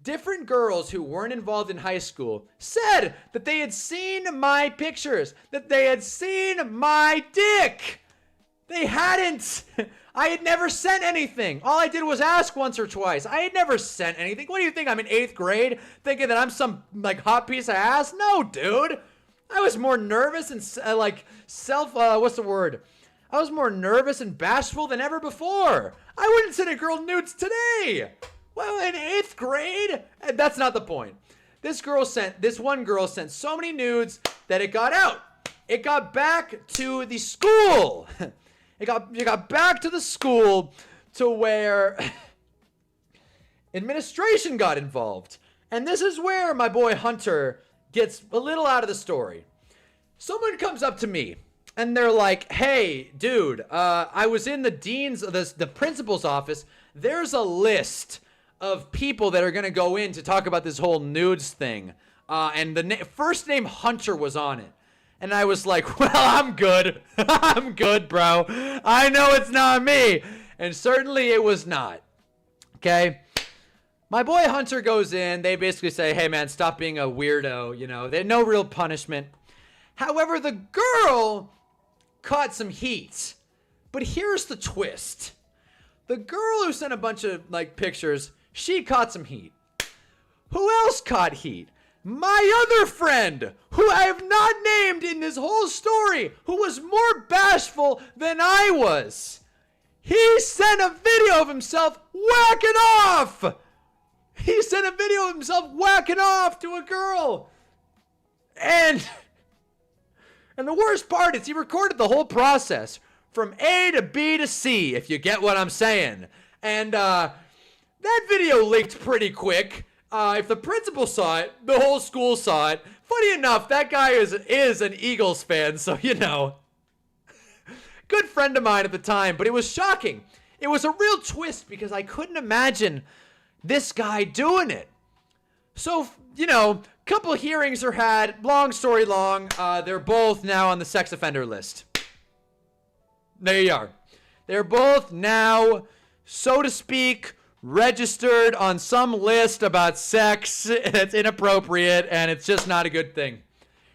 Speaker 1: different girls who weren't involved in high school said that they had seen my pictures, that they had seen my dick. They hadn't. I had never sent anything. All I did was ask once or twice. I had never sent anything. What do you think? I'm in 8th grade thinking that I'm some hot piece of ass? No, dude. I was more nervous and I was more nervous and bashful than ever before. I wouldn't send a girl nudes today. Well, in 8th grade? And that's not the point. This one girl sent so many nudes that it got out. It got back to the school. It got back to the school to where administration got involved. And this is where my boy Hunter gets a little out of the story. Someone comes up to me and they're like, hey, dude, I was in the principal's office. There's a list of people that are going to go in to talk about this whole nudes thing. And the first name Hunter was on it. And I was like, well, I'm good. I'm good, bro. I know it's not me. And certainly it was not. Okay? My boy Hunter goes in. They basically say, hey, man, stop being a weirdo. There's no real punishment. However, the girl caught some heat. But here's the twist. The girl who sent a bunch of, pictures, she caught some heat. Who else caught heat? My other friend, who I have not named in this whole story, who was more bashful than I was. He sent a video of himself whacking off. He sent a video of himself whacking off to a girl. And the worst part is he recorded the whole process from A to B to C, if you get what I'm saying. And that video leaked pretty quick. If the principal saw it, the whole school saw it. Funny enough, that guy is an Eagles fan, so good friend of mine at the time, but it was shocking. It was a real twist because I couldn't imagine this guy doing it. So, couple hearings are had. Long story long, they're both now on the sex offender list. There you are. They're both now, so to speak, registered on some list about sex that's inappropriate, and it's just not a good thing.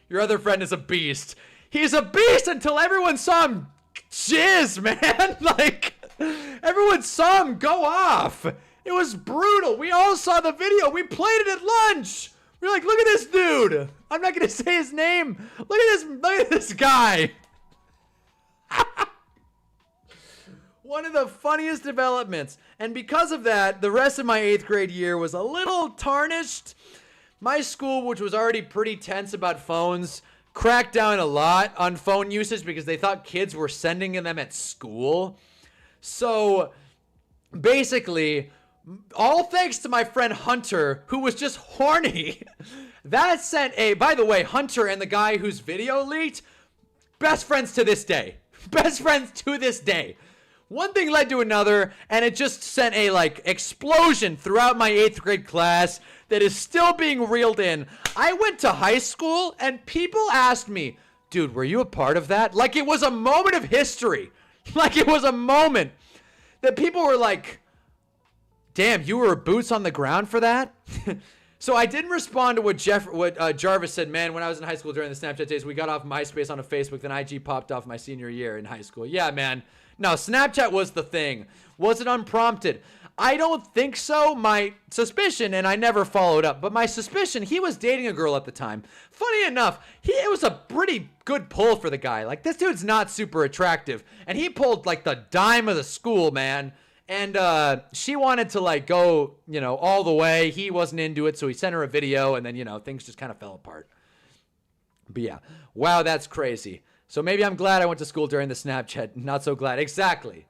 Speaker 1: Your other friend is a beast. He's a beast until everyone saw him jizz, man. Everyone saw him go off. It was brutal. We all saw the video. We played it at lunch. We were like, look at this dude. I'm not going to say his name. Look at this guy. One of the funniest developments. And because of that, the rest of my 8th grade year was a little tarnished. My school, which was already pretty tense about phones, cracked down a lot on phone usage because they thought kids were sending them at school. So basically, all thanks to my friend Hunter, who was just horny, that sent by the way, Hunter and the guy whose video leaked, best friends to this day. Best friends to this day. One thing led to another, and it just sent a, explosion throughout my 8th grade class that is still being reeled in. I went to high school, and people asked me, dude, were you a part of that? Like it was a moment of history. Like it was a moment that people were like, damn, you were boots on the ground for that? So I didn't respond to what Jarvis said, man, when I was in high school during the Snapchat days, we got off MySpace onto Facebook, then IG popped off my senior year in high school. Yeah, man. No, Snapchat was the thing. Was it unprompted? I don't think so. My suspicion, and I never followed up, but my suspicion, he was dating a girl at the time. Funny enough, it was a pretty good pull for the guy. Like, this dude's not super attractive, and he pulled like the dime of the school, man. And she wanted to like go, you know, all the way. He wasn't into it, so he sent her a video, and then, you know, things just kind of fell apart. But yeah, wow, that's crazy. So maybe I'm glad I went to school during the Snapchat. Not so glad. Exactly.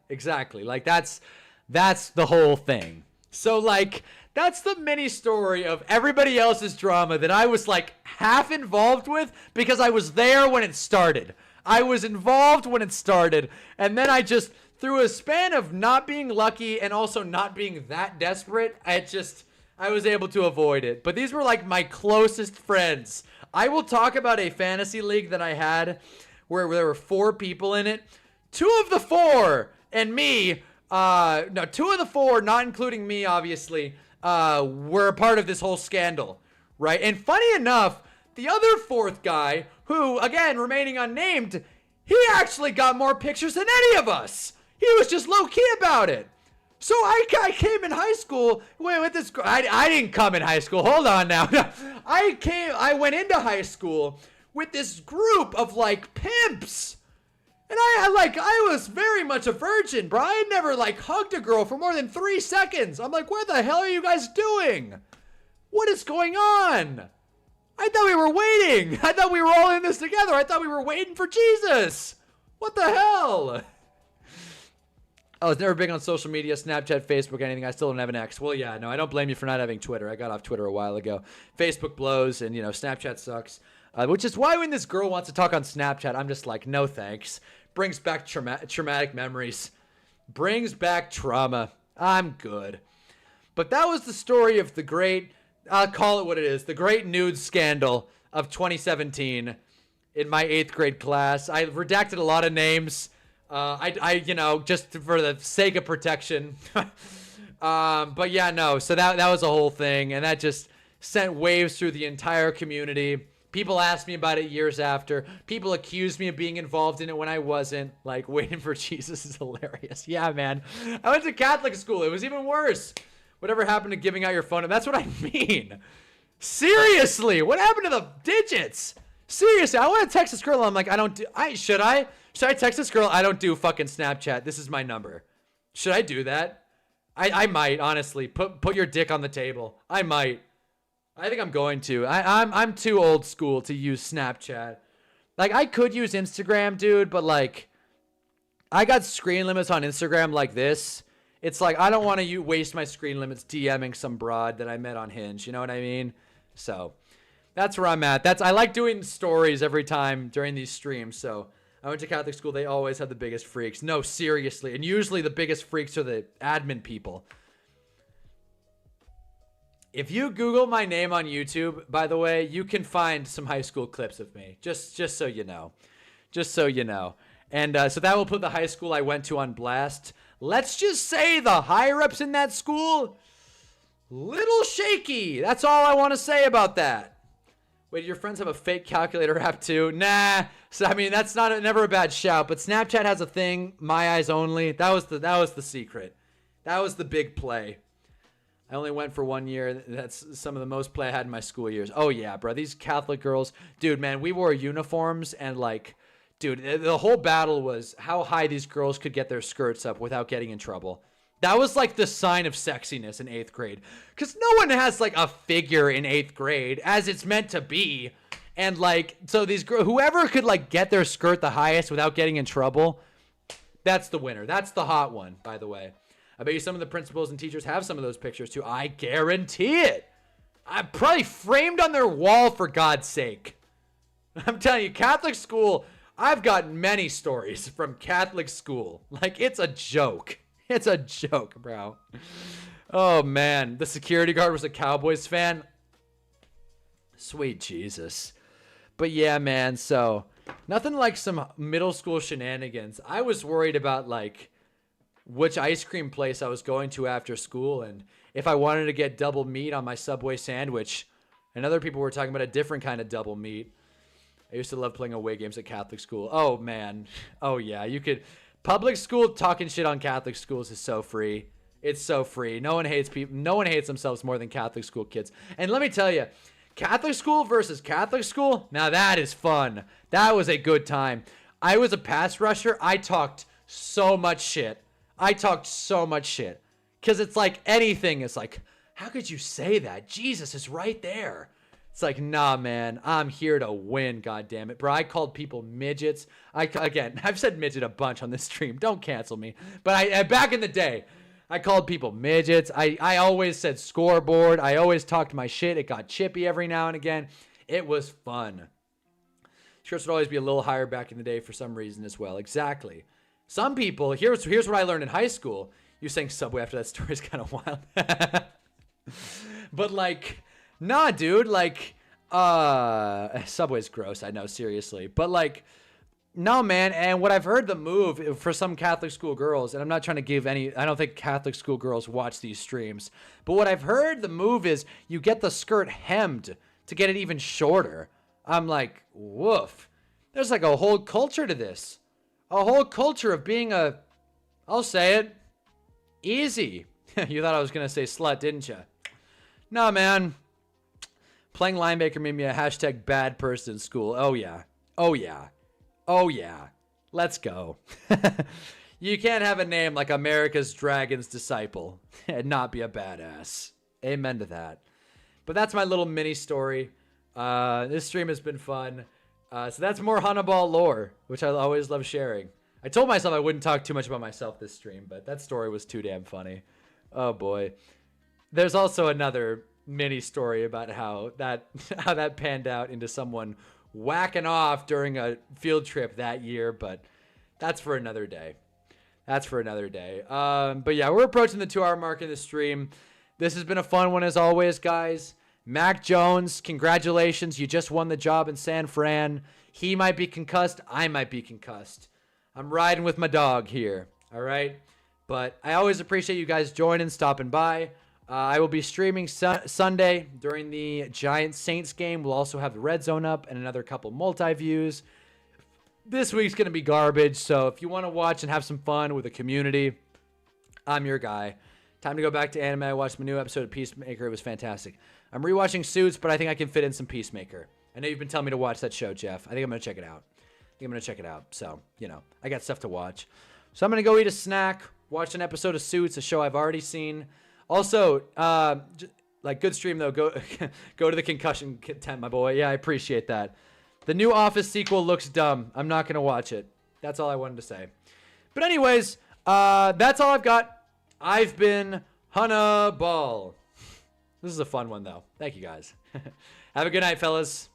Speaker 1: Like that's the whole thing. So like that's the mini story of everybody else's drama that I was like half involved with because I was there when it started. I was involved when it started, and then I just through a span of not being lucky and also not being that desperate, I was able to avoid it. But these were like my closest friends. I will talk about a fantasy league that I had where there were 4 people in it. 2 of the 4 and me, 2 of the 4, not including me, obviously, were a part of this whole scandal, right? And funny enough, the other 4th guy, who, again, remaining unnamed, he actually got more pictures than any of us. He was just low-key about it. So I came in high school with this. I didn't come in high school. Hold on now. I went into high school with this group of like pimps. And I was very much a virgin, bro. I had never like hugged a girl for more than 3 seconds. I'm like, what the hell are you guys doing? What is going on? I thought we were waiting. I thought we were all in this together. I thought we were waiting for Jesus. What the hell? I was never big on social media, Snapchat, Facebook, anything. I still don't have an X. Well, yeah, no, I don't blame you for not having Twitter. I got off Twitter a while ago. Facebook blows, and, you know, Snapchat sucks. Which is why when this girl wants to talk on Snapchat, I'm just like, no thanks. Brings back traumatic memories. Brings back trauma. I'm good. But that was the story of the great, I'll call it what it is, the great nude scandal of 2017 in my 8th grade class. I redacted a lot of names. You know, just for the sake of protection. But yeah, no. So that was a whole thing, and that just sent waves through the entire community. People asked me about it years after. People accused me of being involved in it when I wasn't. Like, waiting for Jesus is hilarious. Yeah, man. I went to Catholic school. It was even worse. Whatever happened to giving out your phone? And that's what I mean. Seriously, what happened to the digits? Seriously, I want to text this girl. I'm like, should I text this girl? I don't do fucking Snapchat. This is my number. Should I do that? I might, honestly. Put your dick on the table. I might. I think I'm going to. I'm too old school to use Snapchat. Like, I could use Instagram, dude, but like, I got screen limits on Instagram like this. It's like, I don't want to waste my screen limits DMing some broad that I met on Hinge. You know what I mean? So that's where I'm at. I like doing stories every time during these streams. So I went to Catholic school. They always have the biggest freaks. No, seriously. And usually the biggest freaks are the admin people. If you Google my name on YouTube, by the way, you can find some high school clips of me. Just so you know. Just so you know. And so that will put the high school I went to on blast. Let's just say the higher-ups in that school, little shaky. That's all I want to say about that. Wait, do your friends have a fake calculator app too? Nah. So I mean, that's never a bad shout. But Snapchat has a thing. My eyes only. That was the secret. That was the big play. I only went for 1 year. That's some of the most play I had in my school years. Oh yeah, bro. These Catholic girls, dude, man, we wore uniforms and like, dude, the whole battle was how high these girls could get their skirts up without getting in trouble. That was like the sign of sexiness in 8th grade. Because no one has like a figure in 8th grade as it's meant to be. And like, so these girls, whoever could like get their skirt the highest without getting in trouble, that's the winner. That's the hot one, by the way. I bet you some of the principals and teachers have some of those pictures too. I guarantee it. I'm probably framed on their wall, for God's sake. I'm telling you, Catholic school, I've got many stories from Catholic school. Like, it's a joke. It's a joke, bro. Oh, man. The security guard was a Cowboys fan. Sweet Jesus. But yeah, man, so nothing like some middle school shenanigans. I was worried about, like, which ice cream place I was going to after school and if I wanted to get double meat on my Subway sandwich. And other people were talking about a different kind of double meat. I used to love playing away games at Catholic school. Oh, man. Oh, yeah. You could... Public school talking shit on Catholic schools is so free. It's so free. No one hates people. No one hates themselves more than Catholic school kids. And let me tell you, Catholic school versus Catholic school, now that is fun. That was a good time. I was a pass rusher. I talked so much shit. Because it's like anything is like, how could you say that? Jesus is right there. It's like, nah, man, I'm here to win, goddammit. Bro, I called people midgets. I've said midget a bunch on this stream. Don't cancel me. But back in the day, I called people midgets. I always said scoreboard. I always talked my shit. It got chippy every now and again. It was fun. Shirts would always be a little higher back in the day for some reason as well. Exactly. Some people, here's what I learned in high school. You saying Subway after that story is kind of wild. But like, nah, dude, like, Subway's gross, I know, seriously. But like, no, man, and what I've heard the move for some Catholic school girls, and I'm not trying to give any, I don't think Catholic school girls watch these streams, but what I've heard the move is you get the skirt hemmed to get it even shorter. I'm like, woof. There's like a whole culture to this. A whole culture of being I'll say it, easy. You thought I was going to say slut, didn't you? No, man. Playing linebacker made me a hashtag bad person in school. Oh, yeah. Oh, yeah. Oh, yeah. Let's go. You can't have a name like America's Dragon's Disciple and not be a badass. Amen to that. But that's my little mini story. This stream has been fun. So that's more Hannaball lore, which I always love sharing. I told myself I wouldn't talk too much about myself this stream, but that story was too damn funny. Oh, boy. There's also another mini story about how that panned out into someone whacking off during a field trip that year, but that's for another day. But yeah, we're approaching the 2-hour mark in the stream. This has been a fun one as always, guys. Mac Jones, congratulations. You just won the job in San Fran. He might be concussed. I might be concussed. I'm riding with my dog here. All right. But I always appreciate you guys joining, stopping by. I will be streaming Sunday during the Giants Saints game. We'll also have the Red Zone up and another couple multi-views. This week's going to be garbage. So if you want to watch and have some fun with the community, I'm your guy. Time to go back to anime. I watched my new episode of Peacemaker. It was fantastic. I'm rewatching Suits, but I think I can fit in some Peacemaker. I know you've been telling me to watch that show, Jeff. I think I'm going to check it out. So, I got stuff to watch. So I'm going to go eat a snack, watch an episode of Suits, a show I've already seen. Also, good stream, though. Go to the concussion tent, my boy. Yeah, I appreciate that. The new Office sequel looks dumb. I'm not going to watch it. That's all I wanted to say. But anyways, that's all I've got. I've been Hunnaball. This is a fun one, though. Thank you, guys. Have a good night, fellas.